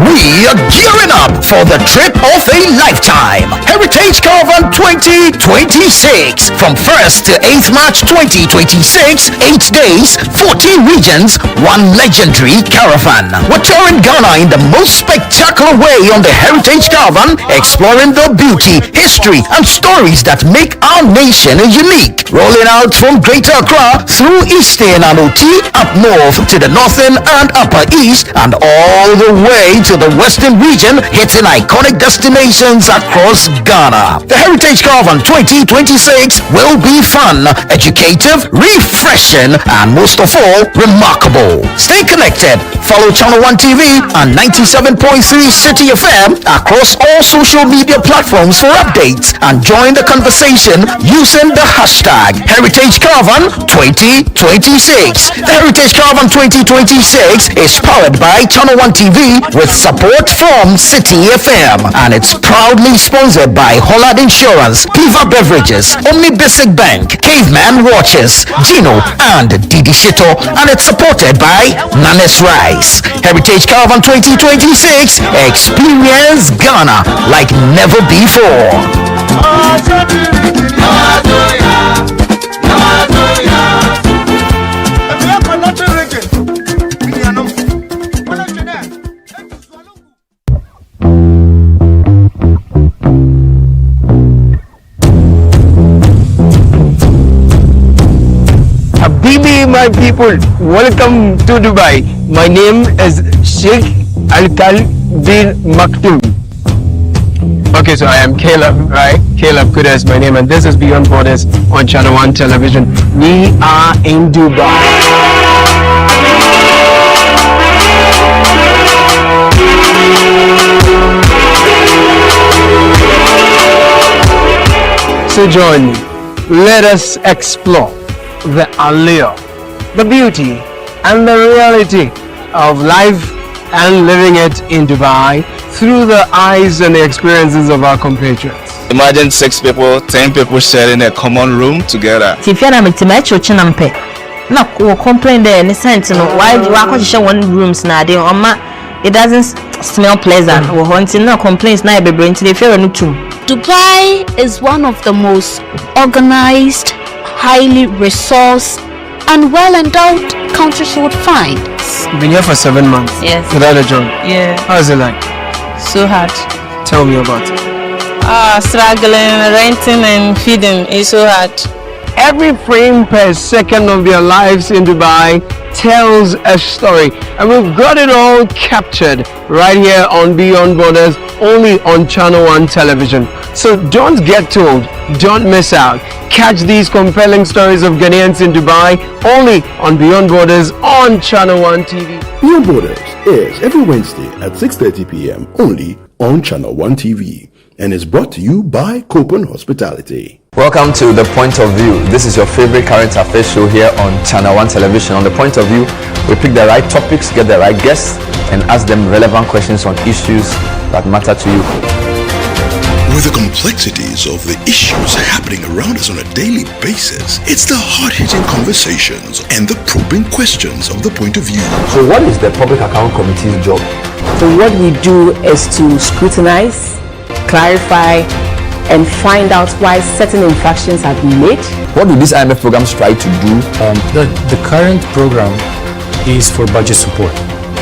We are gearing up for the trip of a lifetime. Heritage Caravan 2026. From 1st to 8th March 2026, 8 days, 14 regions, 1 legendary caravan. We're touring Ghana in the most spectacular way on the Heritage Caravan, exploring the beauty, history, and stories that make our nation unique. Rolling out from Greater Accra through Eastern and OT, up north to the Northern and Upper East, and all the way to the Western region, hitting iconic destinations across Ghana. The Heritage Caravan 2026 will be fun, educative, refreshing, and most of all, remarkable. Stay connected. Follow Channel 1 TV and 97.3 City FM across all social media platforms for updates and join the conversation using the hashtag Heritage Caravan 2026. The Heritage Caravan 2026 is powered by Channel 1 TV with support from City FM, and it's proudly sponsored by Hollard Insurance, Piva Beverages, Omni Basic Bank, Caveman Watches, Gino, and Didi Shito, and it's supported by Nanes Rice. Heritage Caravan 2026, experience Ghana like never before. Habibi, my people, welcome to Dubai. My name is Sheikh Alkal bin Maktoum. Okay, so I am Caleb, right? Caleb Kuda is my name, and this is Beyond Borders on Channel 1 Television. We are in Dubai. So join me. Let us explore the allure, the beauty, and the reality of life and living it in Dubai through the eyes and the experiences of our compatriots. Imagine 6 people, 10 people sharing a common room together. If you're not chinampe, no, we complain there in the sense, why do I share one rooms now? It doesn't smell pleasant. We're hunting no complaints now. Be bring to the fair no too. Dubai is one of the most organized, highly resourced, and well-endowed countries you would find. You've been here for 7 months. Yes. Without a job. Yeah. How is it like? So hard. Tell me about it. Struggling, renting and feeding is so hard. Every frame per second of their lives in Dubai tells a story, and we've got it all captured right here on Beyond Borders, only on Channel 1 Television. So don't get told, don't miss out. Catch these compelling stories of Ghanaians in Dubai only on Beyond Borders on Channel 1 TV. Beyond Borders airs every Wednesday at 6:30 p.m. only on Channel 1 TV and is brought to you by Copen Hospitality. Welcome to The Point of View. This is your favorite current affairs show here on Channel 1 Television. On The Point of View, we pick the right topics, get the right guests, and ask them relevant questions on issues that matter to you. With the complexities of the issues happening around us on a daily basis, it's the hard-hitting conversations and the probing questions of The Point of View. So what is the Public Account Committee's job? So what we do is to scrutinize, clarify, and find out why certain infractions have been made. What do these IMF programs try to do? The current program is for budget support.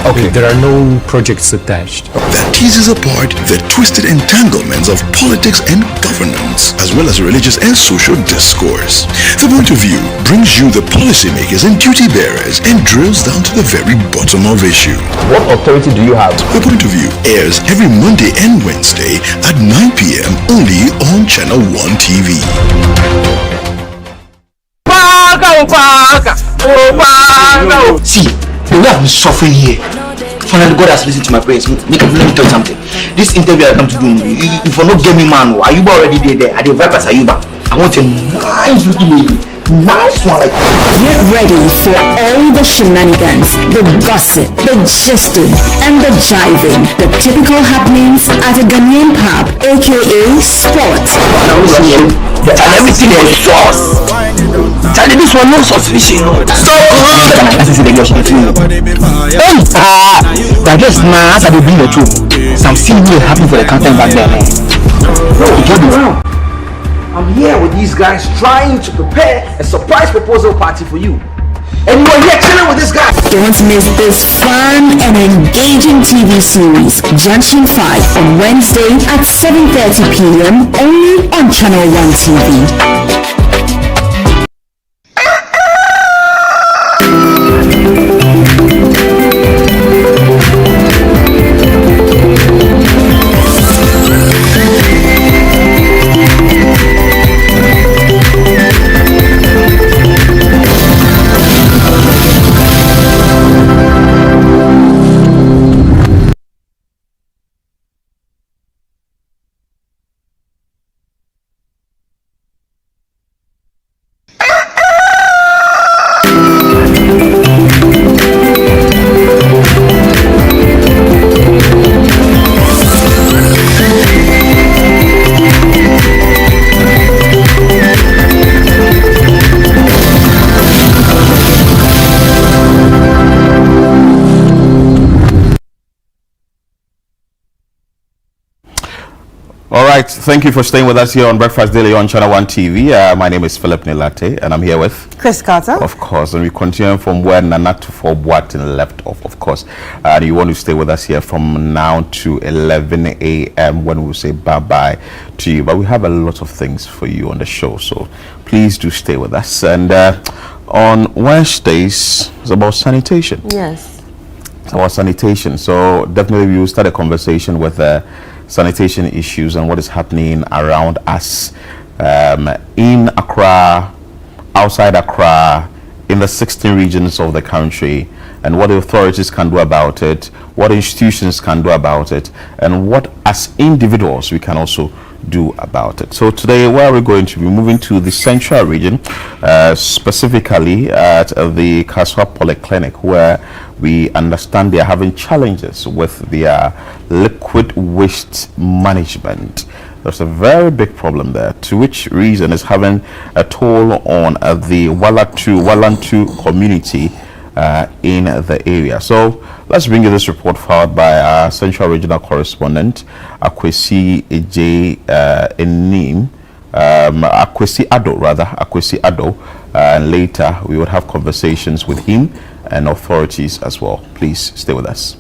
Okay. There are no projects attached. That teases apart the twisted entanglements of politics and governance, as well as religious and social discourse. The Point of View brings you the policymakers and duty bearers and drills down to the very bottom of issue. What authority do you have? The Point of View airs every Monday and Wednesday at 9 p.m. only on Channel 1 TV. See, the way I've been suffering here, finally God has listened to my prayers. Let me tell you something. This interview I come to do, if you not get me man, are you already there? Are the vipers are you back? I want a nice looking lady. Nice one like Get ready for all the shenanigans, the gossip, the gisting, and the jiving. The typical happenings at a Ghanaian pub, aka Sports. and everything is sauce. Charlie, this one no sauce fishing. Stop! I see the girl she I guess now as I bring the truth, some things will happen for the content back there. No, get around. I'm here with these guys trying to prepare a surprise proposal party for you. And you are here chilling with this guy. Don't miss this fun and engaging TV series, Junction 5, on Wednesday at 7:30 p.m. only on Channel 1 TV. thank you for staying with us here on Breakfast Daily on Channel 1 TV. My name is Philip Nilate, and I'm here with Chris Carter. Of course, and we continue from where Nana Tufo Boatin left off, of course. And you want to stay with us here from now to 11 a.m. when we say bye-bye to you. But we have a lot of things for you on the show, so please do stay with us. And on Wednesdays, it's about sanitation. Yes. It's about sanitation. So definitely we will start a conversation with sanitation issues and what is happening around us in Accra, outside Accra, in the 16 regions of the country, and what the authorities can do about it, what institutions can do about it, and what as individuals we can also do about it. So today, where we're going to be moving to the central region, specifically at the Kasoa Polyclinic, where we understand they are having challenges with their liquid waste management. There's a very big problem there, to which reason is having a toll on the Walantu community in the area. So let's bring you this report forward by our Central Regional Correspondent, Akwesi J. Enim, Akwesi Ado, and later we would have conversations with him and authorities as well. Please stay with us.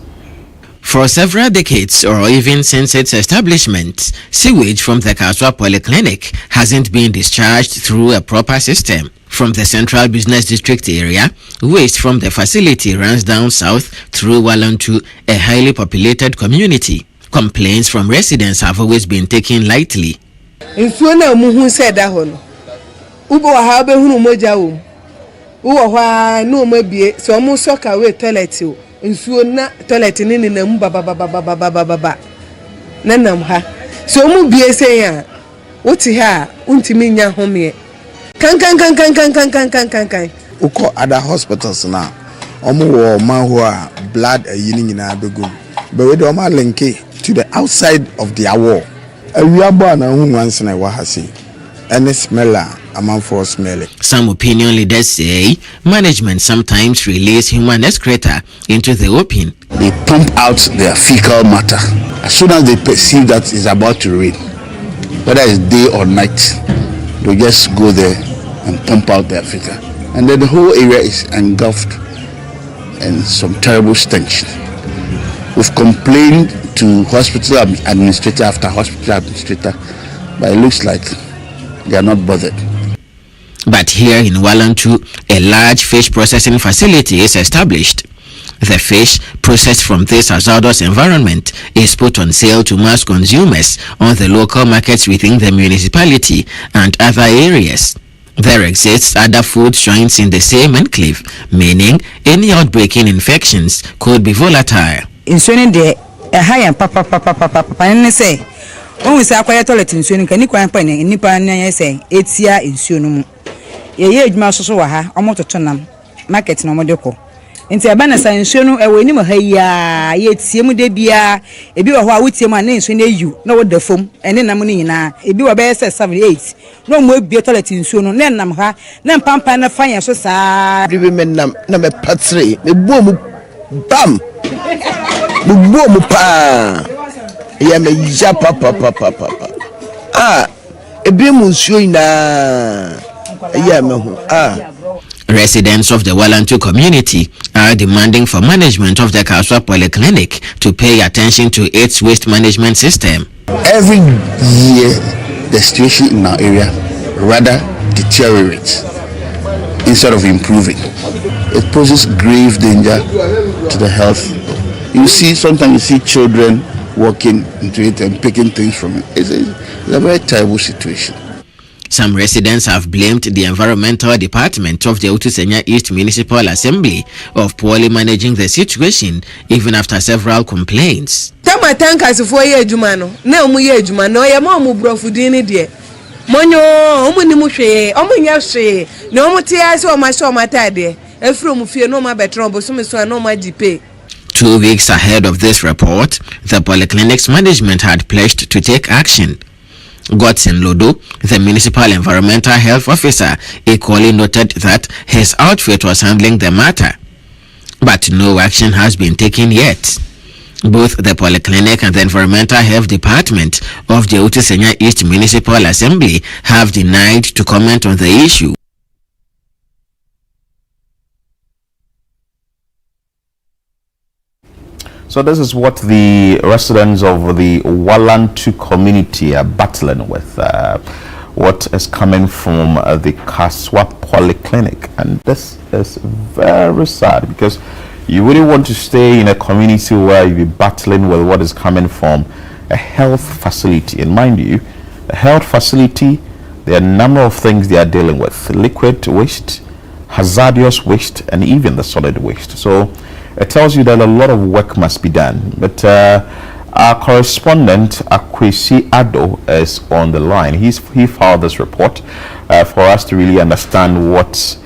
For several decades, or even since its establishment, sewage from the Kasoa Polyclinic hasn't been discharged through a proper system. From the Central Business District area, waste from the facility runs down south through Walantu, a highly populated community. Complaints from residents have always been taken lightly. Nsuo na toilet ni na mu baba nanam ha so mu bie sen a wuti ha untimi nya home kan uko other hospitals na omo wo man ho a blood ayini nyina begum but we do ma link to the outside of their wall awiabo na hu nwansena wa ha sei and smeller among for smelling. Some opinion leaders say management sometimes release human excreta into the open. They pump out their fecal matter as soon as they perceive that it's about to rain, whether it's day or night. They just go there and pump out their fecal, and then the whole area is engulfed in some terrible stench. We've complained to hospital administrator after hospital administrator, but it looks like they are not bothered. But here in Walantu, a large fish processing facility is established. The fish processed from this hazardous environment is put on sale to mass consumers on the local markets within the municipality and other areas. There exists other food joints in the same enclave, meaning any outbreaking infections could be volatile. In the high papa and say, when we say quiet toilet in Sweden, can you quite find any pan say 8 year in Sunum? Ye maso wa ha omoto tonam market no modeko nti abana sansuo no ewe ni ha ya ye tie mu de bia ebi wo ho a wotie mu na nsuo na eyu na wo da fom ene nam ni nyina ebi wo be 7-8 no mo ebie toilet nsuo no na nam ha na mpampa na fanya so saa ribe men nam na me patre me buo mu bam mu buo mu pa ya me ja papa ebi mu nsuo ina. Residents of the Walantu community are demanding for management of the Kasoa Polyclinic to pay attention to its waste management system. Every year, the situation in our area rather deteriorates instead of improving. It poses grave danger to the health. You see, sometimes you see children walking into it and picking things from it. It's a very terrible situation. Some residents have blamed the environmental department of the Otusenya East Municipal Assembly of poorly managing the situation, even after several complaints. Tama tankers for ye jumano, na omu ye jumano, ya mo brofudini die. Monyo, omu ni muhwe, omu nyahwe, na omu tiase o masho matade. Efro mu fie no ma betron bosume so no ma dipe. 2 weeks ahead of this report, the polyclinic's management had pledged to take action. Godson Lodo, the municipal environmental health officer, equally noted that his outfit was handling the matter, but no action has been taken yet. Both the Polyclinic and the Environmental Health Department of the Otisenya East Municipal Assembly have denied to comment on the issue. So this is what the residents of the Walantu community are battling with. What is coming from the Kasoa Polyclinic, and this is very sad because you really want to stay in a community where you be battling with what is coming from a health facility. And mind you, a health facility, there are a number of things they are dealing with: liquid waste, hazardous waste, and even the solid waste. So it tells you that a lot of work must be done. But our correspondent Akwesi Ado is on the line. He filed this report for us to really understand what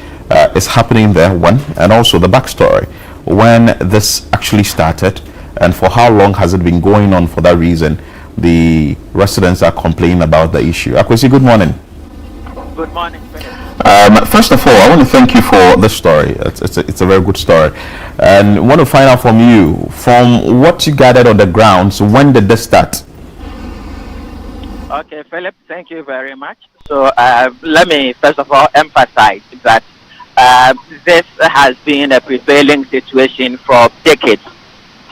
is happening there, and also the backstory, when this actually started, and for how long has it been going on. For that reason, the residents are complaining about the issue. Akwesi, good morning. Good morning. First of all, I want to thank you for this story. It's a very good story, and want to find out from you, from what you gathered on the ground. So when did this start? Okay, Philip, thank you very much. So let me first of all emphasize that this has been a prevailing situation for decades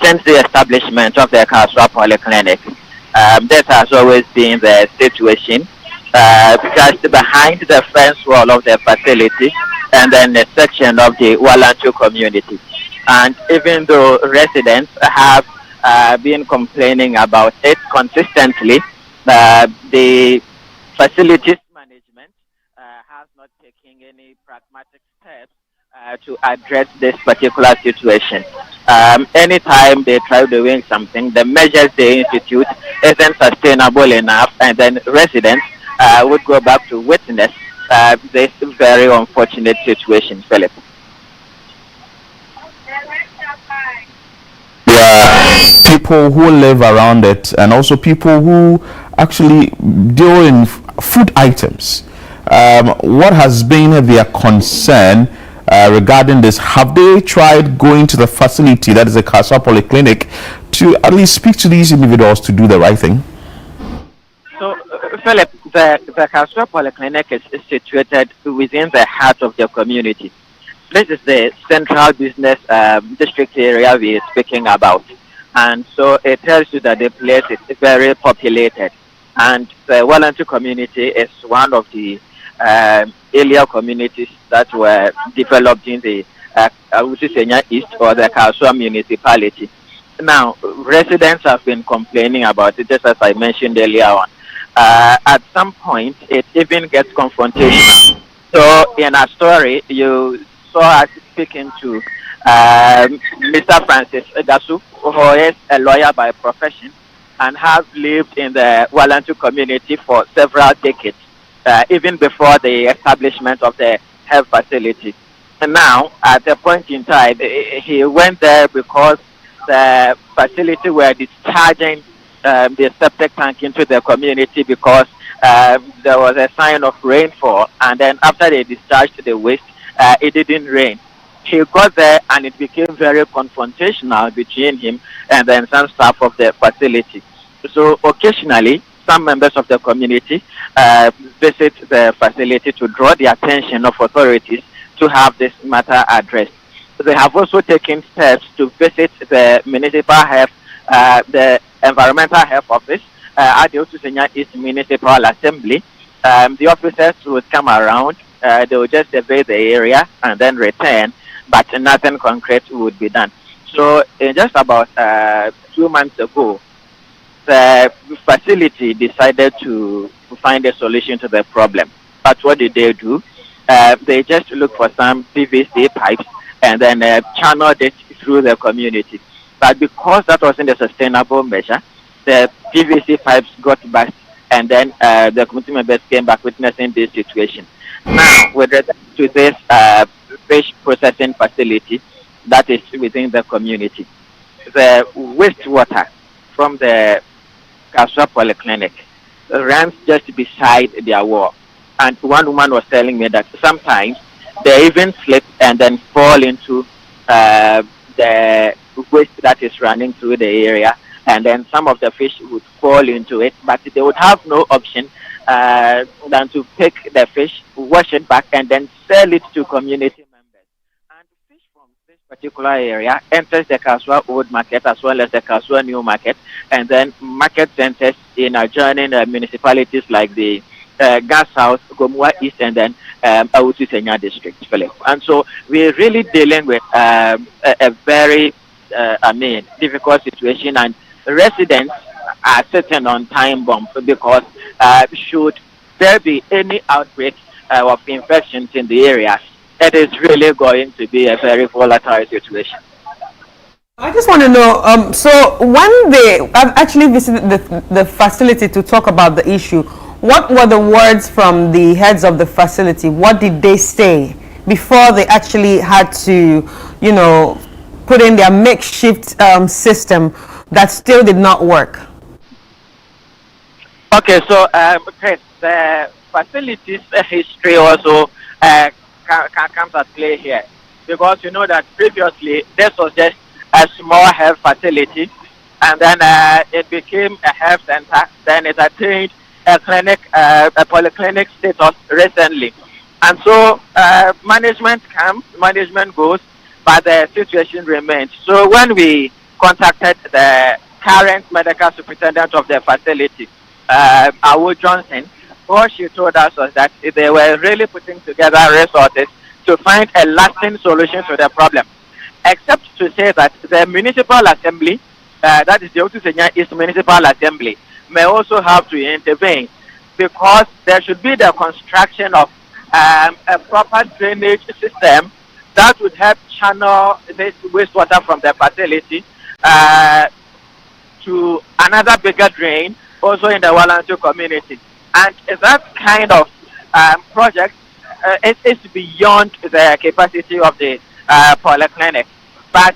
since the establishment of the Kasoa Polyclinic. This has always been the situation. Just behind the fence wall of the facility, and then a section of the Walantu community. And even though residents have been complaining about it consistently, the facilities management has not taken any pragmatic steps to address this particular situation. Anytime they try doing something, the measures they institute isn't sustainable enough, and then residents would go back to witness this very unfortunate situation, Philip. Yeah, people who live around it, and also people who actually deal in food items. What has been their concern regarding this? Have they tried going to the facility, that is the Kasoa Polyclinic, to at least speak to these individuals to do the right thing? So, Philip, the Kasoa Polyclinic is situated within the heart of the community. This is the central business district area we are speaking about. And so it tells you that the place is very populated. And the Walantu community is one of the earlier communities that were developed in the Otisenya East or the Kasoa municipality. Now, residents have been complaining about it, just as I mentioned earlier on. At some point, it even gets confrontational. So, in our story, you saw us speaking to Mr. Francis Gasu, who is a lawyer by profession and has lived in the Walantu community for several decades, even before the establishment of the health facility. And now, at a point in time, he went there because the facility were discharging the septic tank into the community because there was a sign of rainfall, and then after they discharged the waste, it didn't rain. He got there and it became very confrontational between him and then some staff of the facility. So occasionally, some members of the community visit the facility to draw the attention of authorities to have this matter addressed. They have also taken steps to visit the municipal health, the environmental health office at the Otisenya East Municipal Assembly. The officers would come around, they would just survey the area and then return, but nothing concrete would be done. So just about 2 months ago, the facility decided to find a solution to the problem. But what did they do? They just looked for some PVC pipes and then channeled it through the community. But because that wasn't a sustainable measure, the PVC pipes got burst, and then the community members came back witnessing this situation. Now, with respect to this fish processing facility that is within the community, the wastewater from the Kasoa Polyclinic runs just beside their wall. And one woman was telling me that sometimes they even slip and then fall into the waste that is running through the area, and then some of the fish would fall into it, but they would have no option than to pick the fish, wash it back, and then sell it to community members. And fish from this particular area enters the Kasoa Old Market as well as the Kasoa New Market, and then market centers in adjoining municipalities like the Gas House, Gomua East, and then Awutu Senya district, Philip. And so we're really dealing with a very, difficult situation, and residents are sitting on time bomb because should there be any outbreak of infections in the area, it is really going to be a very volatile situation. I just want to know, so when they actually visited the facility to talk about the issue, what were the words from the heads of the facility? What did they say before they actually had to, you know, put in their makeshift system that still did not work? Okay, so Chris, the facilities history also comes at play here, because you know that previously this was just a small health facility, and then it became a health center, then it attained a clinic, a polyclinic status recently. And so management comes, management goes, but the situation remains. So when we contacted the current medical superintendent of the facility, Awo Johnson, what she told us was that they were really putting together resources to find a lasting solution to the problem, except to say that the municipal assembly, that is the Awutu Senya East Municipal Assembly, may also have to intervene, because there should be the construction of a proper drainage system that would help channel this wastewater from the facility to another bigger drain also in the Walantu community. And that kind of project is beyond the capacity of the polyclinic. But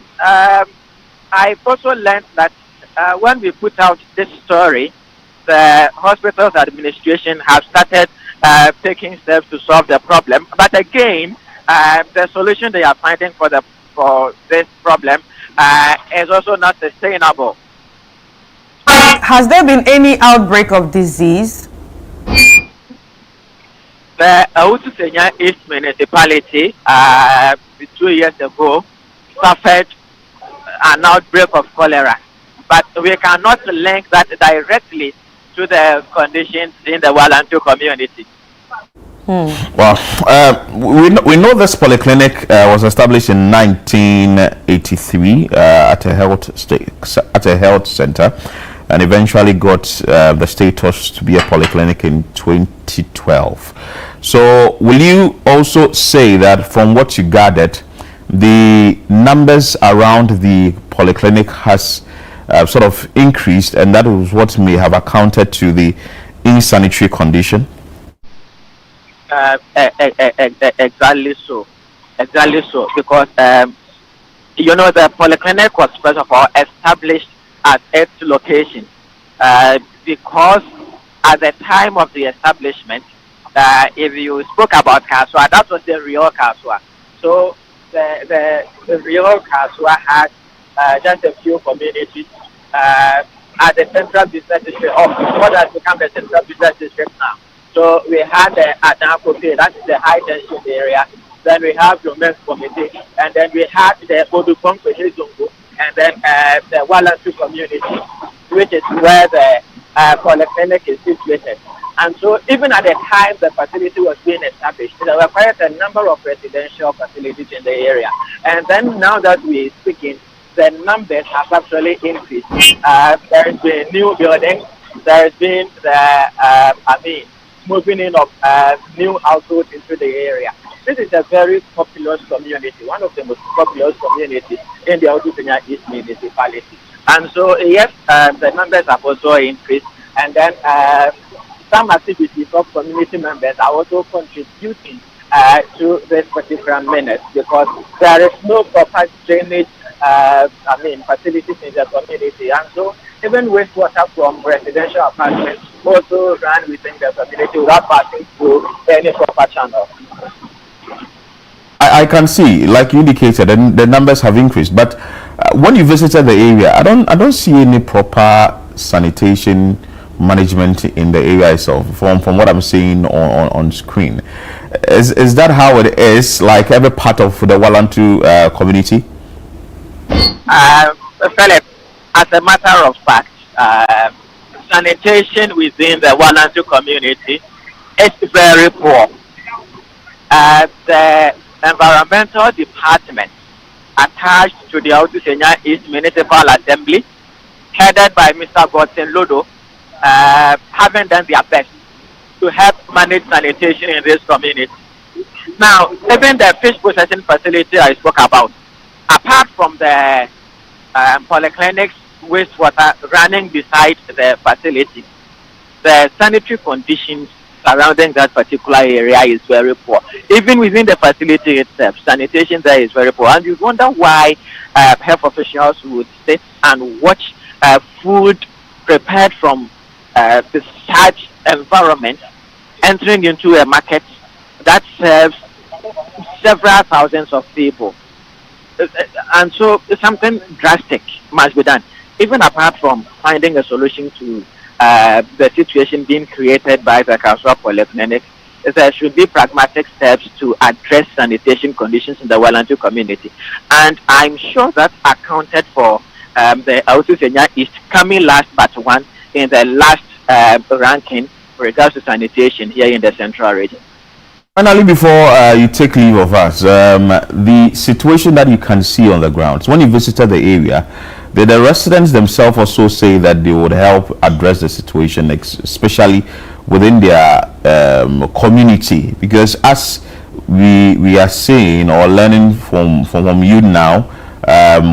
I've also learned that when we put out this story, the hospital's administration have started taking steps to solve the problem. But again, the solution they are finding for this problem is also not sustainable. Has there been any outbreak of disease? The Awutu Senya East Municipality 2 years ago suffered an outbreak of cholera, but we cannot link that directly to the conditions in the Walantu community. Well, we know this polyclinic was established in 1983 at a health center, and eventually got the status to be a polyclinic in 2012. So will you also say that from what you gathered, the numbers around the polyclinic has sort of increased, and that is what may have accounted to the insanitary condition? Exactly so, because you know, the polyclinic was first of all established at its location because at the time of the establishment, if you spoke about Kasoa, that was the real Kasoa. So the real Kasoa had just a few communities at the central business district, or what has become the central business district now. So we had the Adankope, that is the high tension area. Then we have the men's committee, and then we had the Odupong Zungu, and then the Walantu community, which is where the polyclinic is situated. And so even at the time the facility was being established, there were quite a number of residential facilities in the area. And then now that we're speaking, the numbers have actually increased. There has been new buildings, there has been the moving in of new households into the area. This is a very populous community, one of the most populous communities in the Awutu Senya East municipality. And so, yes, the numbers have also increased, and then some activities of community members are also contributing to this particular menace, because there is no proper drainage facilities in the community. And so even wastewater from residential apartments also run within the community without passing through any proper channel. I can see, like you indicated, the numbers have increased, but when you visited the area, I don't see any proper sanitation management in the area itself. From what I'm seeing on screen, is that how it is? Like every part of the Walantu community? Philip, as a matter of fact, sanitation within the Walantu community is very poor. The environmental department attached to the Autusenya East Municipal Assembly, headed by Mr. Godson Lodo, haven't done their best to help manage sanitation in this community. Now, even the fish processing facility I spoke about, apart from the polyclinics wastewater running beside the facility, the sanitary conditions surrounding that particular area is very poor. Even within the facility itself, sanitation there is very poor. And you wonder why health officials would sit and watch food prepared from such environment entering into a market that serves several thousands of people. And so something drastic must be done, even apart from finding a solution to the situation being created by the Kasoa Polyclinic. There should be pragmatic steps to address sanitation conditions in the Walantu community. And I'm sure that accounted for the Autusenya East coming last but one in the last ranking with regards to sanitation here in the central region. Finally, before you take leave of us, the situation that you can see on the ground, when you visited the area, did the residents themselves also say that they would help address the situation, especially within their community? Because as we are seeing or learning from you now,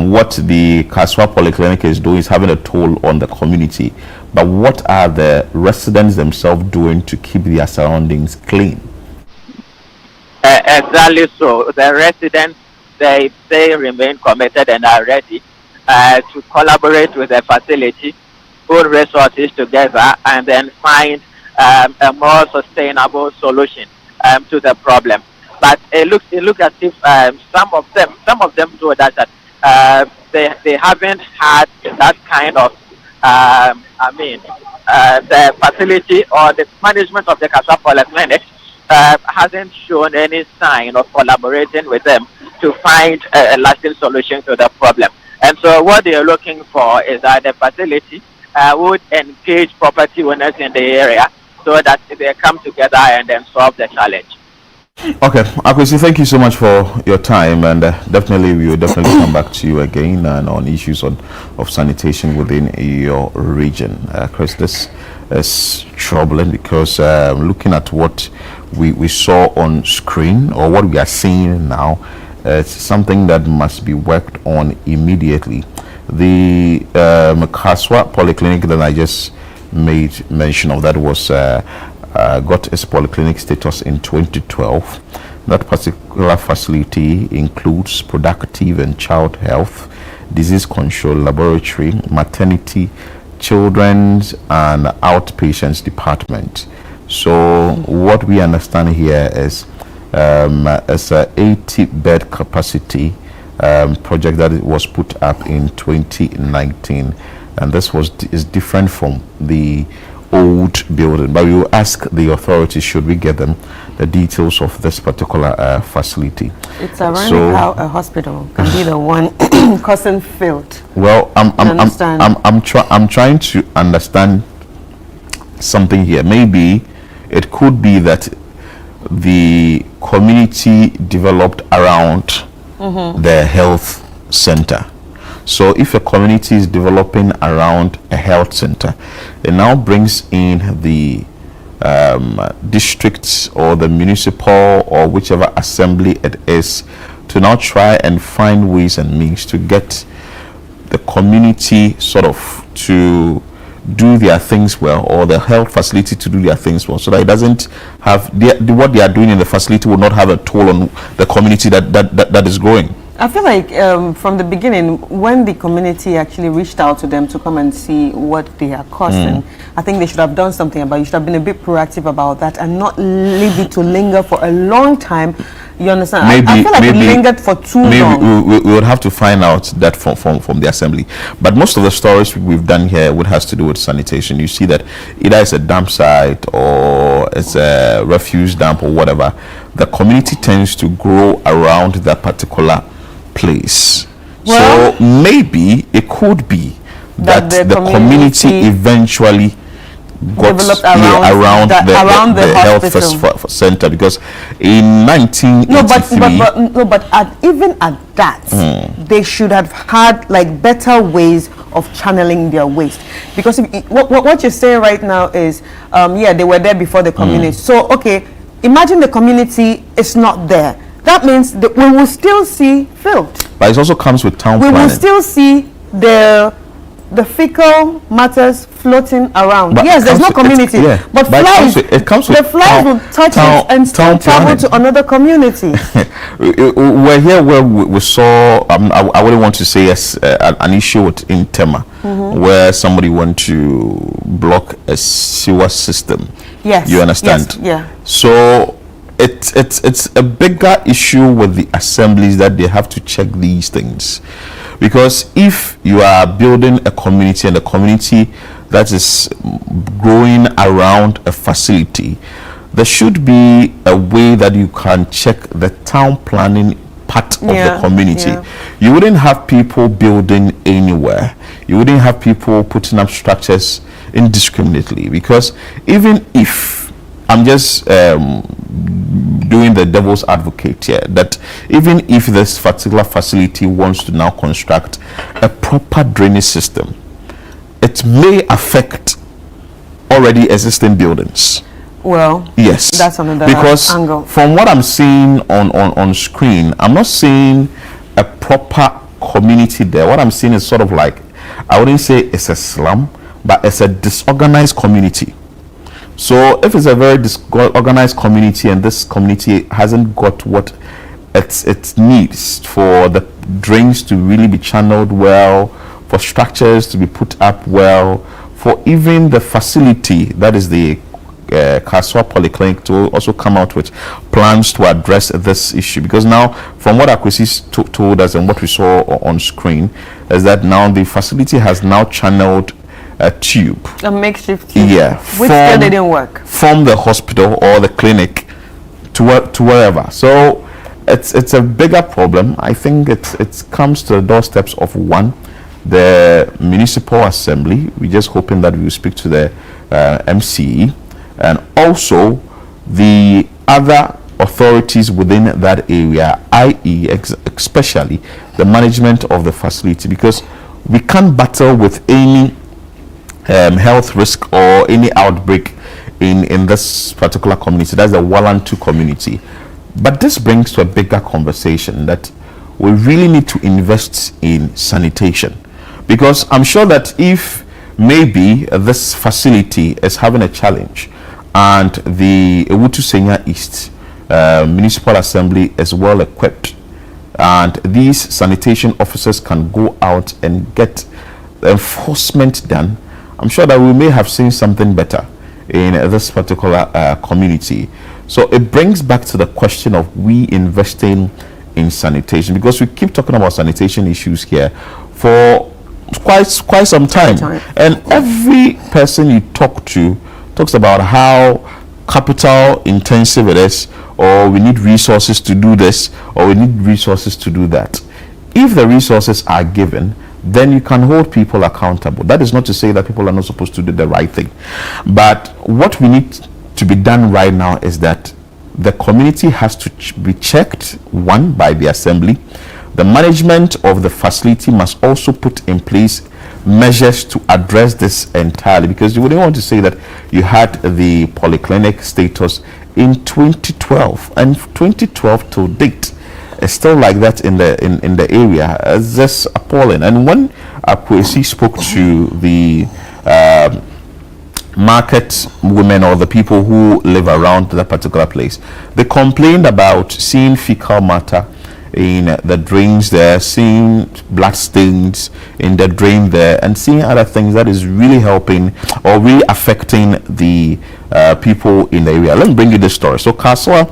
what the Kasoa Polyclinic is doing is having a toll on the community. But what are the residents themselves doing to keep their surroundings clean? Exactly so. The residents, they remain committed and are ready to collaborate with the facility, put resources together, and then find a more sustainable solution to the problem. But it looks as if some of them told us that they haven't had that kind of the facility or the management of the Kasoa Polyclinic hasn't shown any sign of collaborating with them to find a lasting solution to the problem. And so what they are looking for is that the facility would engage property owners in the area so that they come together and then solve the challenge. Okay, Akwesi, thank you so much for your time, and we will definitely come back to you again on issues of sanitation within your region. Chris, this is troubling because looking at what we saw on screen or what we are seeing now, it's something that must be worked on immediately. The Kasoa Polyclinic that I just made mention of, that was got its polyclinic status in 2012. That particular facility includes reproductive and child health, disease control, laboratory, maternity, children's and outpatients department. So what we understand here is it's a 80-bed capacity project that was put up in 2019, and this is different from the old building. But we will ask the authorities, should we get them the details of this particular facility. It's ironic how a hospital can be the one causing filth. Well, I'm trying to understand something here. Maybe it could be that the community developed around the health center. So if a community is developing around a health center, it now brings in the districts or the municipal or whichever assembly it is to now try and find ways and means to get the community sort of to do their things well, or the health facility to do their things well, so that it doesn't have what they are doing in the facility will not have a toll on the community that is growing. I feel like from the beginning, when the community actually reached out to them to come and see what they are causing, I think they should have done something about it. You should have been a bit proactive about that and not leave it to linger for a long time. You understand? Maybe, I feel like maybe, it lingered for too long. We would have to find out that from the assembly. But most of the stories we've done here would has to do with sanitation. You see that either it's a dump site or it's a refuse dump or whatever. The community tends to grow around that particular place. Well, so maybe it could be that the community eventually got around the health center, because in 1983 but even at that they should have had like better ways of channeling their waste, because what you're saying right now is they were there before the community. So okay, imagine the community is not there. That means that we will still see filth, but it also comes with town planning. We will still see the fecal matters floating around. But yes, there's no community, but flies. It comes with the flies will touch it and still travel to another community. We're here where we saw. I wouldn't want to say an issue in Tema, where somebody went to block a sewer system. Yes, you understand? Yes, yeah. So it's a bigger issue with the assemblies that they have to check these things. Because if you are building a community and a community that is growing around a facility, there should be a way that you can check the town planning part of the community. You wouldn't have people building anywhere. You wouldn't have people putting up structures indiscriminately, because even if I'm just doing the devil's advocate here, that even if this particular facility wants to now construct a proper drainage system, it may affect already existing buildings. Well, yes, that's another because angle. From what I'm seeing on screen, I'm not seeing a proper community there. What I'm seeing is sort of like, I wouldn't say it's a slum, but it's a disorganized community. So if it's a very disorganized community and this community hasn't got what it needs for the drains to really be channeled well, for structures to be put up well, for even the facility that is the Kasoa Polyclinic to also come out with plans to address this issue. Because now, from what Akwesi told us and what we saw on screen, is that now the facility has now channeled a tube, a makeshift tube, which still didn't work, from the hospital or the clinic to wherever. So it's a bigger problem. I think it comes to the doorsteps of the municipal assembly. We're just hoping that we will speak to the MCE and also the other authorities within that area, i.e. especially the management of the facility, because we can't battle with any health risk or any outbreak in this particular community. That's the Wallantu community. But this brings to a bigger conversation that we really need to invest in sanitation, because I'm sure that if maybe this facility is having a challenge and the Ewutu Senya East Municipal Assembly is well equipped and these sanitation officers can go out and get the enforcement done, I'm sure that we may have seen something better in this particular community. So it brings back to the question of we investing in sanitation, because we keep talking about sanitation issues here for quite some time. And every person you talk to talks about how capital intensive it is, or we need resources to do this, or we need resources to do that. If the resources are given, then you can hold people accountable. That is not to say that people are not supposed to do the right thing. But what we need to be done right now is that the community has to be checked, by the assembly. The management of the facility must also put in place measures to address this entirely, because you wouldn't want to say that you had the polyclinic status in 2012, and 2012 to date is still like that in the area. It's just appalling. And when Akwesi spoke to the market women or the people who live around that particular place, they complained about seeing fecal matter in the drains there, seeing blood stains in the drain there, and seeing other things that is really helping or really affecting the people in the area. Let me bring you this story. So Kasoa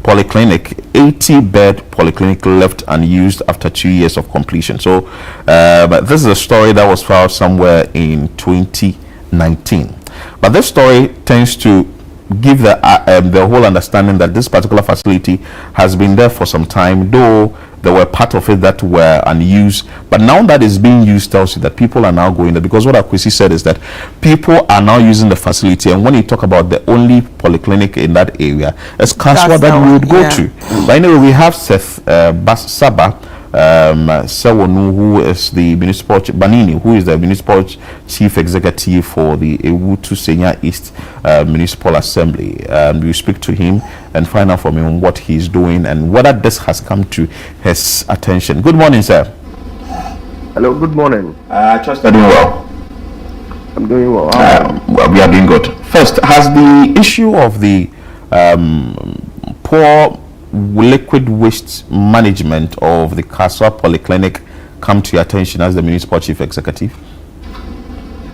Polyclinic, 80-bed polyclinic left unused after 2 years of completion. So this is a story that was filed somewhere in 2019. But this story tends to give the whole understanding that this particular facility has been there for some time, though there were part of it that were unused, but now that is being used tells you that people are now going there, because what Akwesi said is that people are now using the facility, and when you talk about the only polyclinic in that area, it's Kasoa that we would go to. But anyway, we have Seth Saba Sewonu, who is the municipal Banini, who is the municipal chief executive for the Ewutu Senya East Municipal Assembly. We speak to him and find out from him what he's doing and whether this has come to his attention. Good morning, sir. Hello, good morning. I trust you're doing well. I'm doing well. We are doing good. First, has the issue of the poor liquid waste management of the Kasoa Polyclinic come to your attention as the municipal chief executive?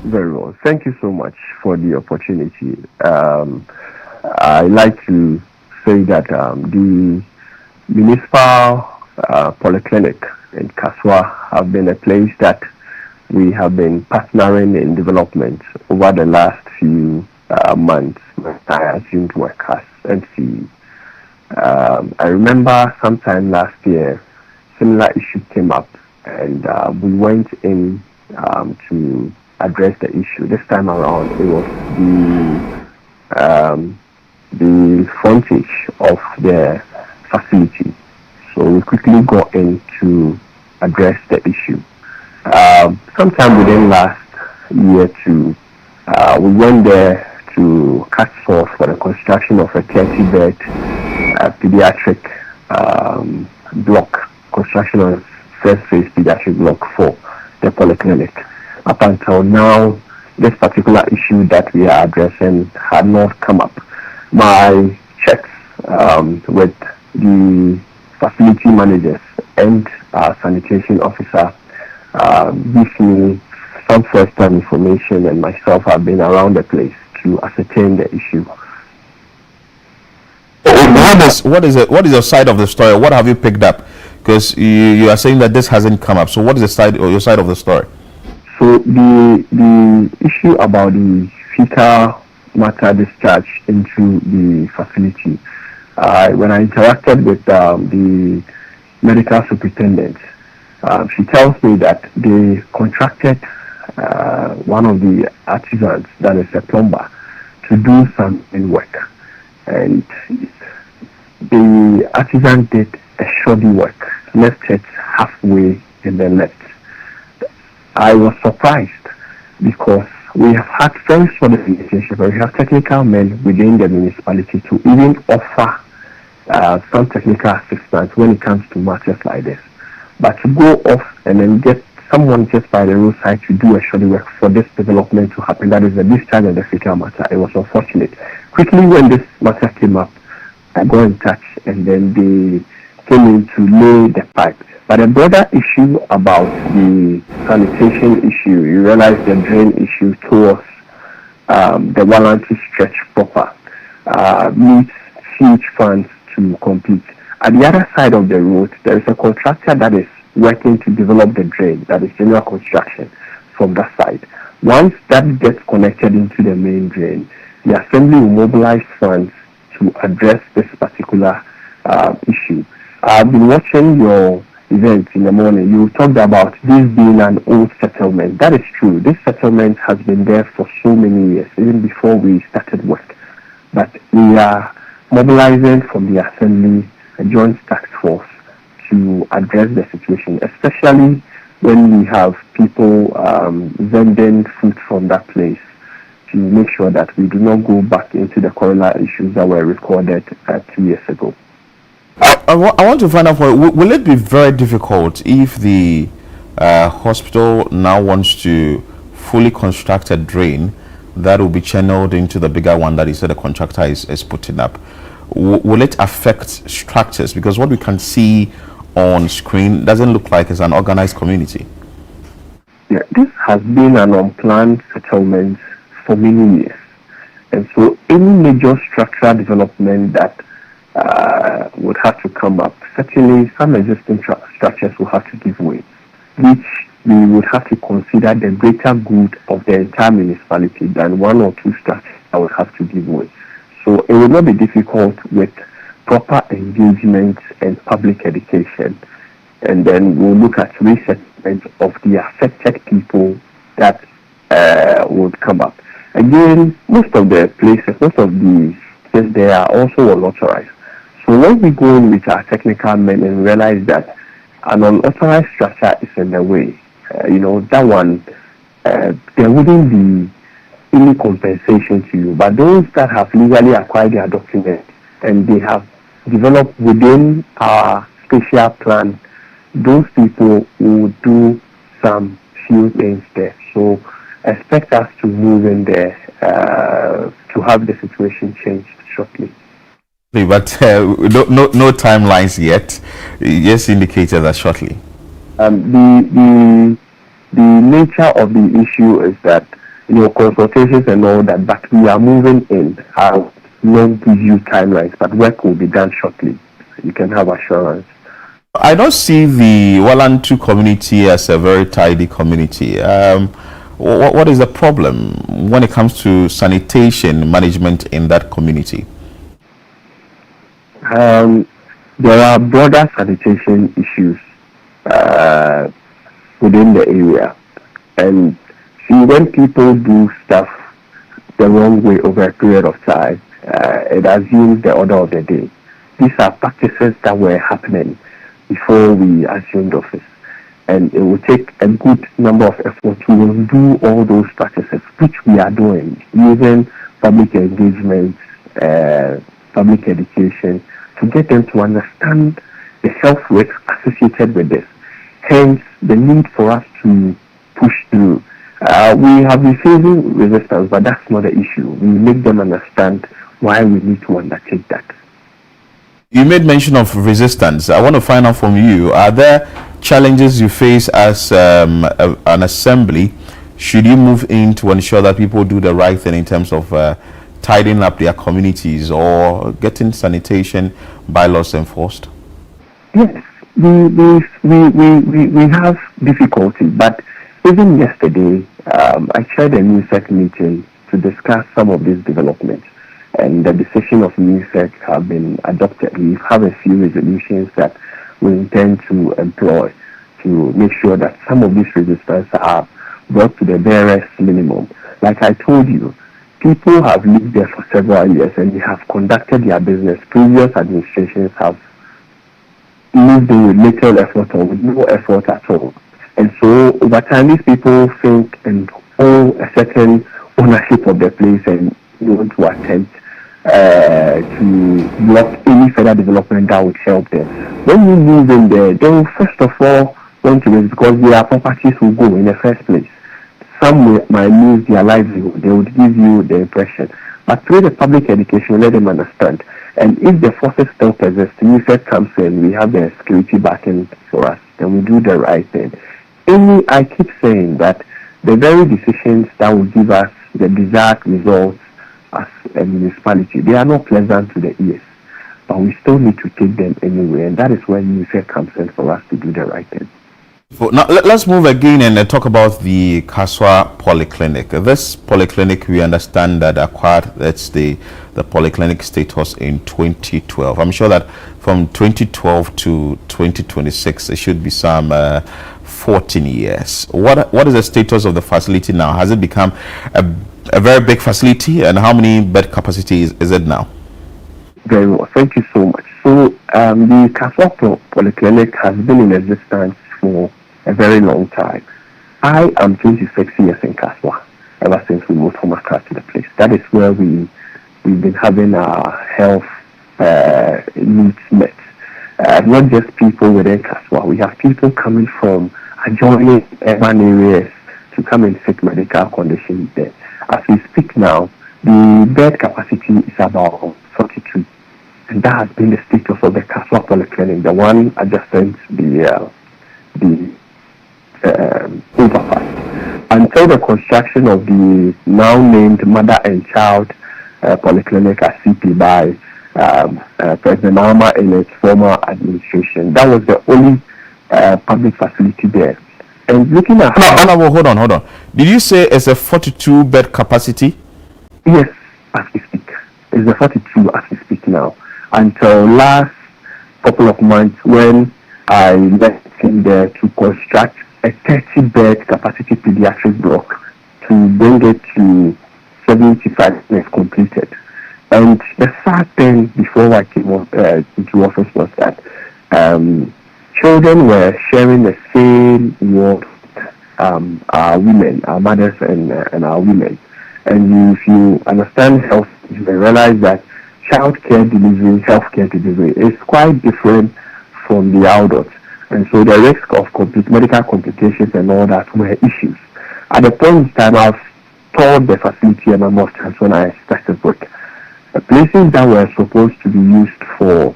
Very well. Thank you so much for the opportunity. I like to say that the municipal polyclinic in Kasoa have been a place that we have been partnering in development over the last few months. I assumed work as NCE. I remember sometime last year, similar issue came up, and we went in to address the issue. This time around, it was the frontage of the facility. So we quickly got in to address the issue. Sometime within last year too, we went there to cut source for the construction of a 30-bed pediatric block, construction of first phase pediatric block for the polyclinic. Up until now, this particular issue that we are addressing had not come up. My checks with the facility managers and sanitation officer gives me some first-hand information, and myself have been around the place to ascertain the issue. What is your side of the story? What have you picked up? Because you are saying that this hasn't come up. So what is the side or your side of the story? So the issue about the fecal matter discharge into the facility, when I interacted with the medical superintendent, she tells me that they contracted one of the artisans, that is a plumber, to do some work, and the artisan did a shoddy work, left it halfway and then left. I was surprised because we have had very solid relationship. We have technical men within the municipality to even offer some technical assistance when it comes to matters like this. But to go off and then get someone just by the roadside to do a shoddy work for this development to happen, that is the discharge of the fecal matter, it was unfortunate. Quickly when this matter came up, I got in touch, and then they came in to lay the pipe. But a broader issue about the sanitation issue, you realize the drain issue towards the Wallantu stretch proper needs huge funds to complete. At the other side of the road, there is a contractor that is working to develop the drain, that is general construction from that side. Once that gets connected into the main drain, the assembly will mobilize funds to address this particular issue. I've been watching your event in the morning. You talked about this being an old settlement. That is true. This settlement has been there for so many years, even before we started work. But we are mobilizing from the assembly a joint task force to address the situation, especially when we have people vending food from that place, to make sure that we do not go back into the coroner issues that were recorded 2 years ago. I want to find out, will it be very difficult if the hospital now wants to fully construct a drain that will be channeled into the bigger one that you said the contractor is putting up? Will it affect structures? Because what we can see on screen doesn't look like it's an organized community. Yeah, this has been an unplanned settlement for many years. And so any major structural development that would have to come up. Certainly, some existing structures will have to give way, which we would have to consider the greater good of the entire municipality than one or two structures that would have to give way. So it will not be difficult with proper engagement and public education. And then we'll look at resettlement of the affected people that would come up. Again, most of the places, most of the places, they are also unauthorized. So when we go in with our technical men and realize that an unauthorized structure is in the way, that one, there wouldn't be any compensation to you. But those that have legally acquired their documents and they have developed within our special plan, those people will do some few things there. So expect us to move in there to have the situation changed shortly. But no timelines yet. Just indicated that shortly. The nature of the issue is that consultations and all that, but we are moving in. I won't give you timelines, but work will be done shortly. You can have assurance. I don't see the Walantu community as a very tidy community. What is the problem when it comes to sanitation management in that community? There are broader sanitation issues within the area. And see, when people do stuff the wrong way over a period of time, it assumes the order of the day. These are practices that were happening before we assumed office. And it will take a good number of efforts to undo all those practices, which we are doing, using public engagement, public education, to get them to understand the health risks associated with this. Hence, the need for us to push through. We have been facing resistance, but that's not the issue. We make them understand why we need to undertake that. You made mention of resistance. I want to find out from you, are there challenges you face as an assembly? Should you move in to ensure that people do the right thing in terms of tidying up their communities or getting sanitation bylaws enforced? Yes, we have difficulty, but even yesterday I chaired a NUSEC meeting to discuss some of these developments, and the decision of NUSEC have been adopted. We have a few resolutions that we intend to employ to make sure that some of these resistance are brought to the barest minimum. Like I told you, people have lived there for several years and they have conducted their business. Previous administrations have lived there with little effort or with no effort at all. And so over time, these people think and own a certain ownership of the place and want to attempt to block any further development that would help them. When you move in there, they will first of all want to raise, because their properties will go in the first place. Some might lose their livelihood. They would give you the impression. But through the public education, let them understand. And if the forces still persist, NUSEC comes in, we have the security backing for us, then we do the right thing. I keep saying that the very decisions that will give us the desired results as a municipality, they are not pleasant to the ears, but we still need to take them anyway, and that is where NUSEC comes in for us to do the right thing. Now let's move again and talk about the Kasoa Polyclinic. This polyclinic, we understand that acquired the polyclinic status in 2012. I'm sure that from 2012 to 2026, it should be some 14 years. What is the status of the facility now? Has it become a very big facility, and how many bed capacity is it now? Very well, thank you so much. So the Kasoa Polyclinic has been in existence for a very long time. I am 26 years in Kasoa, ever since we moved from Accra to the place. That is where we've been having our health needs met. Not just people within Kasoa. We have people coming from adjoining urban areas to come and seek medical conditions there. As we speak now, the bed capacity is about 42. And that has been the status of the Kasoa Polyclinic, the one adjacent the overpass. Until the construction of the now named Mother and Child Polyclinic at Kpandai, President Alma in its former administration. That was the only public facility there. And looking at hold on. Did you say it's a 42 bed capacity? Yes, as we speak. It's a 42 as we speak now. Until last couple of months when I left in there to construct a 30 bed capacity pediatric block to bring it to 75 years completed. And the sad thing before I came into office was that children were sharing the same ward with our women, our mothers and our women. And if you understand health, you may realize that healthcare delivery is quite different from the adults. And so the risk of medical complications and all that were issues. At the point in time, I've toured the facility a number of times when I started work. The places that were supposed to be used for,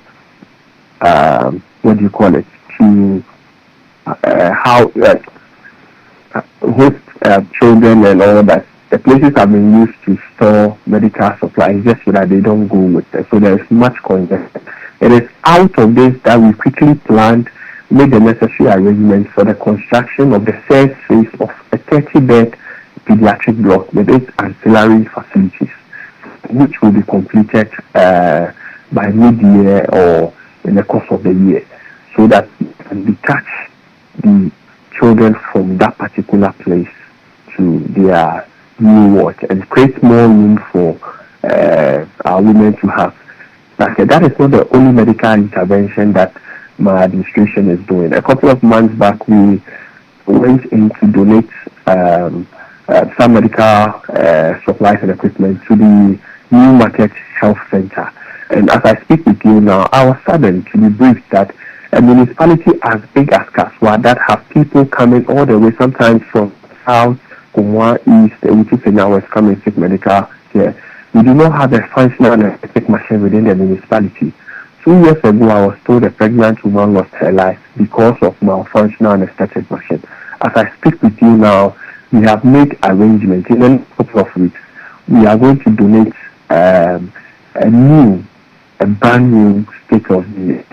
to host children and all that, the places have been used to store medical supplies just so that they don't go with it. So there is much congestion. It is out of this that we quickly planned, made the necessary arrangements for the construction of the first phase of a 30-bed pediatric block with its ancillary facilities, which will be completed by mid-year or in the course of the year, so that we can detach the children from that particular place to their new ward and create more room for our women to have. That is not the only medical intervention that my administration is doing. A couple of months back, we went in to donate some medical supplies and equipment to the New Market Health Center. And as I speak with you now, I was saddened to be briefed that a municipality as big as Kasoa that have people coming all the way, sometimes from south, Kumwa, east, Ewutu West, coming to seek medical care. We do not have a functional anesthetic machine within the municipality. 2 years ago, I was told a pregnant woman lost her life because of malfunctional anesthetic machine. As I speak with you now, we have made arrangements. In a couple of weeks, we are going to donate a brand new state-of-the-art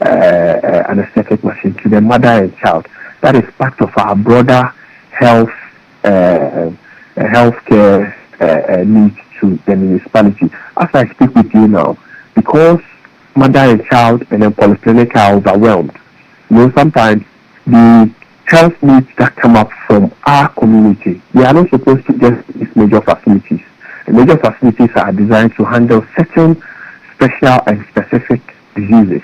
anesthetic machine to the mother and child. That is part of our broader healthcare needs to the municipality. As I speak with you now, because mother and child and then polyclinic are overwhelmed, sometimes the health needs that come up from our community, they are not supposed to just use major facilities. The major facilities are designed to handle certain special and specific diseases,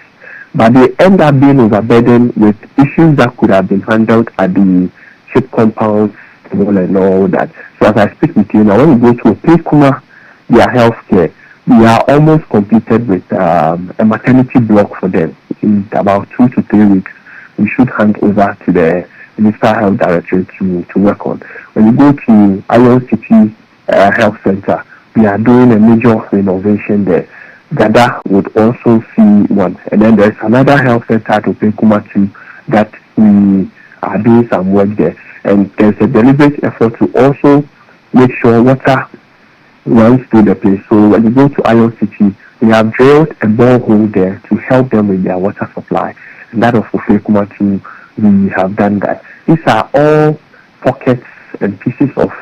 but they end up being overburdened with issues that could have been handled at the ship compounds and all that. So as I speak with you now, when we go to Opekuma, their healthcare, we are almost completed with a maternity block for them. In about 2 to 3 weeks, we should hand over to the Municipal Health Directorate to work on. When you go to Iron City Health Center, we are doing a major renovation there. Gada would also see one. And then there's another health center at Opekuma too that we are doing some work there. And there's a deliberate effort to also make sure water runs through the place. So when you go to Iron City, we have drilled a borehole there to help them with their water supply. And that of Opekuma too, we have done that. These are all pockets and pieces of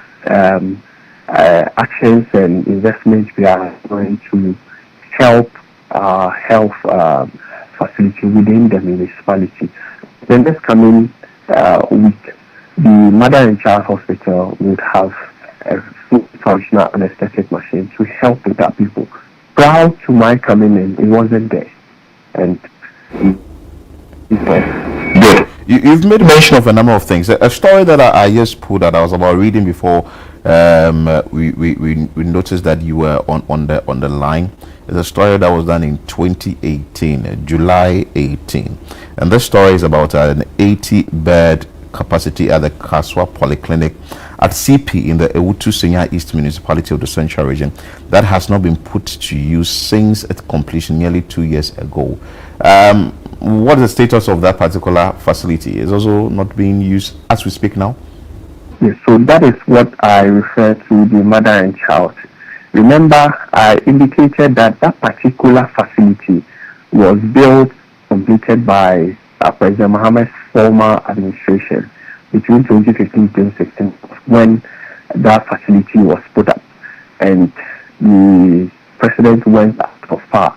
actions and investments we are going to help our health facility within the municipality. Then this coming week, the Mother and Child Hospital would have a full functional anesthetic machine to help with that people. Prior to my coming in, it wasn't there. And good. You've made mention of a number of things. A story that I just put that I was about reading before we noticed that you were on the line. It's a story that was done in 2018, July 18. And this story is about an 80-bed capacity at the Kasoa Polyclinic at CP in the Ewutu Senya East Municipality of the Central Region that has not been put to use since its completion nearly 2 years ago. What is the status of that particular facility? Is also not being used as we speak now? Yes, so that is what I refer to the mother and child. Remember, I indicated that that particular facility was built, completed by President Mohammed's former administration between 2015 and 2016 when that facility was put up. And the president went out of power.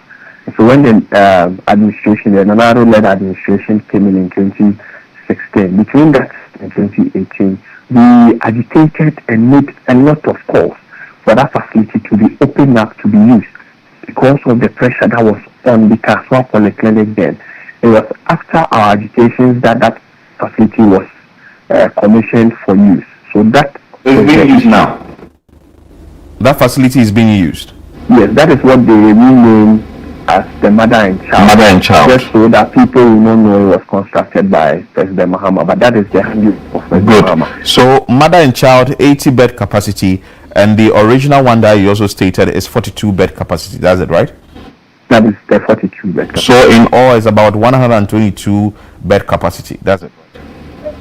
So when the administration, the Nanaro-led administration came in 2016, between that and 2018, we agitated and made a lot of calls for that facility to be opened up to be used because of the pressure that was on the Kasoa Polyclinic then. It was after our agitations that that facility was commissioned for use. So that is being used now. That facility is being used. Yes, that is what they rename as the Mother and Child. Mother and Child. Just so that people will not know it was constructed by President Mahama, but that is the handle of President Mahama. So Mother and Child, 80 bed capacity, and the original one that you also stated is 42 bed capacity. That's it, right? That is the 42 bed capacity. So in all, it's about 122 bed capacity. That's it.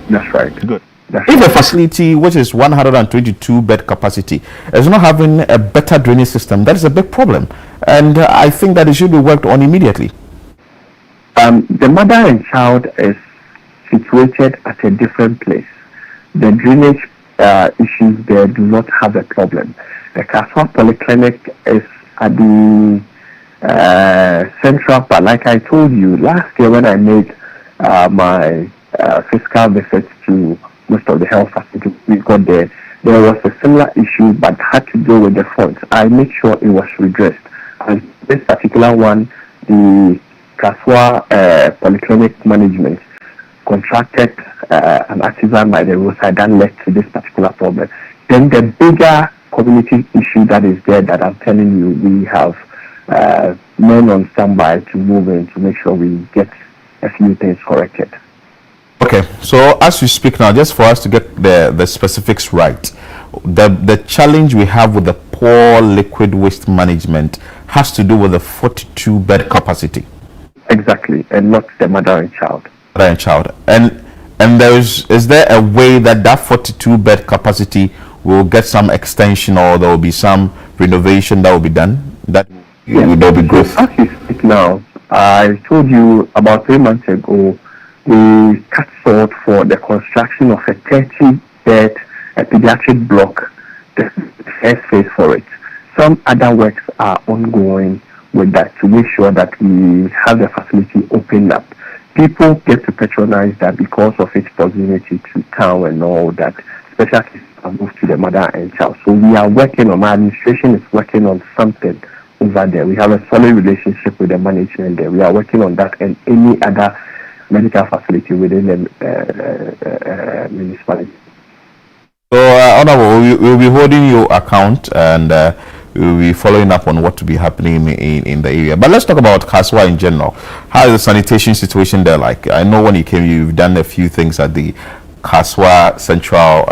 That's right. Good. If a facility which is 122 bed capacity is not having a better drainage system, that is a big problem, and I think that it should be worked on immediately. The Mother and Child is situated at a different place. The drainage issues there do not have a problem. The Kasoa Polyclinic is at the central part. Like I told you last year when I made my fiscal visits to most of the health facilities we got there was a similar issue but had to do with the funds. I made sure it was redressed. And this particular one, the Kasoa Polyclinic management contracted an artisan by the roadside that led to this particular problem. Then the bigger community issue that is there that I'm telling you, we have men on standby to move in to make sure we get a few things corrected. Okay, so as we speak now, just for us to get the specifics right, the challenge we have with the poor liquid waste management has to do with the 42 bed capacity. Exactly, and not the Mother and Child. Mother and Child. And is there a way that 42 bed capacity will get some extension, or there will be some renovation that will be done? That will be good. As we speak now, I told you about 3 months ago, we cut short for the construction of a 30-bed pediatric block, the first phase for it. Some other works are ongoing with that to make sure that we have the facility opened up. People get to patronize that because of its proximity to town and all that, especially cases are moved to the Mother and Child. So we are working on, my administration is working on something over there. We have a solid relationship with the management there. We are working on that and any other medical facility within the municipality. So, Honorable, we'll be holding your account and we'll be following up on what to be happening in the area. But let's talk about Kasoa in general. How is the sanitation situation there like? I know when you came, you've done a few things at the Kasoa Central,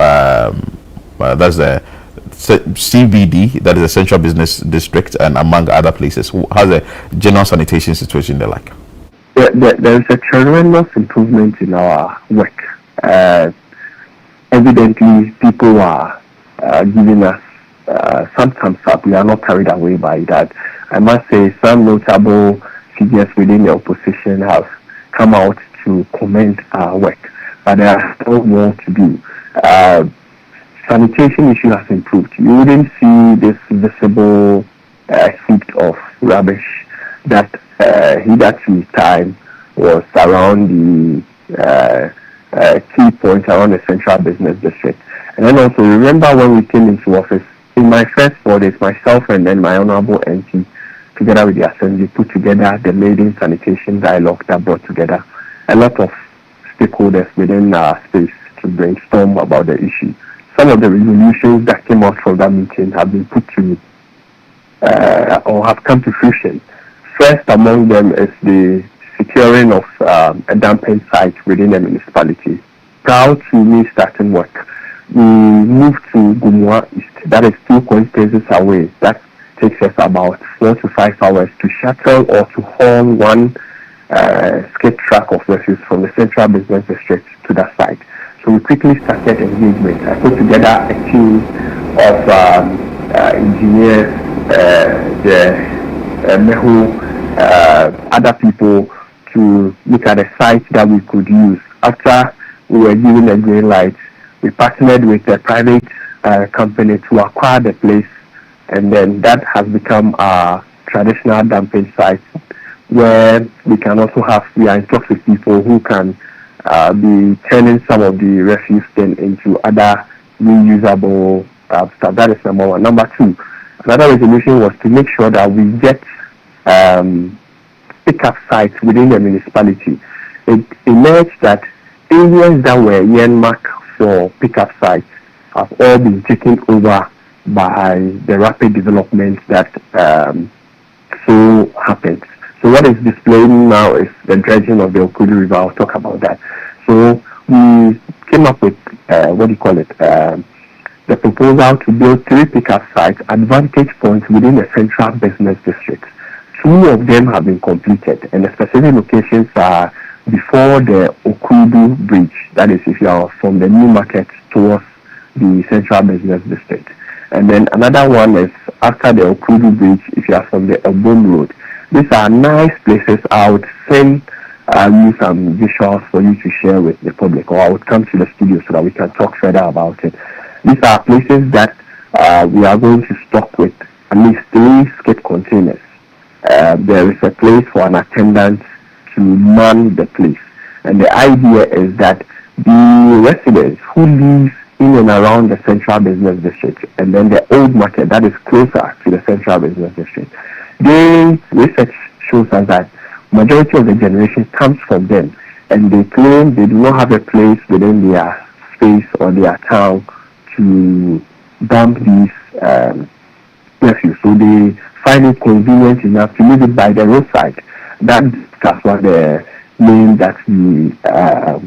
that's the CBD, that is the Central Business District, and among other places. How's the general sanitation situation there like? There is a tremendous improvement in our work. Evidently, people are giving us some thumbs up. We are not carried away by that. I must say some notable figures within the opposition have come out to commend our work, but there are still more to do. Sanitation issue has improved. You wouldn't see this visible heap of rubbish that hitherto time was around the key point around the Central Business District. And then also remember when we came into office, in my first 4 days, myself and then my Honorable NT, together with the Assembly, put together the Maiden Sanitation Dialogue that brought together a lot of stakeholders within our space to brainstorm about the issue. Some of the resolutions that came out from that meeting have been put to or have come to fruition. First among them is the securing of a dumping site within the municipality. Proud to me starting work. We moved to Gumua East, that is 2 constituencies away. That takes us about 4 to 5 hours to shuttle or to haul one skid track of refuse from the Central Business District to that site. So we quickly started engagement. I put together a team of engineers, the Mehu, other people to look at a site that we could use. After we were given a green light, we partnered with a private company to acquire the place, and then that has become our traditional dumping site, where we can also have, we are in talks with people who can be turning some of the refuse then into other reusable stuff. That is number one. Number two, another resolution was to make sure that we get pickup sites within the municipality. It emerged that areas that were earmarked for pickup sites have all been taken over by the rapid development that so happens. So what is displayed now is the dredging of the Okudu River. I'll talk about that. So we came up with the proposal to build 3 pickup sites at vantage points within the central business district. 2 of them have been completed, and the specific locations are before the Okudu Bridge. That is, if you are from the new market towards the central business district. And then another one is after the Okudu Bridge, if you are from the Obom Road. These are nice places. I would send you some visuals for you to share with the public, or I would come to the studio so that we can talk further about it. These are places that we are going to stock with at least 3 skip containers. There is a place for an attendant to man the place. And the idea is that the residents who live in and around the central business district, and then the old market that is closer to the central business district, research shows us that majority of the generation comes from them, and they claim they do not have a place within their space or their town to dump these refuse. So they find it convenient enough to leave it by the roadside. That's what the name that we have,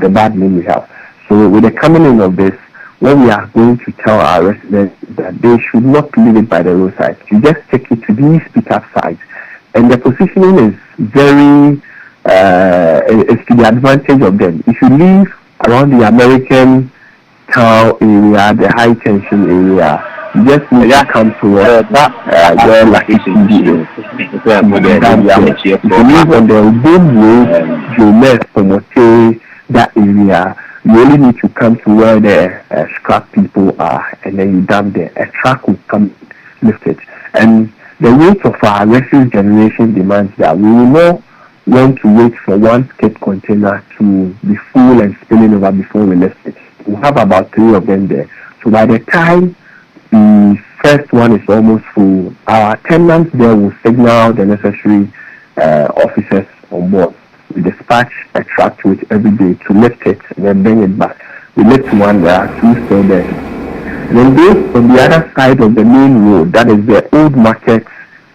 the bad name we have. So with the coming in of this, what we are going to tell our residents is that they should not leave it by the roadside. You just take it to these pickup sites, and the positioning is very is to the advantage of them. If you live around the American town area, the high tension area, you just need to come to where Lucky Studio. If you live on the Obom Road, Jomes, Pomote, that area, you only need to come to where the scrap people are, and then you dump there. A truck will come lift it. And the rate of our refuse generation demands that we will not want to wait for one skip container to be full and spilling over before we lift it. We have about 3 of them there. So by the time the first one is almost full, our attendants there will signal the necessary officers on board. We dispatch a truck to it every day to lift it and then bring it back. We lift one, there are 2 still there. And then those on the other side of the main road, that is the old market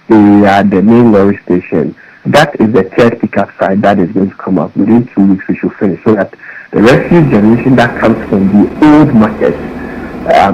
area, the main lorry station, that is the 3rd pickup site that is going to come up. Within 2 weeks we should finish, so that the refuse generation that comes from the old market,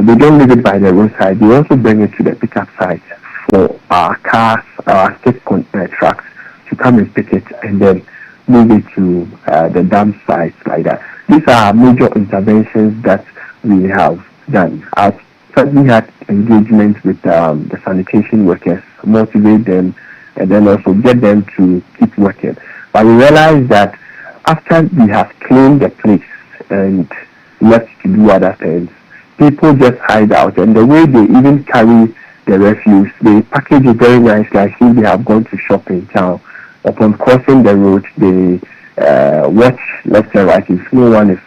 they don't leave it by the roadside. They also bring it to the pickup site for our cars, our skip trucks to come and pick it and then move it to the dump sites like that. These are major interventions that we have done. I've certainly had engagement with the sanitation workers, motivate them, and then also get them to keep working. But we realize that after we have cleaned the place and left to do other things, people just hide out, and the way they even carry the refuse, they package it very nicely. I think they have gone to shop in town. Upon crossing the road, they watch left and right. If no one is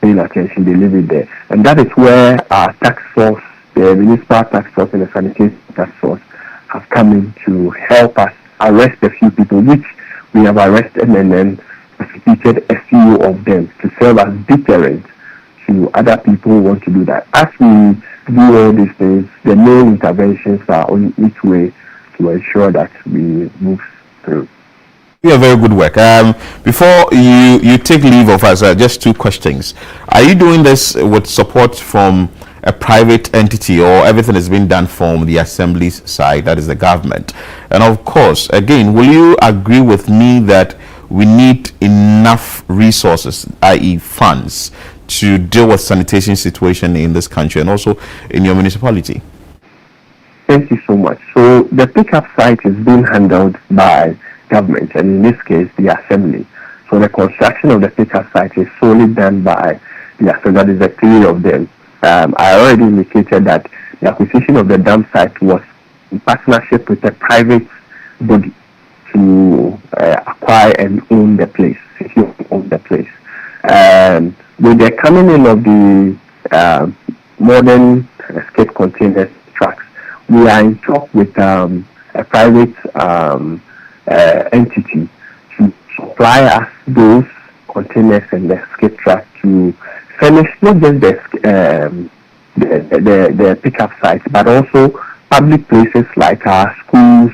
paying attention, they leave it there. And that is where our task force, the municipal task force and the sanitation task force, have come in to help us arrest a few people, which we have arrested and then prosecuted a few of them to serve as deterrent to other people who want to do that. As we do all these things, the main interventions are on each way to ensure that we move through. Yeah, very good work. Before you take leave of us, just 2 questions. Are you doing this with support from a private entity, or everything is being done from the assembly's side, that is the government? And of course, again, will you agree with me that we need enough resources, i.e. funds, to deal with sanitation situation in this country and also in your municipality? Thank you so much. So the pickup site is being handled by government, and in this case, the assembly. So the construction of the pickup site is solely done by the assembly. That is the three of them. I already indicated that the acquisition of the dump site was in partnership with a private body to acquire and own the place, secure and own the place. With the coming in of the modern escape container trucks, we are in talk with a private entity to supply us those containers and the escape truck to furnish not just the pickup sites, but also public places like our schools,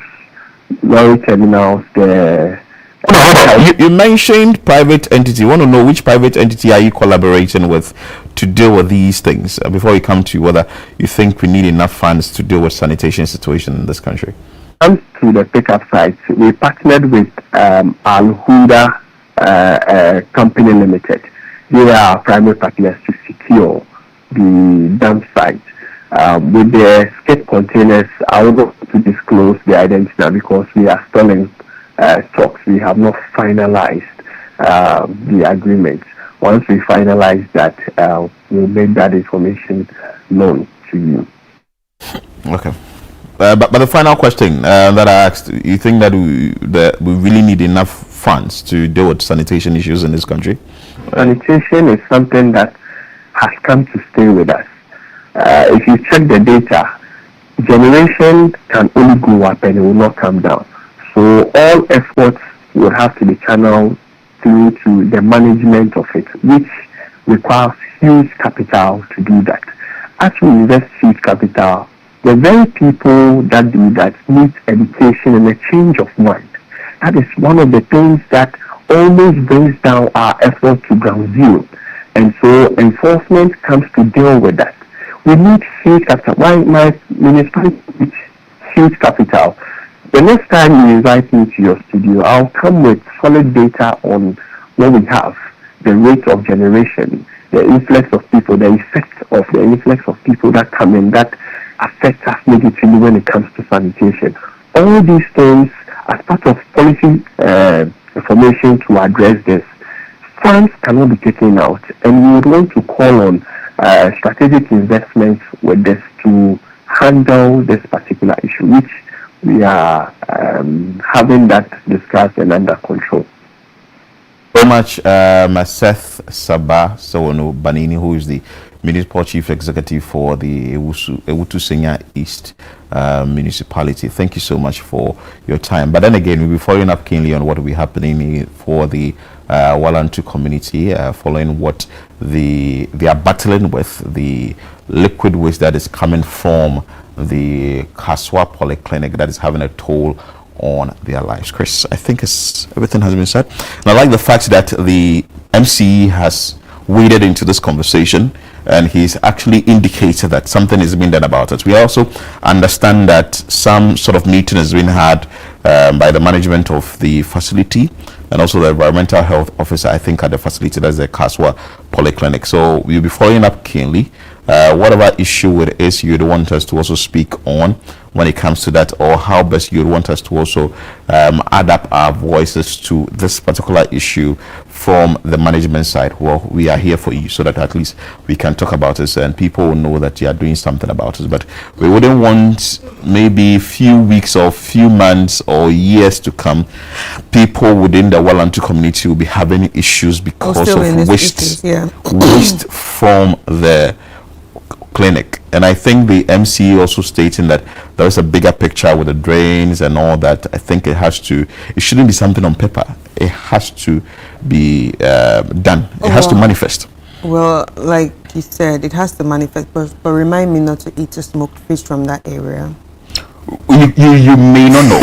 lorry terminals. You mentioned private entity. You want to know which private entity are you collaborating with to deal with these things before you come to whether you think we need enough funds to deal with sanitation situation in this country? Comes to the pickup sites, we partnered with Al Huda Company Limited. They are our primary partners to secure the dump site. With the escape containers, I would like to disclose the identity now because we are still in talks. We have not finalized the agreement. Once we finalize that, we'll make that information known to you. Okay. But the final question that I asked, you think that we really need enough funds to deal with sanitation issues in this country? Sanitation is something that has come to stay with us. If you check the data, generation can only go up and it will not come down. So all efforts will have to be channeled through to the management of it, which requires huge capital to do that. As we invest huge capital, the very people that do that need education and a change of mind. That is one of the things that always brings down our effort to ground zero. And so enforcement comes to deal with that. We need huge capital. Why my municipality needs huge capital? The next time you invite me to your studio, I'll come with solid data on what we have, the rate of generation, the influx of people, the effect of the influx of people that come in that affect us negatively when it comes to sanitation. All these things as part of policy information to address this. Funds cannot be taken out, and we would want to call on strategic investments with this to handle this particular issue, which we are having that discussed and under control. Very much, Seth Sabah Sawonu Banini, who is the Municipal Chief Executive for the Ewutu Senya East Municipality. Thank you so much for your time. But then again, we'll be following up keenly on what will be happening for the Walantu community, following what they are battling with, the liquid waste that is coming from the Kasoa Polyclinic that is having a toll on their lives. Chris, I think everything has been said. And I like the fact that the MCE has waded into this conversation and he's actually indicated that something is being done about it. We also understand that some sort of meeting has been had by the management of the facility and also the environmental health officer, I think, at the facility, that's the Kasoa Polyclinic. So we'll be following up keenly. Whatever issue it is you'd want us to also speak on when it comes to that, or how best you'd want us to also add up our voices to this particular issue from the management side. Well, we are here for you so that at least we can talk about this and people will know that you are doing something about it. But we wouldn't want maybe few weeks or few months or years to come, people within the Walantu community will be having issues because of waste, waste from the clinic. And I think the MCE also stating that there is a bigger picture with the drains and all that. I think it shouldn't be something on paper. It has to be done. It has to manifest. Well, like you said, it has to manifest, but remind me not to eat a smoked fish from that area. You may not know.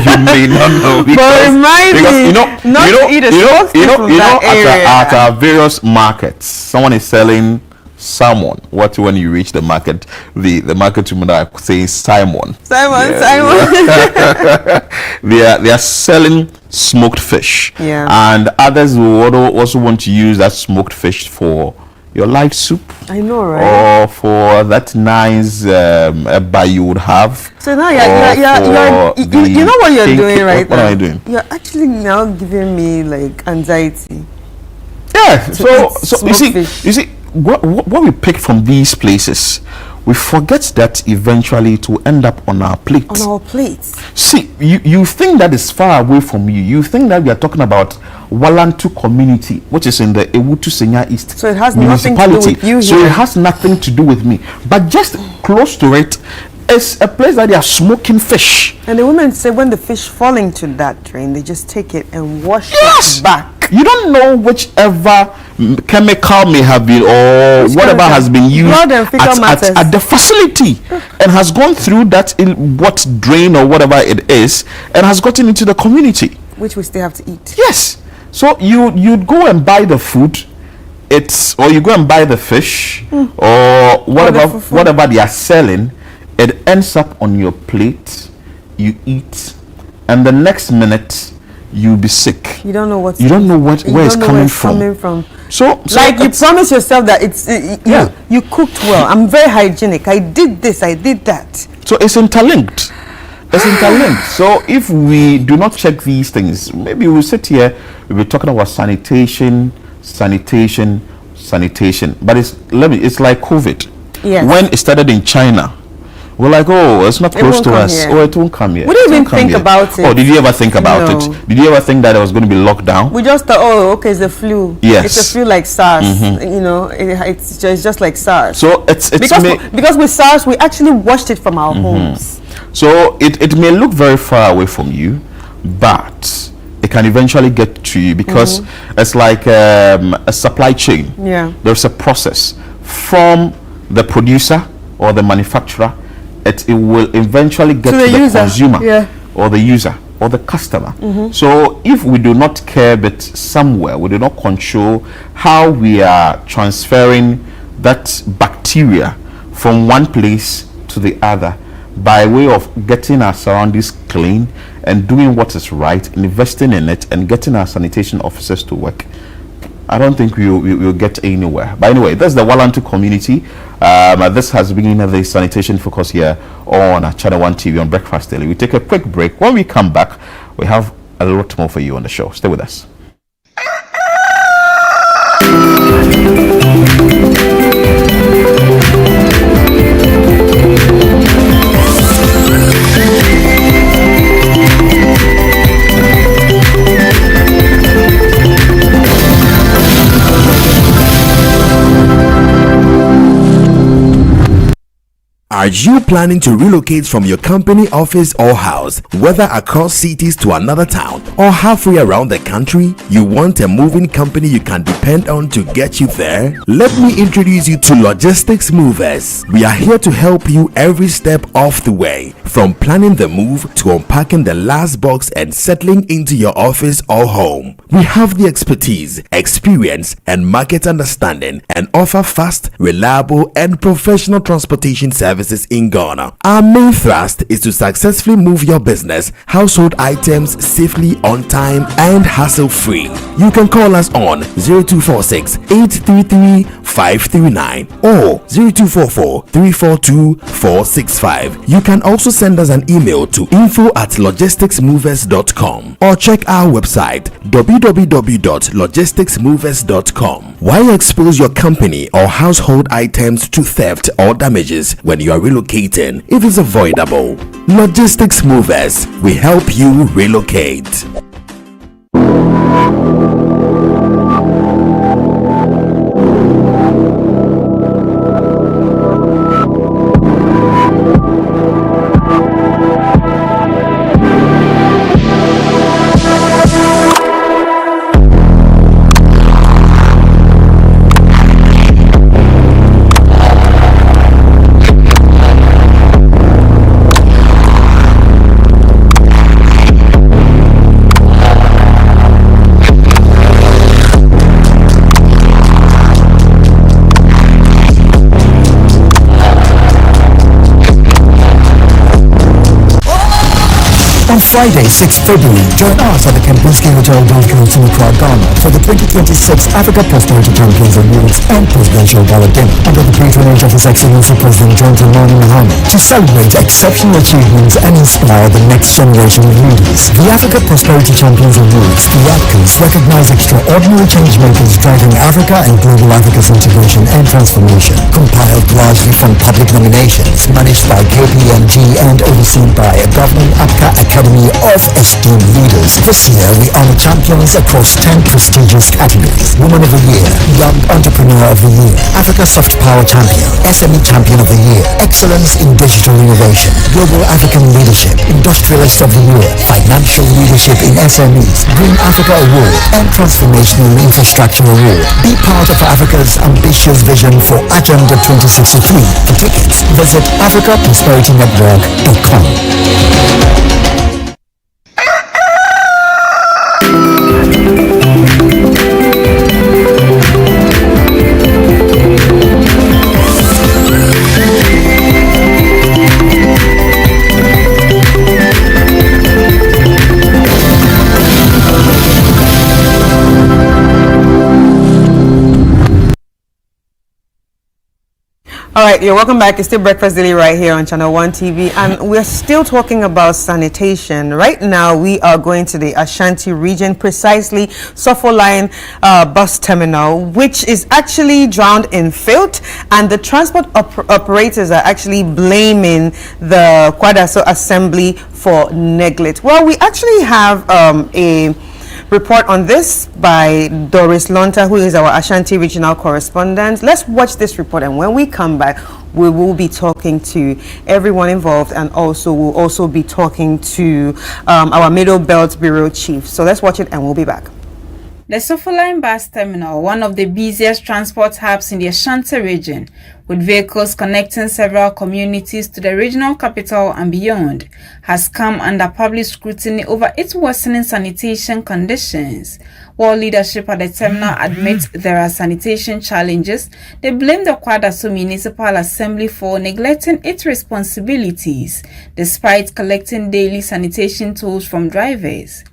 You may not know. But remind me not to eat a smoked fish from that area. At our various markets, someone is selling salmon. What when you reach the market, the market women are saying Simon. Simon. They are selling smoked fish. Yeah. And others will also want to use that smoked fish for your light soup. I know, right? Or for that nice eba you would have. So now you know what you're doing right now? What am I doing? You're actually now giving me like anxiety. Yeah. So you see, what we pick from these places, we forget that eventually it will end up on our plate. On our plates. See, you think that is far away from you. You think that we are talking about Walantu community, which is in the Ewutu Senya East so it has nothing to do with you here. So it has nothing to do with me. But just close to it is a place that they are smoking fish. And the women say when the fish fall into that drain, they just take it and wash it back. You don't know whichever chemical may have been or whatever has been used at the facility and has gone through that what drain or whatever it is and has gotten into the community. Which we still have to eat. Yes. So you'd go and buy the food, or you go and buy the fish or whatever they are selling. It ends up on your plate, you eat, and the next minute you'll be sick. You don't know where it's coming from. So like you promise yourself that you cooked well. I'm very hygienic. I did this, I did that. So it's interlinked. So if we do not check these things, maybe we'll sit here, we'll be talking about sanitation. But it's like COVID. Yes. When it started in China, we're like, oh, it's not close to us. Here. Oh, it won't come here. We didn't even think about it. Oh, did you ever think about it? Did you ever think that it was going to be locked down? We just thought, oh, okay, it's the flu. Yes. It's a flu like SARS. You know, it's just like SARS. So it's because with SARS, we actually washed it from our homes. So it may look very far away from you, but it can eventually get to you because it's like a supply chain. Yeah. There's a process from the producer or the manufacturer. It will eventually get to the consumer or the user or the customer. So if we do not curb it somewhere, we do not control how we are transferring that bacteria from one place to the other by way of getting our surroundings clean and doing what is right, investing in it and getting our sanitation officers to work, I don't think we'll get anywhere. But anyway, that's the Walantu community. This has been the sanitation focus here on Channel 1 TV on Breakfast Daily. We take a quick break. When we come back, we have a lot more for you on the show. Stay with us. Are you planning to relocate from your company office or house, whether across cities to another town or halfway around the country? You want a moving company you can depend on to get you there? Let me introduce you to Logistics Movers. We are here to help you every step of the way, from planning the move to unpacking the last box and settling into your office or home. We have the expertise, experience, and market understanding and offer fast, reliable, and professional transportation services in Ghana. Our main thrust is to successfully move your business, household items safely, on time, and hassle-free. You can call us on 0246 833 539 or 0244 342 465. You can also send us an email to info@logisticsmovers.com or check our website www.logisticsmovers.com. Why expose your company or household items to theft or damages when you are relocating if it's avoidable? Logistics Movers, we help you relocate. On Friday, 6 February, join us at the Kpandai Hotel Downtown in Accra, Ghana for the 2026 Africa Prosperity Champions Awards and Presidential Gala Dinner under the patronage of His Excellency President John Dramani Mahama to celebrate exceptional achievements and inspire the next generation of leaders. The Africa Prosperity Champions Awards, the APCAs, recognize extraordinary change makers driving Africa and global Africa's integration and transformation. Compiled largely from public nominations, managed by KPMG and overseen by a governing APCA Academy of Esteemed Leaders. This year, we honor champions across 10 prestigious categories. Woman of the Year, Young Entrepreneur of the Year, Africa Soft Power Champion, SME Champion of the Year, Excellence in Digital Innovation, Global African Leadership, Industrialist of the Year, Financial Leadership in SMEs, Green Africa Award, and Transformational Infrastructure Award. Be part of Africa's ambitious vision for Agenda 2063. For tickets, visit africaprosperitynetwork.com. All right, you're welcome back. It's still Breakfast Daily right here on Channel 1 TV, and we're still talking about sanitation. Right now, we are going to the Ashanti region, precisely Sofoline bus terminal, which is actually drowned in filth, and the transport operators are actually blaming the Kwadaso Assembly for neglect. Well, we actually have a report on this by Doris Lonta, who is our Ashanti regional correspondent. Let's watch this report, and when we come back, we will be talking to everyone involved, and also we'll also be talking to our Middle Belt Bureau chief. So let's watch it, and we'll be back. The Sofoline bus terminal, one of the busiest transport hubs in the Ashanti region, with vehicles connecting several communities to the regional capital and beyond, has come under public scrutiny over its worsening sanitation conditions. While leadership at the terminal admits there are sanitation challenges, they blame the Kwadaso Municipal Assembly for neglecting its responsibilities, despite collecting daily sanitation tools from drivers.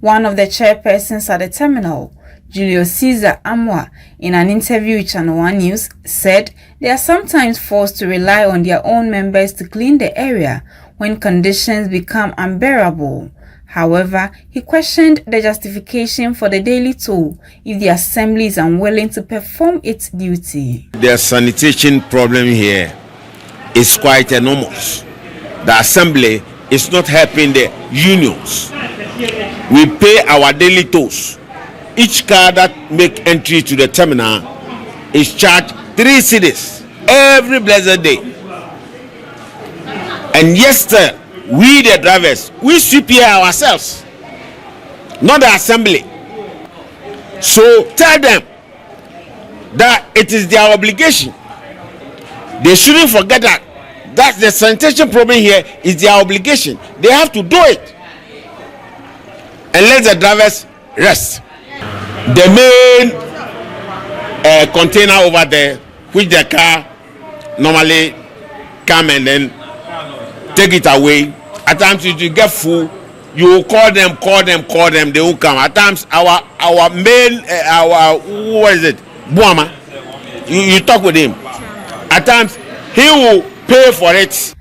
One of the chairpersons at the terminal, Julio Cesar Amwa, in an interview with Channel 1 News, said they are sometimes forced to rely on their own members to clean the area when conditions become unbearable. However, he questioned the justification for the daily toll if the assembly is unwilling to perform its duty. The sanitation problem here is quite enormous. The assembly is not helping the unions. We pay our daily tolls. Each car that make entry to the terminal is charged 3 cedis every blessed day. And yesterday, we the drivers, we sweep here ourselves, not the assembly. So tell them that it is their obligation. They shouldn't forget that. That's the sanitation problem here is their obligation. They have to do it. And let the drivers rest. The main container over there, which the car normally come and then take it away. At times, if you get full, you will call them, they will come. At times, our main, what is it? Buama, you talk with him. At times, he will pay for it.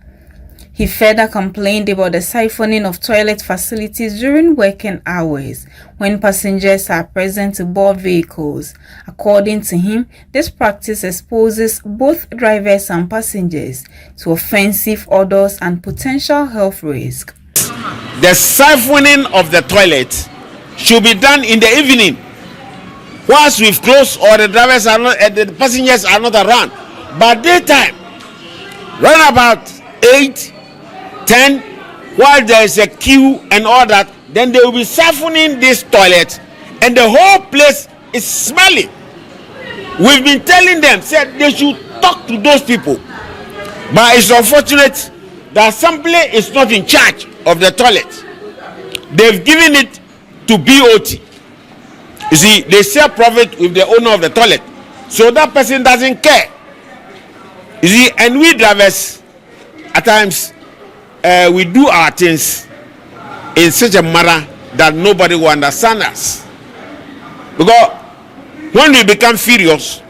He further complained about the siphoning of toilet facilities during working hours when passengers are present to board vehicles. According to him, this practice exposes both drivers and passengers to offensive odors and potential health risk. The siphoning of the toilet should be done in the evening, whilst we've closed or the drivers are not, the passengers are not around. But daytime, round about 8, 10, while there is a queue and all that, then they will be siphoning this toilet, and the whole place is smelly. We've been telling them, said they should talk to those people, but it's unfortunate the assembly is not in charge of the toilet. They've given it to BOT. You see, they share profit with the owner of the toilet, so that person doesn't care. You see, and we drivers, at times, we do our things in such a manner that nobody will understand us. Because when we become furious,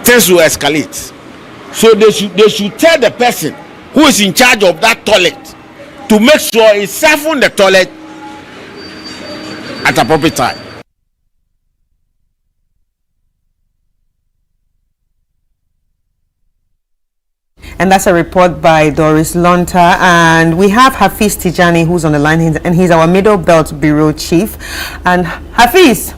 things will escalate. So they should tell the person who is in charge of that toilet to make sure he siphon the toilet at a proper time. And that's a report by Doris Lonta. And we have Hafiz Tijani, who's on the line, and he's our Middle Belt Bureau Chief. And Hafiz.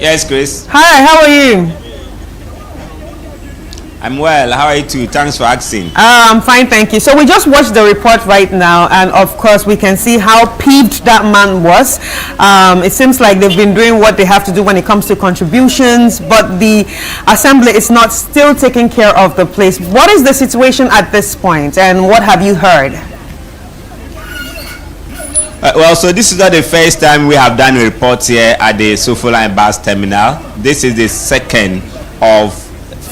Yes, Chris. Hi, how are you? I'm well. How are you too? Thanks for asking. I'm fine, thank you. So we just watched the report right now, and of course we can see how peeved that man was. It seems like they've been doing what they have to do when it comes to contributions, but the assembly is not still taking care of the place. What is the situation at this point, and what have you heard? Well, so this is not the first time we have done a report here at the Sofoline bus terminal. This is the second of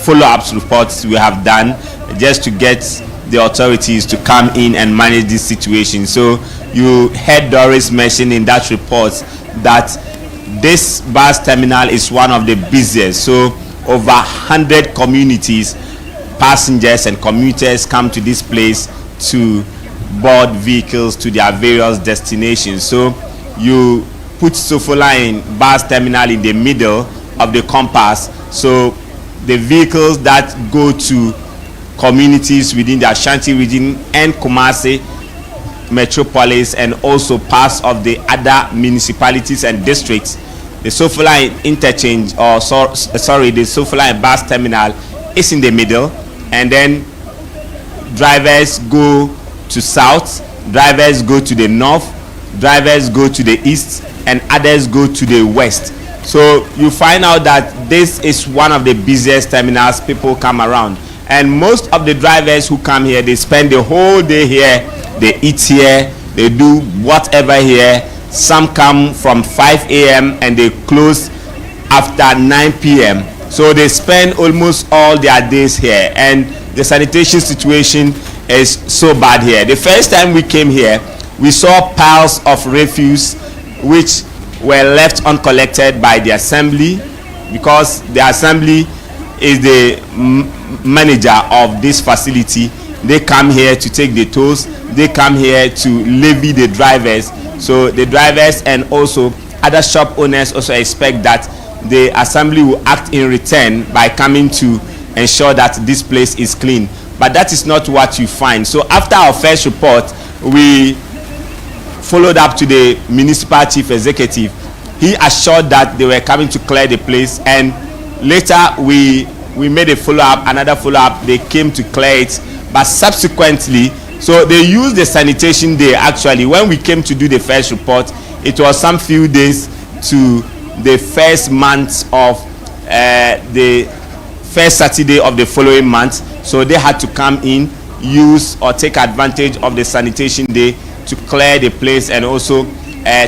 follow-up reports we have done just to get the authorities to come in and manage this situation. So you heard Doris mention in that report that this bus terminal is one of the busiest. So over 100 communities, passengers and commuters come to this place to board vehicles to their various destinations. So you put Sofoline bus terminal in the middle of the compass, so the vehicles that go to communities within the Ashanti region and Kumasi metropolis and also parts of the other municipalities and districts, the Sofoline interchange, or the Sofoline bus terminal is in the middle, and then drivers go to south, drivers go to the north, drivers go to the east, and others go to the west. So you find out that this is one of the busiest terminals. People come around, and most of the drivers who come here, they spend the whole day here. They eat here, they do whatever here. Some come from 5 a.m. and they close after 9 p.m. So they spend almost all their days here, and the sanitation situation is so bad here. The first time we came here, we saw piles of refuse which were left uncollected by the assembly, because the assembly is the manager of this facility. They come here to take the tolls, they come here to levy the drivers. So the drivers and also other shop owners also expect that the assembly will act in return by coming to ensure that this place is clean. But that is not what you find. So after our first report, we followed up to the municipal chief executive. He assured that they were coming to clear the place, and later we made a follow-up, another follow-up. They came to clear it, but subsequently, so they used the sanitation day. Actually, when we came to do the first report, it was some few days to the first month of the first Saturday of the following month. So they had to come in, use or take advantage of the sanitation day to clear the place and also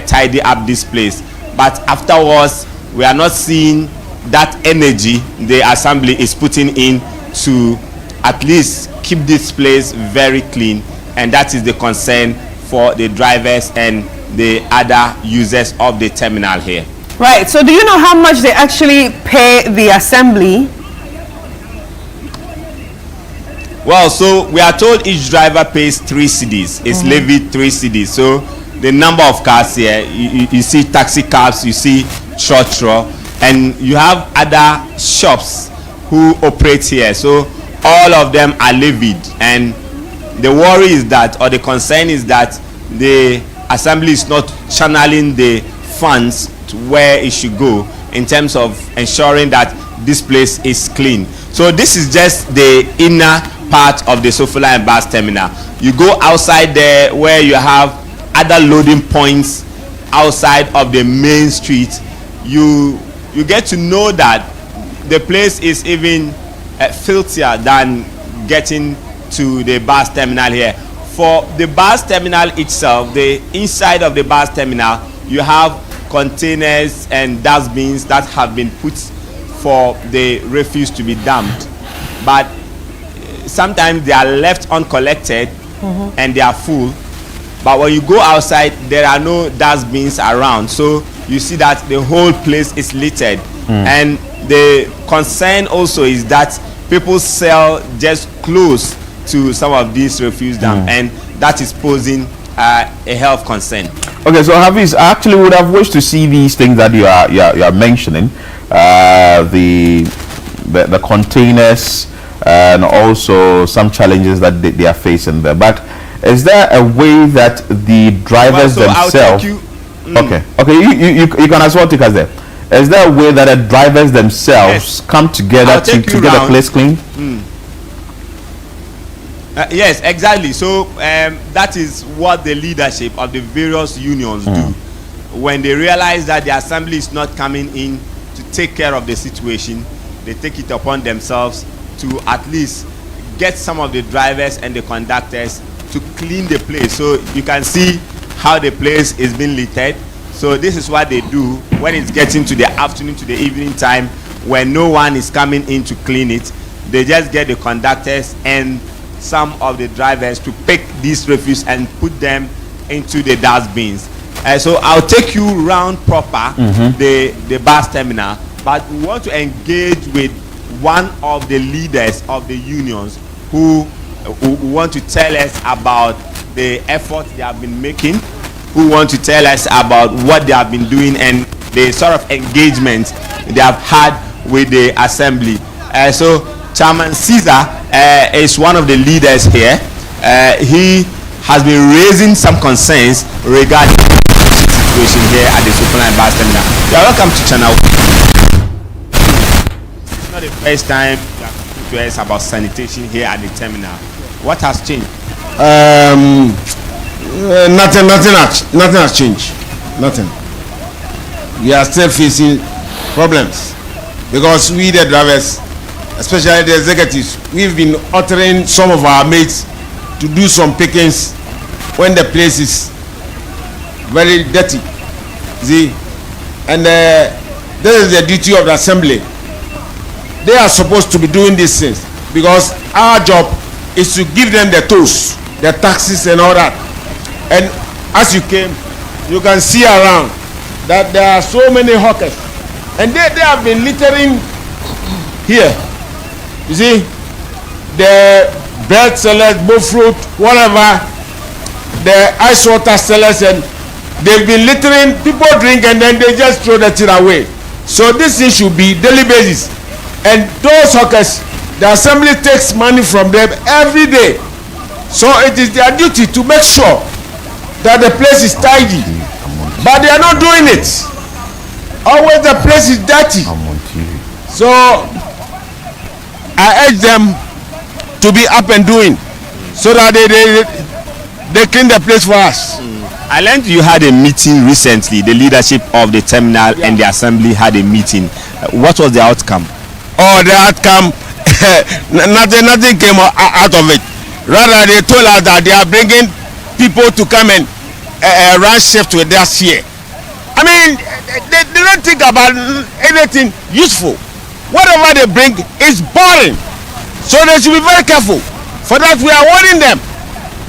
tidy up this place. But afterwards, we are not seeing that energy the assembly is putting in to at least keep this place very clean, and that is the concern for the drivers and the other users of the terminal here. Right. So do you know how much they actually pay the assembly? Well, so we are told each driver pays 3 cedis. It's levied 3 cedis. So the number of cars here, you see taxi cabs, you see trotro, and you have other shops who operate here. So all of them are levied, and the worry is that, or the concern is that, the assembly is not channeling the funds to where it should go in terms of ensuring that this place is clean. So this is just the inner part of the Sofoline bus terminal. You go outside there where you have other loading points outside of the main street. You get to know that the place is even filthier than getting to the bus terminal here. For the bus terminal itself, the inside of the bus terminal, you have containers and dustbins that have been put for the refuse to be dumped, but sometimes they are left uncollected and they are full. But when you go outside, there are no dustbins around, so you see that the whole place is littered. And the concern also is that people sell just close to some of these refuse dumps, and that is posing a health concern. Okay, so Hafiz, I actually would have wished to see these things that you are mentioning, the containers, and also some challenges that they are facing there. But is there a way that the drivers themselves? Okay, you can as well take us there. Is there a way that the drivers themselves come together to get the place clean? Yes, exactly. So that is what the leadership of the various unions do. When they realize that the assembly is not coming in to take care of the situation, they take it upon themselves to at least get some of the drivers and the conductors to clean the place. So you can see how the place is being littered. So this is what they do when it's getting to the afternoon, to the evening time, when no one is coming in to clean it. They just get the conductors and some of the drivers to pick these refuse and put them into the dustbins. So I'll take you round proper the bus terminal, but we want to engage with one of the leaders of the unions who want to tell us about the effort they have been making, who want to tell us about what they have been doing and the sort of engagement they have had with the assembly. So Chairman Caesar is one of the leaders here. He has been raising some concerns regarding the situation here at the Sofoline bus terminal. You are welcome to Channel. It's not the first time you are talking to us about sanitation here at the terminal. What has changed? Nothing has changed. Nothing. We are still facing problems because we, the drivers, especially the executives, we've been ordering some of our mates to do some pickings when the place is very dirty. See, and this is the duty of the assembly. They are supposed to be doing these things because our job is to give them the tolls, the taxes and all that. And as you came, you can see around that there are so many hawkers, and they have been littering here. You see, the bread sellers, both fruit, whatever, the ice water sellers, and they've been littering. People drink and then they just throw the thing away. So this thing should be daily basis. And those hawkers, the assembly takes money from them every day. So it is their duty to make sure that the place is tidy. But they are not doing it. Always the place is dirty. So I urge them to be up and doing so that they clean the place for us. I learned you had a meeting recently. The leadership of the terminal and the assembly had a meeting. What was the outcome? Oh, the outcome, nothing came out of it. Rather, they told us that they are bringing people to come and run shift with us here. I mean, they don't think about anything useful. Whatever they bring is boring. So they should be very careful. For that, we are warning them.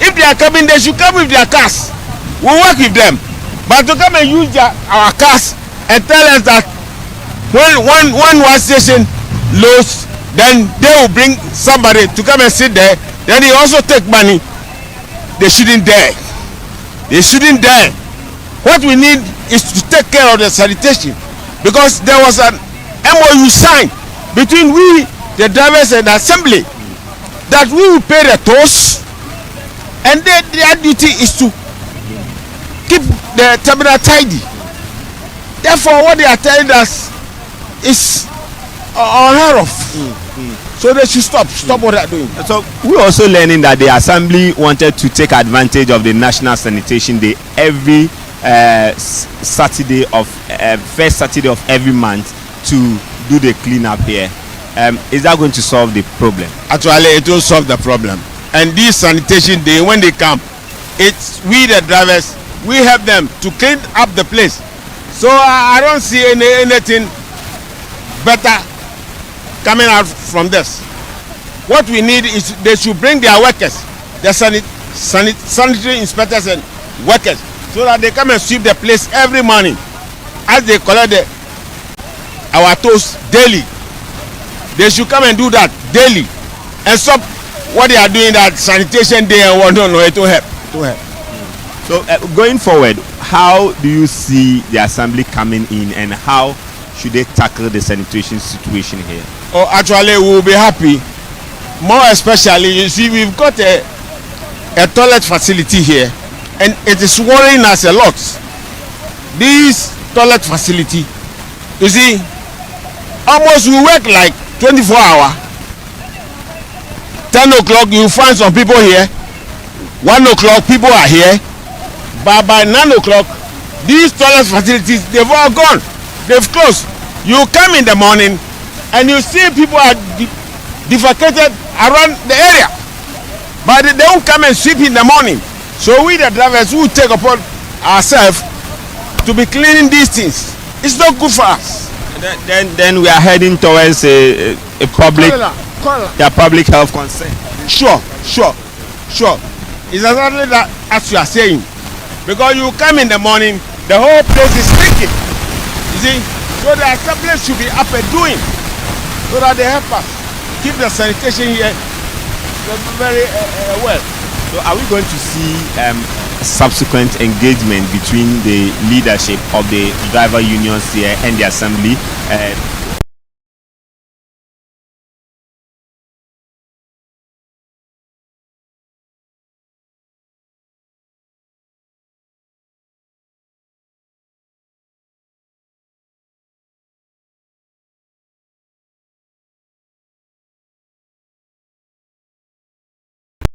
If they are coming, they should come with their cars. We'll work with them. But to come and use our cars and tell us that when one station loads, then they will bring somebody to come and sit there. Then they also take money. They shouldn't dare. They shouldn't dare. What we need is to take care of the sanitation, because there was an MOU signed between we, the drivers, and the assembly, that we will pay the tolls, and their duty is to keep the terminal tidy. Therefore, what they are telling us is unheard of. So they should stop what they are doing. So we're also learning that the assembly wanted to take advantage of the National Sanitation Day every Saturday of first Saturday of every month to do the cleanup here. Is that going to solve the problem? Actually, it will solve the problem. And this sanitation day, when they come, it's we the drivers, we help them to clean up the place. So I don't see anything better coming out from this. What we need is they should bring their workers, the sanitary inspectors and workers, so that they come and sweep the place every morning as they collect our toast daily. They should come and do that daily and stop what they are doing, that sanitation day and what. No, it will help. It will help. So going forward, how do you see the assembly coming in, and how should they tackle the sanitation situation here? Oh, actually, we will be happy. More especially, you see, we've got a toilet facility here, and it is worrying us a lot. This toilet facility, you see, almost we work like 24 hours. 10 o'clock, you find some people here. 1 o'clock, people are here. But by 9 o'clock, these toilet facilities, they've all gone. They've closed. You come in the morning and you see people are defecated around the area. But they don't come and sweep in the morning. So we, the drivers, will take upon ourselves to be cleaning these things. It's not good for us. Then we are heading towards a public health concern. Sure. It's exactly that as you are saying. Because you come in the morning, the whole place is stinking. You see? So the assembly should be up and doing, so that they help us keep the sanitation here very well. So are we going to see subsequent engagement between the leadership of the driver unions here and the assembly?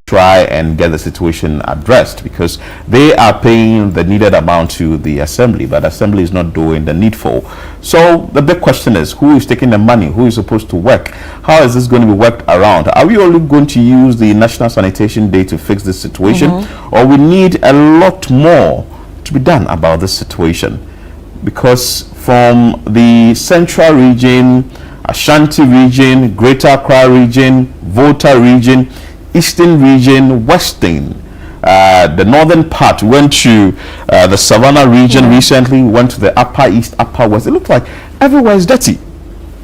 Try and get the situation addressed, because they are paying the needed amount to the assembly, but assembly is not doing the needful. So the big question is, who is taking the money? Who is supposed to work? How is this going to be worked around? Are we only going to use the National Sanitation Day to fix this situation, or we need a lot more to be done about this situation? Because from the Central region, Ashanti region, Greater Accra region, Volta region, Eastern region, Western, the northern part, went to the Savannah region recently, went to the Upper East, Upper West. It looks like everywhere is dirty.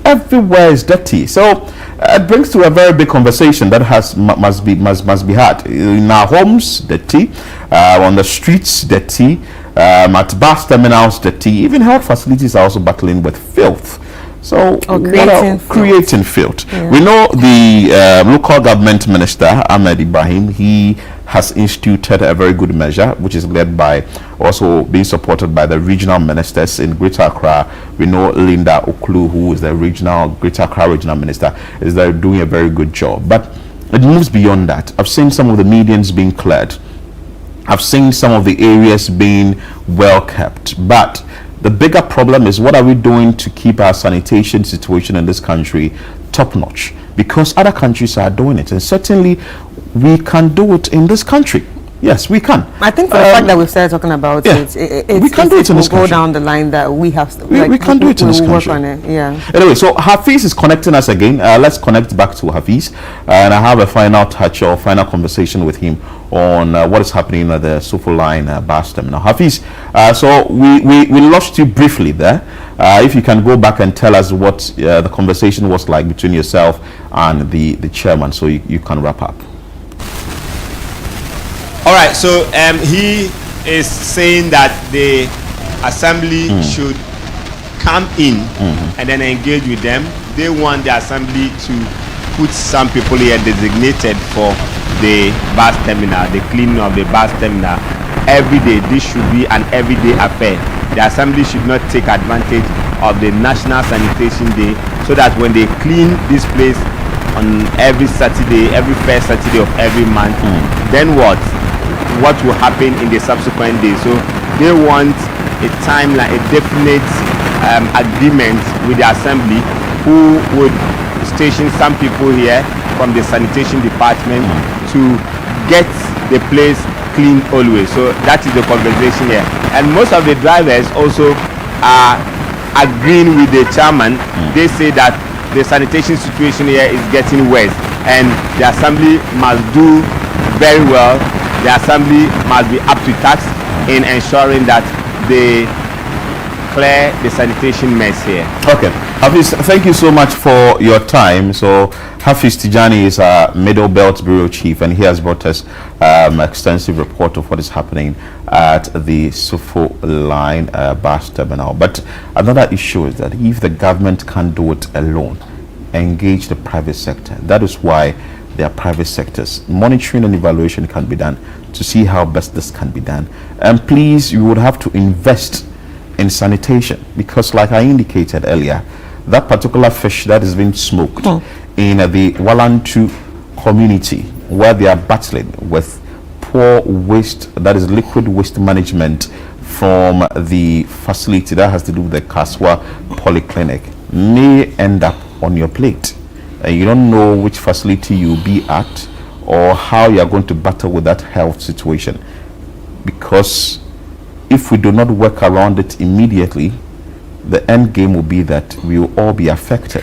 Everywhere is dirty. So it brings to a very big conversation that must be had. In our homes, dirty. On the streets, dirty. At bus terminals, dirty. Even health facilities are also battling with filth. So creating filth. Yeah. We know the local government minister, Ahmed Ibrahim, he has instituted a very good measure, which is led by, also being supported by the regional ministers in Greater Accra. We know Linda Oklu, who is the Greater Accra regional minister, is there doing a very good job. But it moves beyond that. I've seen some of the medians being cleared. I've seen some of the areas being well kept. But the bigger problem is, what are we doing to keep our sanitation situation in this country top notch? Because other countries are doing it, and certainly we can do it in this country. Yes, we can. I think for the fact that we've started talking about we can do it in this country. Go down the line that we have. We can do it in this country. Work on it. Yeah. Anyway, so Hafiz is connecting us again. Let's connect back to Hafiz, and I have a final touch or final conversation with him on what is happening at the Sofoline bus terminal. Hafiz, so we lost you briefly there. If you can go back and tell us what the conversation was like between yourself and the chairman, so you can wrap up. All right, so he is saying that the assembly should come in and then engage with them. They want the assembly to put some people here designated for the bus terminal, the cleaning of the bus terminal every day. This should be an everyday affair. The assembly should not take advantage of the National Sanitation Day, so that when they clean this place on every Saturday, every first Saturday of every month, then what will happen in the subsequent days? So they want a timeline, a definite agreement with the assembly, who would station some people here from the sanitation department to get the place clean always. So that is the conversation here, and most of the drivers also are agreeing with the chairman. They say that the sanitation situation here is getting worse, and the assembly must do very well. the assembly must be up to task in ensuring that they clear the sanitation mess here. Okay, Hafiz, thank you so much for your time. So Hafiz Tijani is our Middle Belt Bureau Chief, and he has brought us extensive report of what is happening at the Sofoline bus terminal. But another issue is that if the government can't do it alone, engage the private sector. That is why there are private sectors. Monitoring and evaluation can be done to see how best this can be done. And please, you would have to invest in sanitation, because like I indicated earlier, that particular fish that is being smoked in the Walantu community, where they are battling with poor waste, that is liquid waste management from the facility that has to do with the Kasoa Polyclinic, may end up on your plate, and you don't know which facility you'll be at or how you are going to battle with that health situation. Because if we do not work around it immediately, the end game will be that we will all be affected.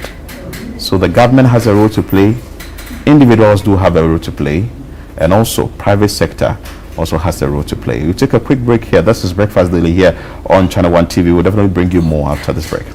So the government has a role to play, individuals do have a role to play, and also private sector also has a role to play. We'll take a quick break here. This is Breakfast Daily here on Channel 1 TV. We'll definitely bring you more after this break.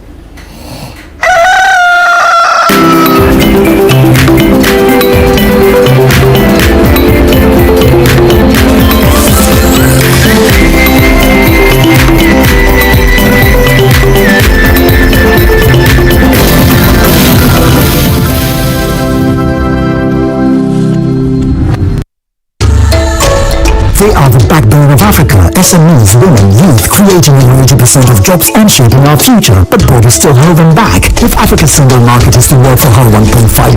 They are the backbone of Africa, SMEs, women, youth, creating 80% of jobs and shaping our future. But borders still hold them back. If Africa's single market is to work for her 1.5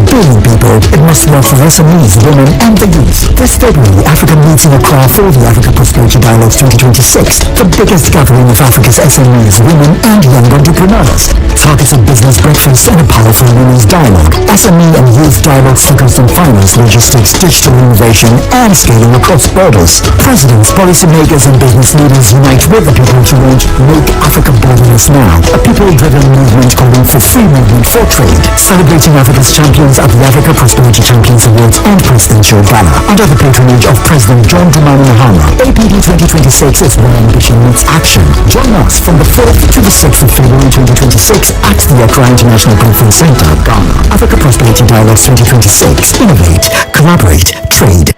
billion people, it must work for SMEs, women and the youth. This February, Africa meets in Accra for the Africa Prosperity Dialogues 2026, the biggest gathering of Africa's SMEs, women and young entrepreneurs. Targets a business breakfast and a powerful women's dialogue. SME and youth dialogues focused on finance, logistics, digital innovation and scaling across borders. Presidents, policymakers and business leaders unite with the people to launch Make Africa Borderless Now, a people-driven movement calling for free movement for trade, celebrating Africa's champions at the Africa Prosperity Champions Awards and Presidential Gala. Under the patronage of President John Dramani Mahama, APD 2026 is where ambition meets action. Join us from the 4th to the 6th of February 2026 at the Accra International Conference Center, Ghana. Africa Prosperity Dialogues 2026. Innovate, collaborate, trade.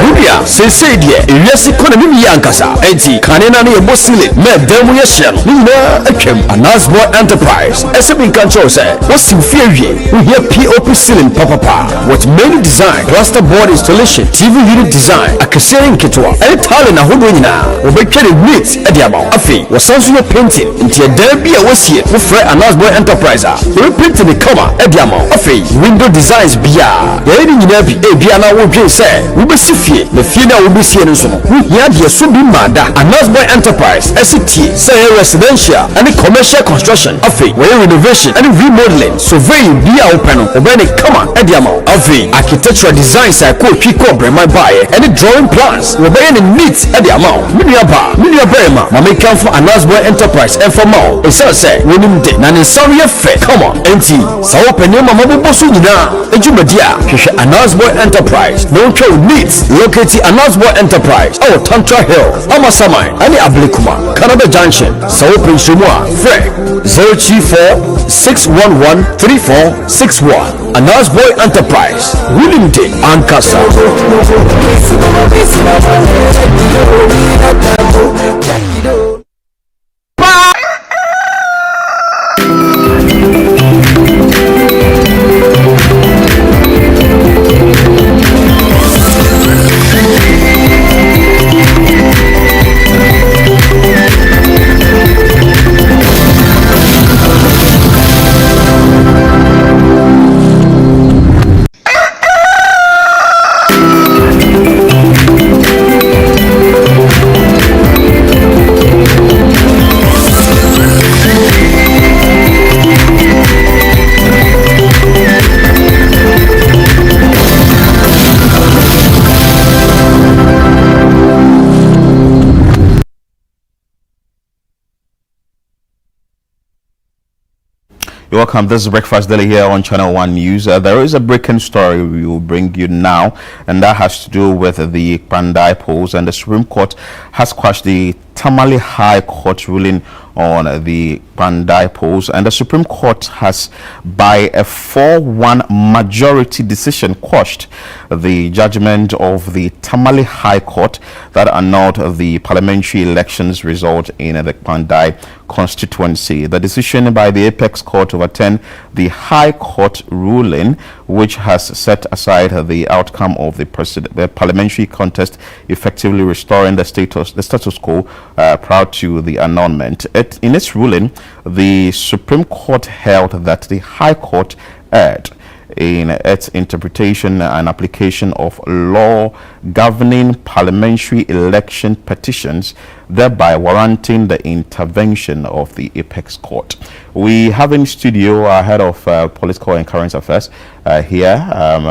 Rubia, say dear, yes, economy Yankasa, Enti, Kanena, Bosili, Med Demu Yashem, Nina, Akem, a Nasbo enterprise. As a big control say, what's in fear ye? We hear POP ceiling papa, what many design, plasterboard installation, TV unit design, a Kasering Kitwa, and Talent a Hudwina, will be carried meat at the amount. Afi, was also painting, into a derby was here, with Fred and Nasbo enterprise. We painted the comma at the amount. Afi, window designs bia. Yeri nyina bi ebiana wo dwen se wo besifie na fie na wo besie no so no wo hia de so bi mada Anasboy Enterprise ST say residential and commercial construction afi we renovation and remodeling surveying bi a open no obani kama e de amount afi architectural design say ko twiko brema bae and drawing plans we be in neat e de amount minia brema mama kan for Anasboy Enterprise and for more e say wonim de na ne sorry fe come on enti sa open mama bo so nyina ejumadia Anasboy Enterprise, no show needs located Anasboy Enterprise, our Tantra Hill, Amasamai, and Ablikuma, Canada Junction, Sao Pinshumwa, Fred 034-611-3461. Anasboy Enterprise, Willington, Ankasa. You're welcome. This is Breakfast Daily here on Channel 1 News. There is a breaking story we will bring you now, and that has to do with the Kpandai polls, and the Supreme Court has quashed the Tamale High Court ruling on the Kpandai polls, and the Supreme Court has, by a 4-1 majority decision, quashed the judgment of the Tamale High Court that annulled the parliamentary elections result in the Kpandai constituency. The decision by the Apex Court overturned the High Court ruling, which has set aside the outcome of the parliamentary contest, effectively restoring the status quo prior to the annulment. In its ruling, the Supreme Court held that the High Court erred in its interpretation and application of law governing parliamentary election petitions, thereby warranting the intervention of the Apex Court. We have in studio our head of political and current affairs here,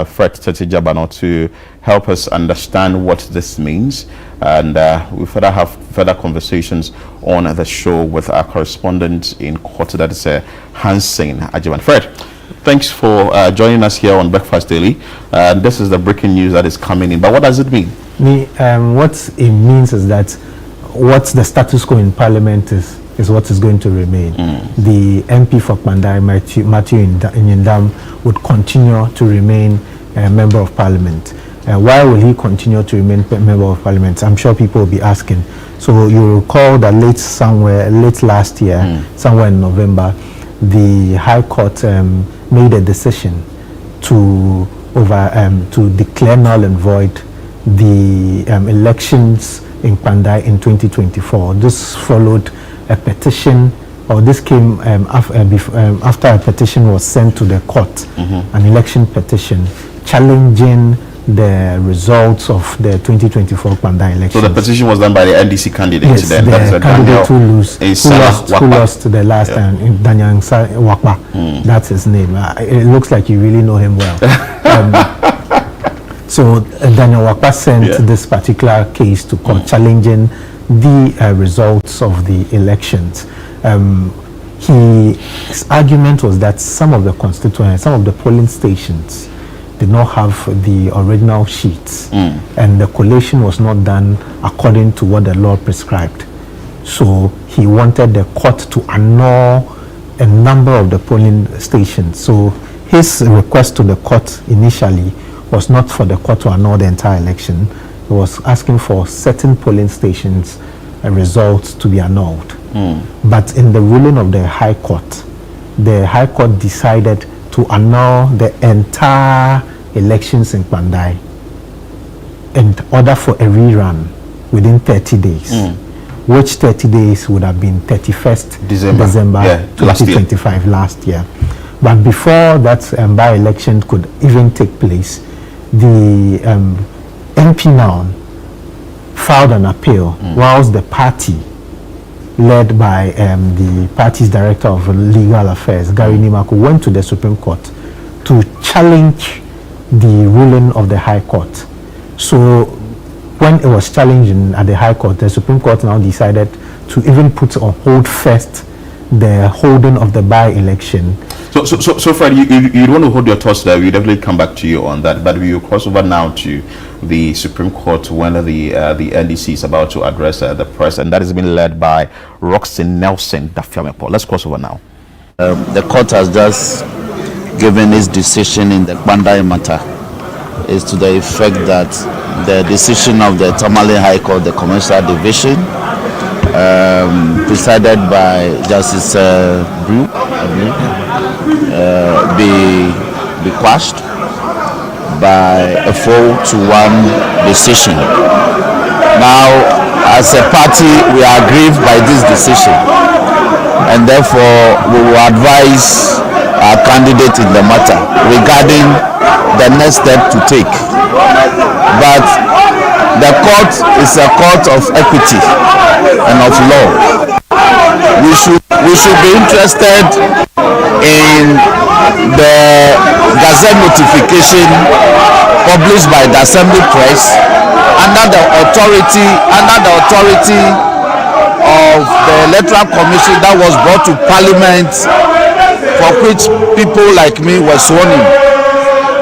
Fred Tetejabano, to help us understand what this means, and we further have further conversations on the show with our correspondent in court, that is Hansen Ajiman. Fred, thanks for joining us here on Breakfast Daily. This is the breaking news that is coming in, but what does it mean? What it means is that what the status quo in Parliament is what is going to remain. The MP for Kpandai, Matthew Nyindam, would continue to remain a member of Parliament. Why will he continue to remain a member of Parliament? I'm sure people will be asking. So you recall that late last year, somewhere in November, the High Court made a decision to declare null and void the elections in Kpandai in 2024. This followed a petition, or this came after a petition was sent to the court, an election petition challenging the results of the 2024 Kpandai election. So the petition was done by the NDC candidate. Yes, then. the candidate who lost the last time, Daniel Wakpa. That's his name. It looks like you really know him well. So Daniel Wakpa sent this particular case to court, challenging the results of the elections. His argument was that some of the constituents, some of the polling stations, did not have the original sheets, and the collation was not done according to what the law prescribed. So he wanted the court to annul a number of the polling stations. So his request to the court initially was not for the court to annul the entire election. He was asking for certain polling stations results to be annulled. But in the ruling of the High Court decided to annul the entire elections in Kpandai in order for a rerun within 30 days, which 30 days would have been 31st December 2025, last year. But before that by-election could even take place, the MP now filed an appeal, whilst the party led by the party's director of legal affairs, Gary Nimaku, went to the Supreme Court to challenge the ruling of the High Court. So when it was challenged at the High Court, the Supreme Court now decided to even put on hold first the holding of the by-election. So Fred, you want to hold your thoughts there. We'll definitely come back to you on that, but we will cross over now to the Supreme Court when the NDC is about to address the press, and that has been led by Roxy Nelson Dafiamepo. Let's cross over now. The court has just given its decision in the Kpandai matter. Is to the effect that the decision of the Tamale High Court, the Commercial Division, presided by Justice Brew, be quashed by a 4-1 decision. Now, as a party, we are aggrieved by this decision, and therefore we will advise our candidate in the matter regarding the next step to take. But the court is a court of equity and of law. We should be interested in the Gazette notification published by the Assembly Press under the authority of the Electoral Commission that was brought to Parliament for which people like me were sworn in.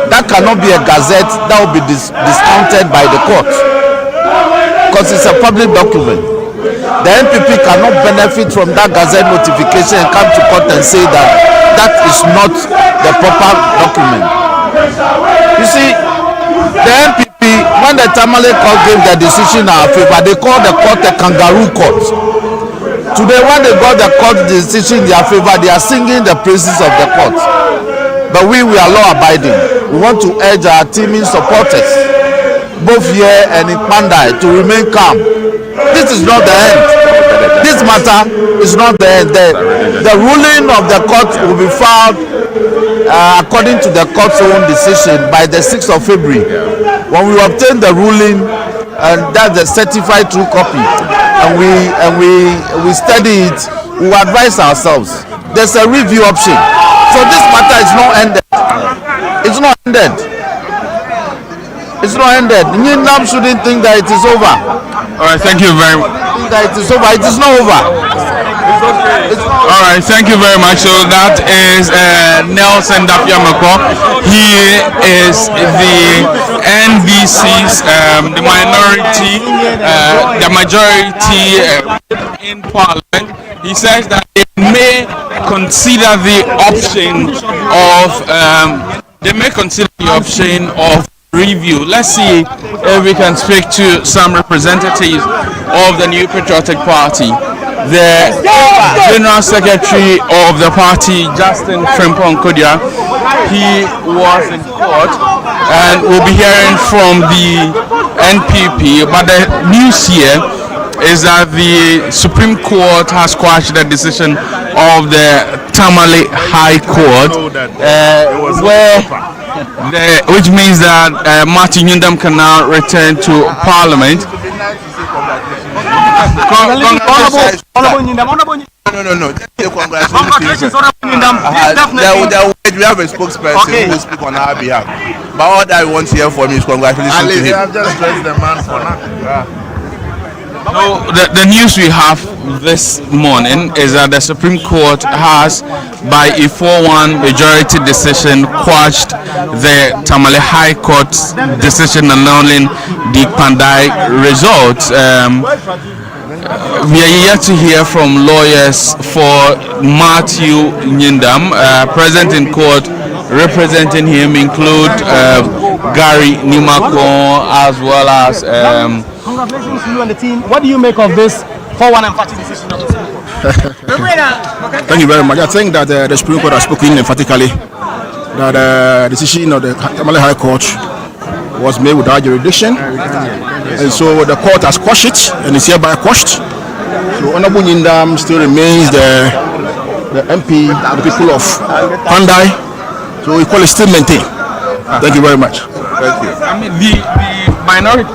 That cannot be a gazette that will be discounted by the court because it's a public document. The NPP cannot benefit from that gazette notification and come to court and say that that is not the proper document. You see, the NPP, when the Tamale court gave their decision in our favor, they called the court a kangaroo court. Today, when they got the court decision in their favor, they are singing the praises of the court. But we are law-abiding. We want to urge our teaming supporters, both here and in Kpandai, to remain calm. This is not the end. This matter is not the end. The ruling of the court will be filed according to the court's own decision by the 6th of February. When we obtain the ruling, and that's the certified true copy, and we study it, we advise ourselves. There's a review option. So this matter is not ended. It's not ended. It's not ended. Nyindam shouldn't think that it is over. All right, thank you very much. Think that it is over. It is not over. All right, thank you very much. So that is Nelson Dafiamako. He is the NVC's the majority in Parliament. He says that they may consider the option of review. Let's see if we can speak to some representatives of the New Patriotic Party. The General Secretary of the party, Justin Frimpong Kodia, he was in court, and we'll be hearing from the NPP. But the news here is that the Supreme Court has quashed the decision of the Tamale High Court, which means that Martin Nyundam can now return to Parliament. No. Congratulations, we have a spokesperson who will speak on our behalf. But all that I want to hear from you is congratulations to him. I've just pressed the man for nothing. So the news we have this morning is that the Supreme Court has, by a 4-1 majority decision, quashed the Tamale High Court's decision annulling the Kpandai results. We are yet to hear from lawyers for Matthew Nyindam. Present in court representing him include Gary Nimako, as well as congratulations to you and the team. What do you make of this 4-1 emphatic decision of the Supreme Court? Thank you very much. I think that the Supreme Court has spoken emphatically that the decision of the Tamale High Court was made without jurisdiction, and so the court has quashed it and is hereby quashed. So Honorable Nyindam still remains the MP of the people of Kpandai, so equally still maintained. Thank you very much. Thank you. I mean,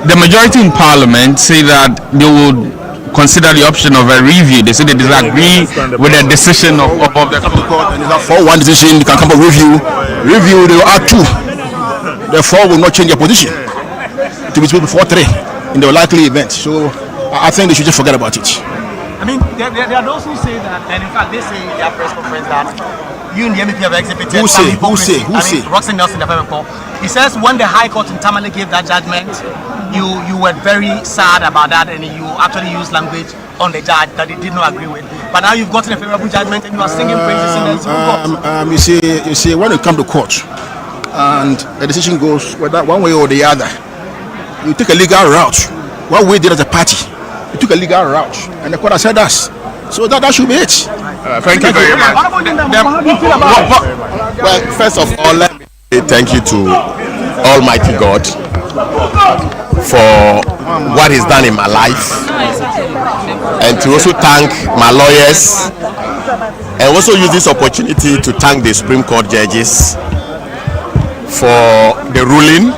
the majority in Parliament say that they would consider the option of a review. They say they disagree with the decision of the court. And it's a 4-1 decision. You can come for review. Review, they will add 2. Therefore, will not change their position to be before 3 in the likely event. So I think they should just forget about it. I mean, there are those who say that, and in fact, they say in their press conference that you and the MEP have exhibited Who say? Roxanne Nelson, he says when the High Court in Tamale gave that judgment, you were very sad about that, and you actually used language on the judge that they did not agree with. But now you've gotten a favorable judgment, and you are singing praises in the Supreme Court. You see, when you come to court, and the decision goes whether one way or the other, you take a legal route. What we did as a party, we took a legal route, and the court has said us. So that should be it. Thank you very much. Well, first of all, let me say thank you to Almighty God for what He's done in my life, and to also thank my lawyers, and also use this opportunity to thank the Supreme Court judges for the ruling,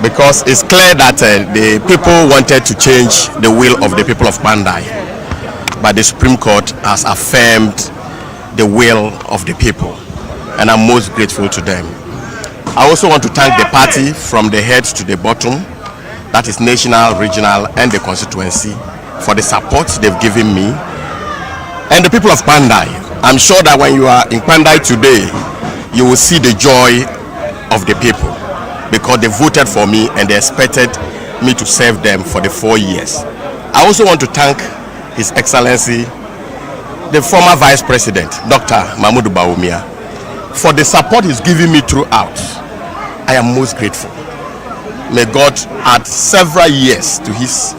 because it's clear that the people wanted to change the will of the people of Kpandai, but the Supreme Court has affirmed the will of the people, and I'm most grateful to them. I also want to thank the party from the head to the bottom, that is national, regional, and the constituency, for the support they've given me, and the people of Kpandai I'm sure that when you are in Kpandai today, you will see the joy of the people because they voted for me and they expected me to serve them for the 4 years. I also want to thank His Excellency, the former Vice President, Dr. Mahmoud Bawumia, for the support he's given me throughout. I am most grateful. May God add several years to his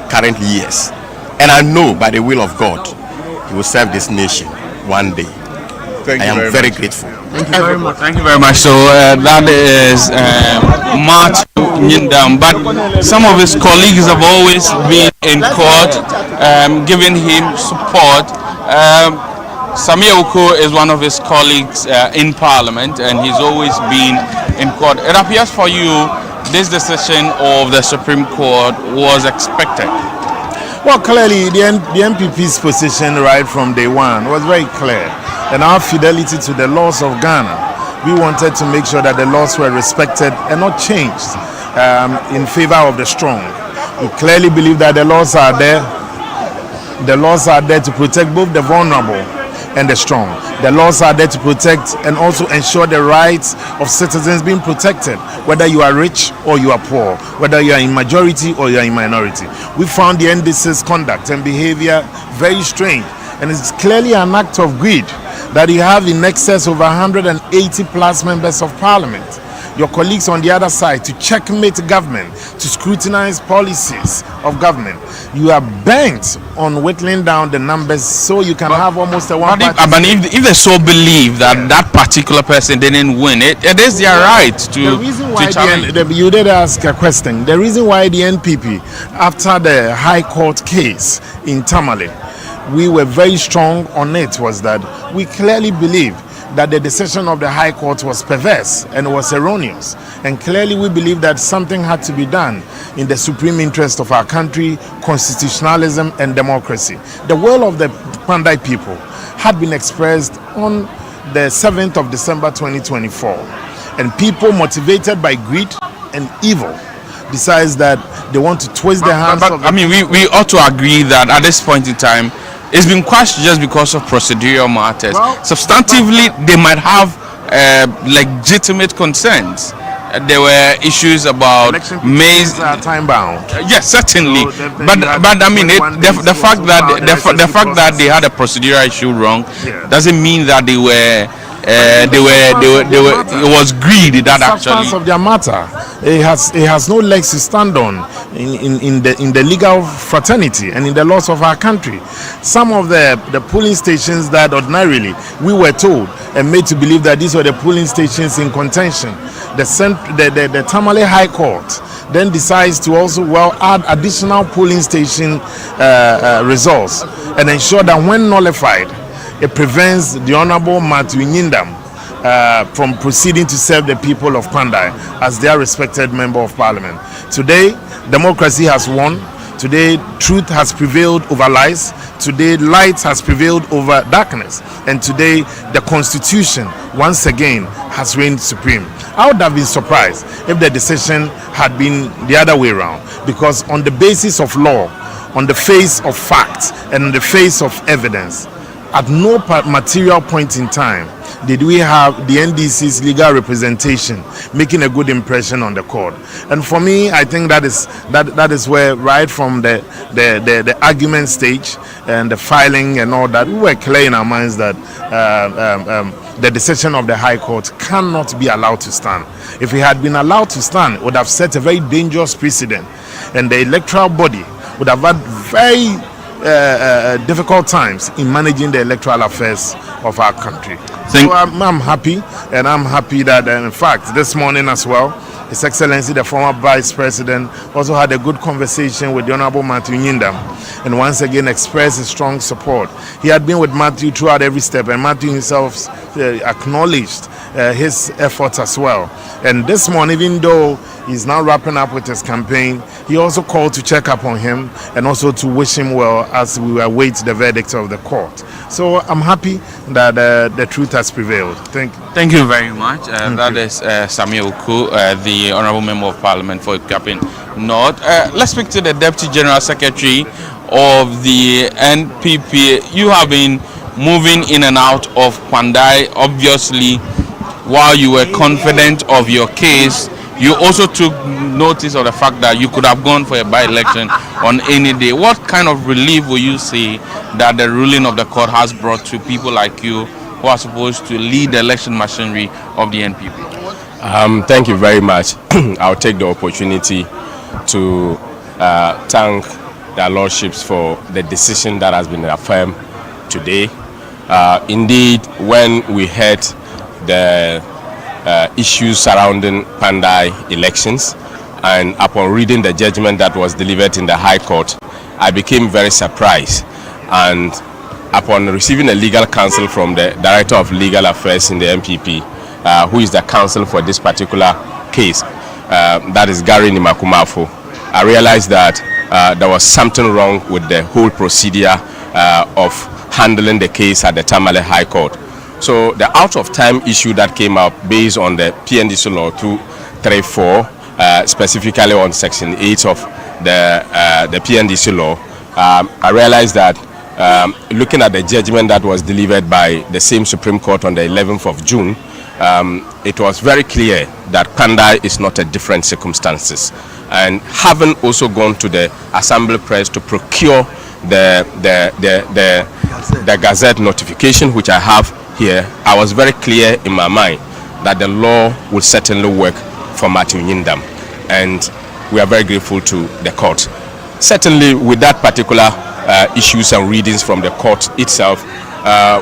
current years. And I know by the will of God, he will serve this nation one day. I am very grateful. Thank you very much. Thank you very much. So that is Matthew Nyindam, but some of his colleagues have always been in court, giving him support. Samia Uko is one of his colleagues in Parliament, and he's always been in court. It appears for you this decision of the Supreme Court was expected. Well, clearly the NPP's position right from day one was very clear, and our fidelity to the laws of Ghana. We wanted to make sure that the laws were respected and not changed in favor of the strong. We clearly believe that the laws are there. The laws are there to protect both the vulnerable and the strong. The laws are there to protect and also ensure the rights of citizens being protected, whether you are rich or you are poor, whether you are in majority or you are in minority. We found the NDC's conduct and behavior very strange, and it's clearly an act of greed that you have in excess of 180 plus members of parliament, your colleagues on the other side, to checkmate government, to scrutinize policies of government. You are bent on whittling down the numbers so you can have almost a one party. But if they so believe that that particular person didn't win it, it is their right to challenge. You did ask a question. The reason why the NPP, after the High Court case in Tamale, we were very strong on it was that we clearly believe that the decision of the High Court was perverse and was erroneous. And clearly we believe that something had to be done in the supreme interest of our country, constitutionalism and democracy. The will of the Kpandai people had been expressed on the 7th of December 2024. And people motivated by greed and evil decides that they want to twist the hands of the I mean, we ought to agree that at this point in time, it's been quashed just because of procedural matters. Well, substantively, they might have legitimate concerns. There were issues about maize time bound. Yes, certainly. So but I mean, the fact that they had a procedural issue wrong doesn't mean that they were. It was greed that actually. Of their matter, it has no legs to stand on in the legal fraternity and in the laws of our country. Some of the polling stations that ordinarily we were told and made to believe that these were the polling stations in contention, the Tamale High Court then decides to also add additional polling station results and ensure that when nullified, it prevents the Honorable Matthew Nyindam from proceeding to serve the people of Kpandai as their respected member of parliament. Today, democracy has won. Today, truth has prevailed over lies. Today, light has prevailed over darkness. And today, the Constitution, once again, has reigned supreme. I would have been surprised if the decision had been the other way around. Because on the basis of law, on the face of facts, and on the face of evidence, at no material point in time did we have the NDC's legal representation making a good impression on the court. And for me, I think that is where, right from the argument stage and the filing and all that, we were clear in our minds that the decision of the High Court cannot be allowed to stand. If it had been allowed to stand, it would have set a very dangerous precedent, and the electoral body would have had very difficult times in managing the electoral affairs of our country. So I'm happy, and I'm happy that in fact this morning as well, His Excellency the former Vice President also had a good conversation with the Honorable Matthew Nyindam and once again expressed his strong support. He had been with Matthew throughout every step, and Matthew himself acknowledged his efforts as well. And this morning, even though he's now wrapping up with his campaign, he also called to check up on him and also to wish him well as we await the verdict of the court. So I'm happy that the truth has prevailed. Thank you very much. That is Samuel Oku, the Honourable Member of Parliament for Ikapin North. Let's speak to the Deputy General Secretary of the NPP. You have been moving in and out of Kpandai, obviously, while you were confident of your case, you also took notice of the fact that you could have gone for a by-election on any day. What kind of relief will you say that the ruling of the court has brought to people like you who are supposed to lead the election machinery of the NPP? Thank you very much. I'll take the opportunity to thank their lordships for the decision that has been affirmed today. Indeed, when we heard the issues surrounding Kpandai elections, and upon reading the judgment that was delivered in the High Court, I became very surprised. And upon receiving a legal counsel from the Director of Legal Affairs in the MPP, who is the counsel for this particular case, that is Gary Nimakumafo, I realized that there was something wrong with the whole procedure of handling the case at the Tamale High Court. So the out of time issue that came up based on the PNDC law 234, specifically on section 8 of the PNDC law, I realized that looking at the judgment that was delivered by the same Supreme Court on the 11th of June, it was very clear that Kpandai is not a different circumstances. And having also gone to the Assembly Press to procure the Gazette notification, which I have here, I was very clear in my mind that the law will certainly work for Matthew Nyindam, and we are very grateful to the court. Certainly with that particular issues and readings from the court itself,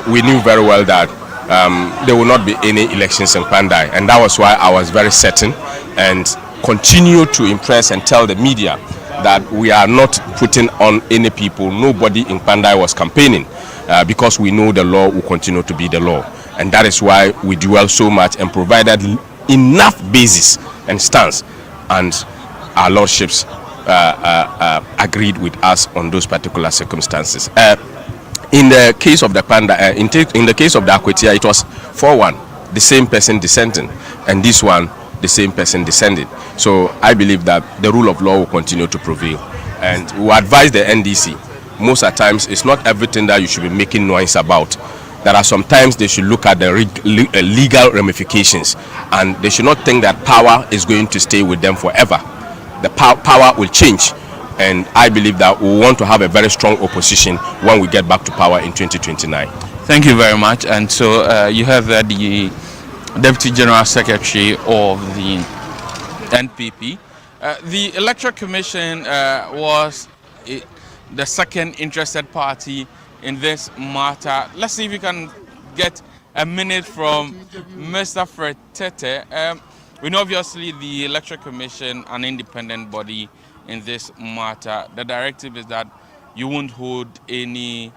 we knew very well that there will not be any elections in Kpandai, and that was why I was very certain and continue to impress and tell the media that we are not putting on any people. Nobody in Kpandai was campaigning, because we know the law will continue to be the law, and that is why we dwell so much and provided enough basis and stance, and our lordships agreed with us on those particular circumstances. In the case of the Kpandai, in the case of the Akwetia, it was 4-1, the same person dissenting, and this one, the same person descended. So I believe that the rule of law will continue to prevail, and we advise the NDC, most of the times it's not everything that you should be making noise about. There are sometimes they should look at the legal ramifications, and they should not think that power is going to stay with them forever. The power will change, and I believe that we want to have a very strong opposition when we get back to power in 2029. Thank you very much. And so you have the Deputy General Secretary of the NPP. The Electoral Commission was the second interested party in this matter. Let's see if we can get a minute from Mr. Fred Tete. We know obviously the Electoral Commission, an independent body in this matter, the directive is that you won't hold any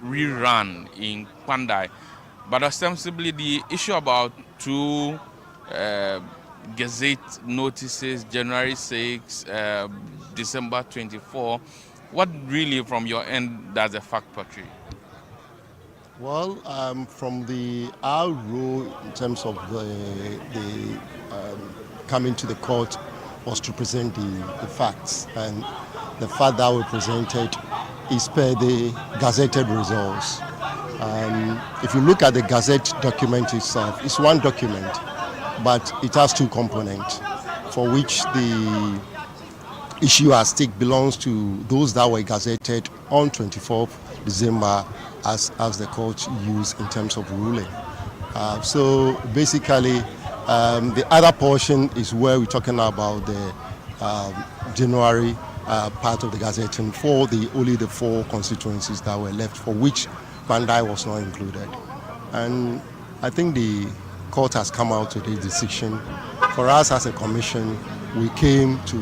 rerun in Kpandai, but ostensibly the issue about two Gazette notices, January 6, December 24, what really from your end does the fact portray? Well, from our role in terms of the coming to the court was to present the facts, and the fact that we presented is per the gazetted results. If you look at the Gazette document itself, it's one document, but it has two components, for which the issue at stake belongs to those that were gazetted on 24th December as the court used in terms of ruling. So basically, the other portion is where we're talking about the January part of the gazetting for only the 4 constituencies that were left, for which Kpandai was not included. And I think the court has come out with a decision. For us as a commission, we came to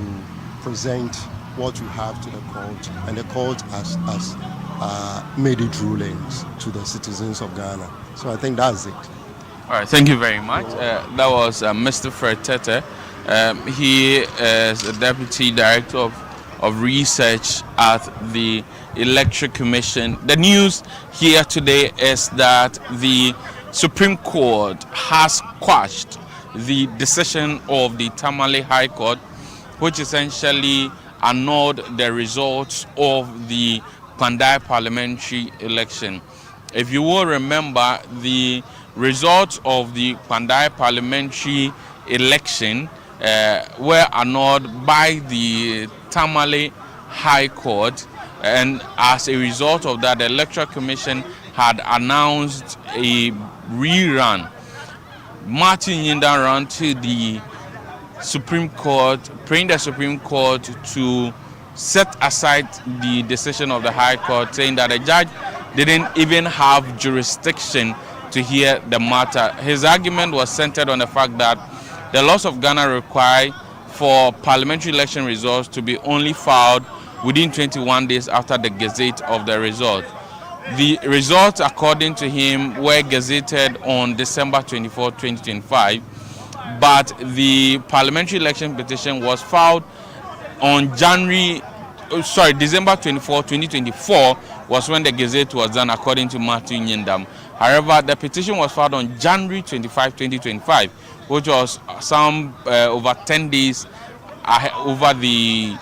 present what we have to the court, and the court has made its rulings to the citizens of Ghana. So I think that's it. All right, thank you very much. That was Mr. Fred Tete. He is the Deputy Director of Research at the Electoral Commission. The news here today is that the Supreme Court has quashed the decision of the Tamale High Court, which essentially annulled the results of the Kpandai parliamentary election. If you will remember, the results of the Kpandai parliamentary election were annulled by the Tamale High Court, and as a result of that, the Electoral Commission had announced a rerun. Martin Yinda ran to the Supreme Court, praying the Supreme Court to set aside the decision of the High Court, saying that the judge didn't even have jurisdiction to hear the matter. His argument was centered on the fact that the laws of Ghana require for parliamentary election results to be only filed within 21 days after the gazette of the result. The results, according to him, were gazetted on December 24, 2025, but the parliamentary election petition was filed on December 24, 2024 was when the gazette was done, according to Matthew Nyendam. However, the petition was filed on January 25, 2025, which was some over 10 days over the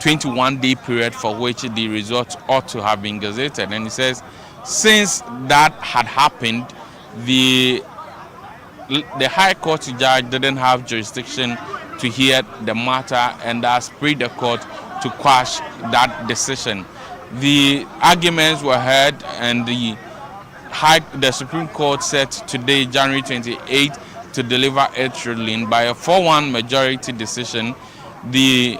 21-day period for which the results ought to have been gazetted. And he says, since that had happened, the High Court judge didn't have jurisdiction to hear the matter, and thus prayed the court to quash that decision. The arguments were heard, and the Supreme Court set today, January 28, to deliver its ruling by a 4-1 majority decision. The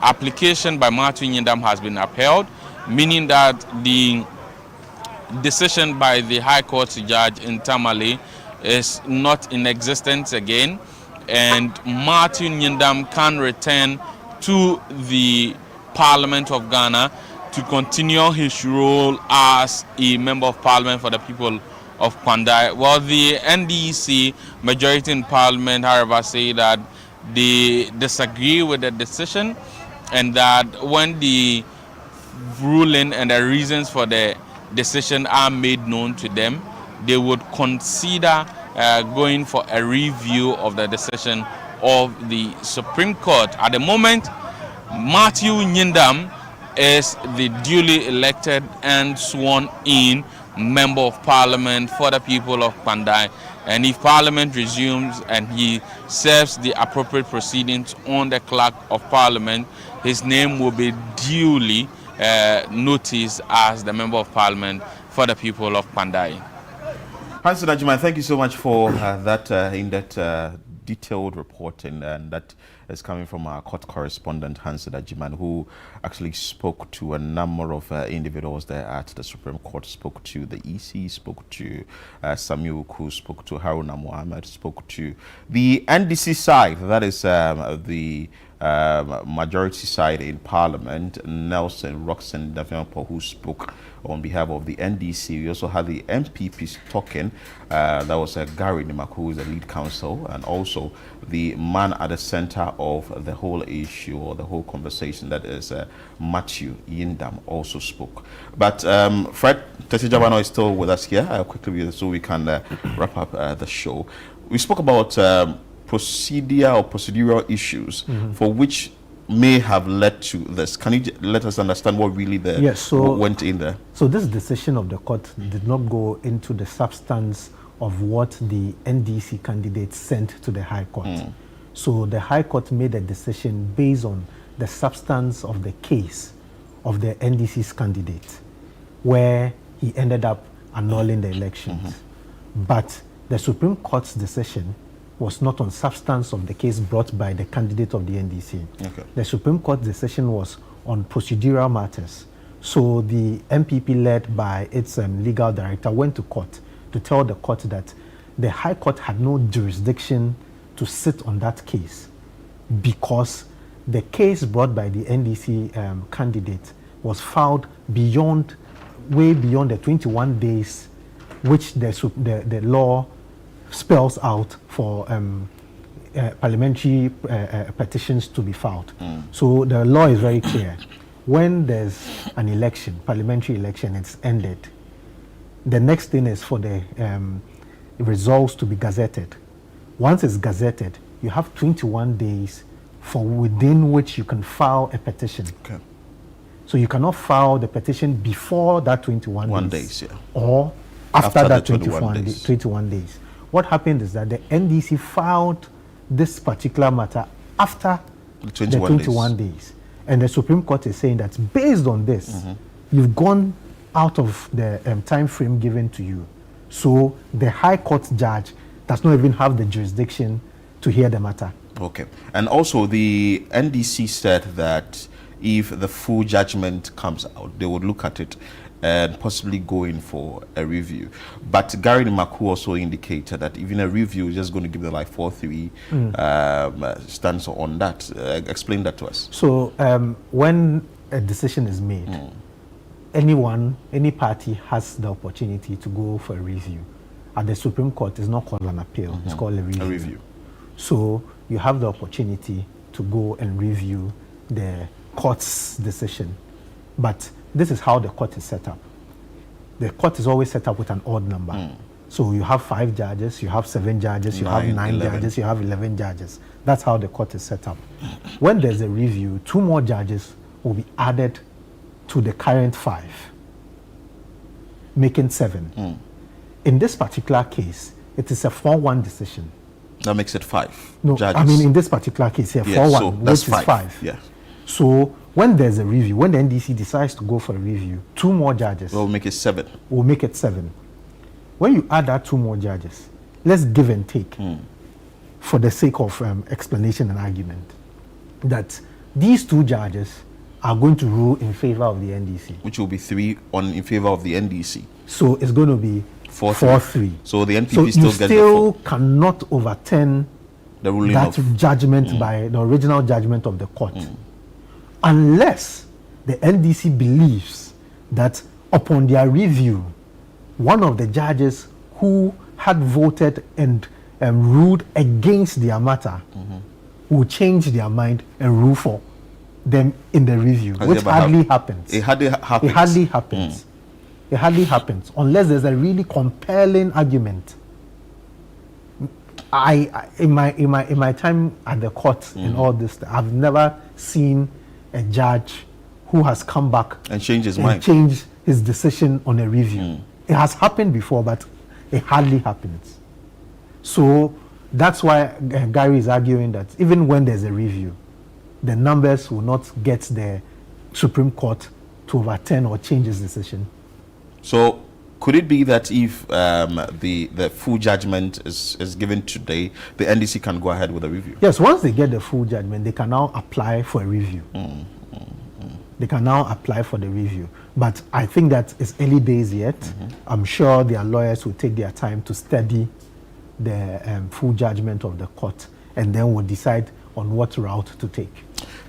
application by Martin Yindam has been upheld, meaning that the decision by the High Court judge in Tamale is not in existence again, and Martin Yindam can return to the Parliament of Ghana to continue his role as a member of Parliament for the people of Kpandai. Well, the NDC majority in Parliament, however, say that they disagree with the decision, and that when the ruling and the reasons for the decision are made known to them, they would consider going for a review of the decision of the Supreme Court. At the moment, Matthew Nyindam is the duly elected and sworn in member of Parliament for the people of Kpandai, and if Parliament resumes and he serves the appropriate proceedings on the Clerk of Parliament, his name will be duly noticed as the member of Parliament for the people of Kpandai. Hansen Ajiman, thank you so much for that in-depth detailed reporting, and that is coming from our court correspondent Hansen Ajiman, who actually spoke to a number of individuals there at the Supreme Court, spoke to the EC, spoke to Samuel Ku, spoke to Haruna Mohammed, spoke to the NDC side, that is the majority side in Parliament, Nelson Roxon Davenport, who spoke on behalf of the NDC. We also had the MPPs talking. That was Gary Nimaku, who is the lead counsel, and also the man at the center of the whole issue or the whole conversation, that is Matthew Yindam, also spoke. But Fred Tesijabano is still with us here. I'll quickly read so we can wrap up the show. We spoke about procedural issues for which may have led to this. Can you let us understand what really what went in there? So this decision of the court did not go into the substance of what the NDC candidate sent to the High Court. So the High Court made a decision based on the substance of the case of the NDC's candidate, where he ended up annulling the elections. But the Supreme Court's decision was not on substance of the case brought by the candidate of the NDC. The Supreme Court decision was on procedural matters. So the MPP, led by its legal director, went to court to tell the court that the High Court had no jurisdiction to sit on that case because the case brought by the NDC candidate was filed way beyond the 21 days which the law spells out for parliamentary petitions to be filed. So the law is very clear. When there's an election, parliamentary election, it's ended. The next thing is for the results to be gazetted. Once it's gazetted, you have 21 days for within which you can file a petition. Okay. So you cannot file the petition before that 21 days, yeah. or after that 21 days. What happened is that the NDC filed this particular matter after the 21 days. And the Supreme Court is saying that based on this, you've gone out of the time frame given to you. So the High Court judge does not even have the jurisdiction to hear the matter. Okay. And also the NDC said that if the full judgment comes out, they would look at it and possibly go in for a review. But Gary Maku also indicated that even a review is just going to give the like 4-3 stance on that. Explain that to us. So when a decision is made, any party has the opportunity to go for a review. At the Supreme Court, it's not called an appeal, it's called a review. A review. So you have the opportunity to go and review the court's decision. But this is how the court is set up. The court is always set up with an odd number. So you have 5 judges, you have 7 judges, you have 9 judges, you have 11 judges. That's how the court is set up. When there's a review, 2 more judges will be added to the current 5, making 7. In this particular case, it is a 4-1 decision. That makes it 5 No, judges. I mean in this particular case here, 4-1, so that's which is 5. Yeah. So when there's a review, when the NDC decides to go for a review, 2 more judges will make it 7. Will make it 7. When you add that 2 more judges, let's give and take for the sake of explanation and argument that these 2 judges are going to rule in favor of the NDC, which will be 3 in favor of the NDC. So it's going to be 4-3. So the NPP so still you gets still cannot overturn the ruling that of judgment by the original judgment of the court, unless the NDC believes that upon their review, one of the judges who had voted and ruled against their matter will change their mind and rule for them in the review, which hardly happens. It hardly happens. It hardly happens. It hardly happens unless there's a really compelling argument. In my time at the court in all this, I've never seen a judge who has come back and changed his and mind, changed his decision on a review. It has happened before, but it hardly happens. So that's why Gary is arguing that even when there's a review, the numbers will not get the Supreme Court to overturn or change his decision. So could it be that if the full judgment is given today, the NDC can go ahead with a review? Yes, once they get the full judgment, they can now apply for a review. They can now apply for the review. But I think that it's early days yet. I'm sure their lawyers will take their time to study the full judgment of the court, and then will decide on what route to take.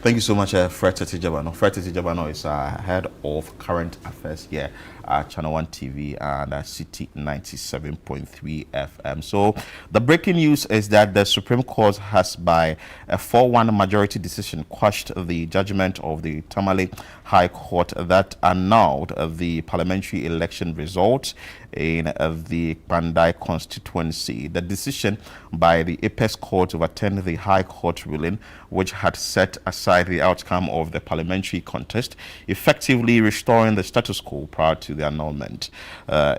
Thank you so much, Fred Tijabano. Fred Tijabano is head of current affairs here at Channel 1 TV and City 97.3 FM. So the breaking news is that the Supreme Court has, by a 4-1 majority decision, quashed the judgment of the Tamale High Court that annulled the parliamentary election results in the Kpandai constituency. The decision by the Apex Court to overturn the High Court ruling, which had set aside the outcome of the parliamentary contest, effectively restoring the status quo prior to the annulment.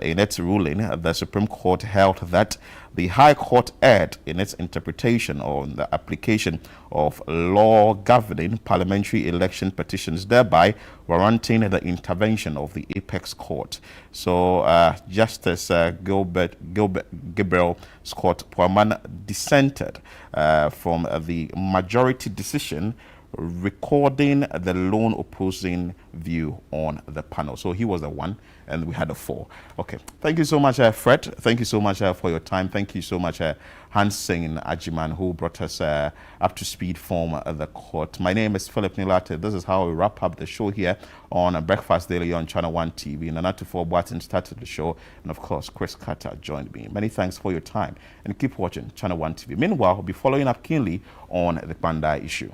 In its ruling, the Supreme Court held that the High Court erred in its interpretation on the application of law governing parliamentary election petitions, thereby warranting the intervention of the Apex Court. So Justice Gabriel Scott Poaman dissented from the majority decision, recording the lone opposing view on the panel. So he was the 1 and we had a 4. Okay, thank you so much, Fred. Thank you so much for your time. Thank you so much, Hansen Ajiman, who brought us up to speed from the court. My name is Philip Nilate. This is how we wrap up the show here on Breakfast Daily on Channel 1 TV. Nanatu Boatin started the show, and of course Chris Carter joined me. Many thanks for your time, and keep watching Channel 1 TV. Meanwhile, we'll be following up keenly on the Kpandai issue.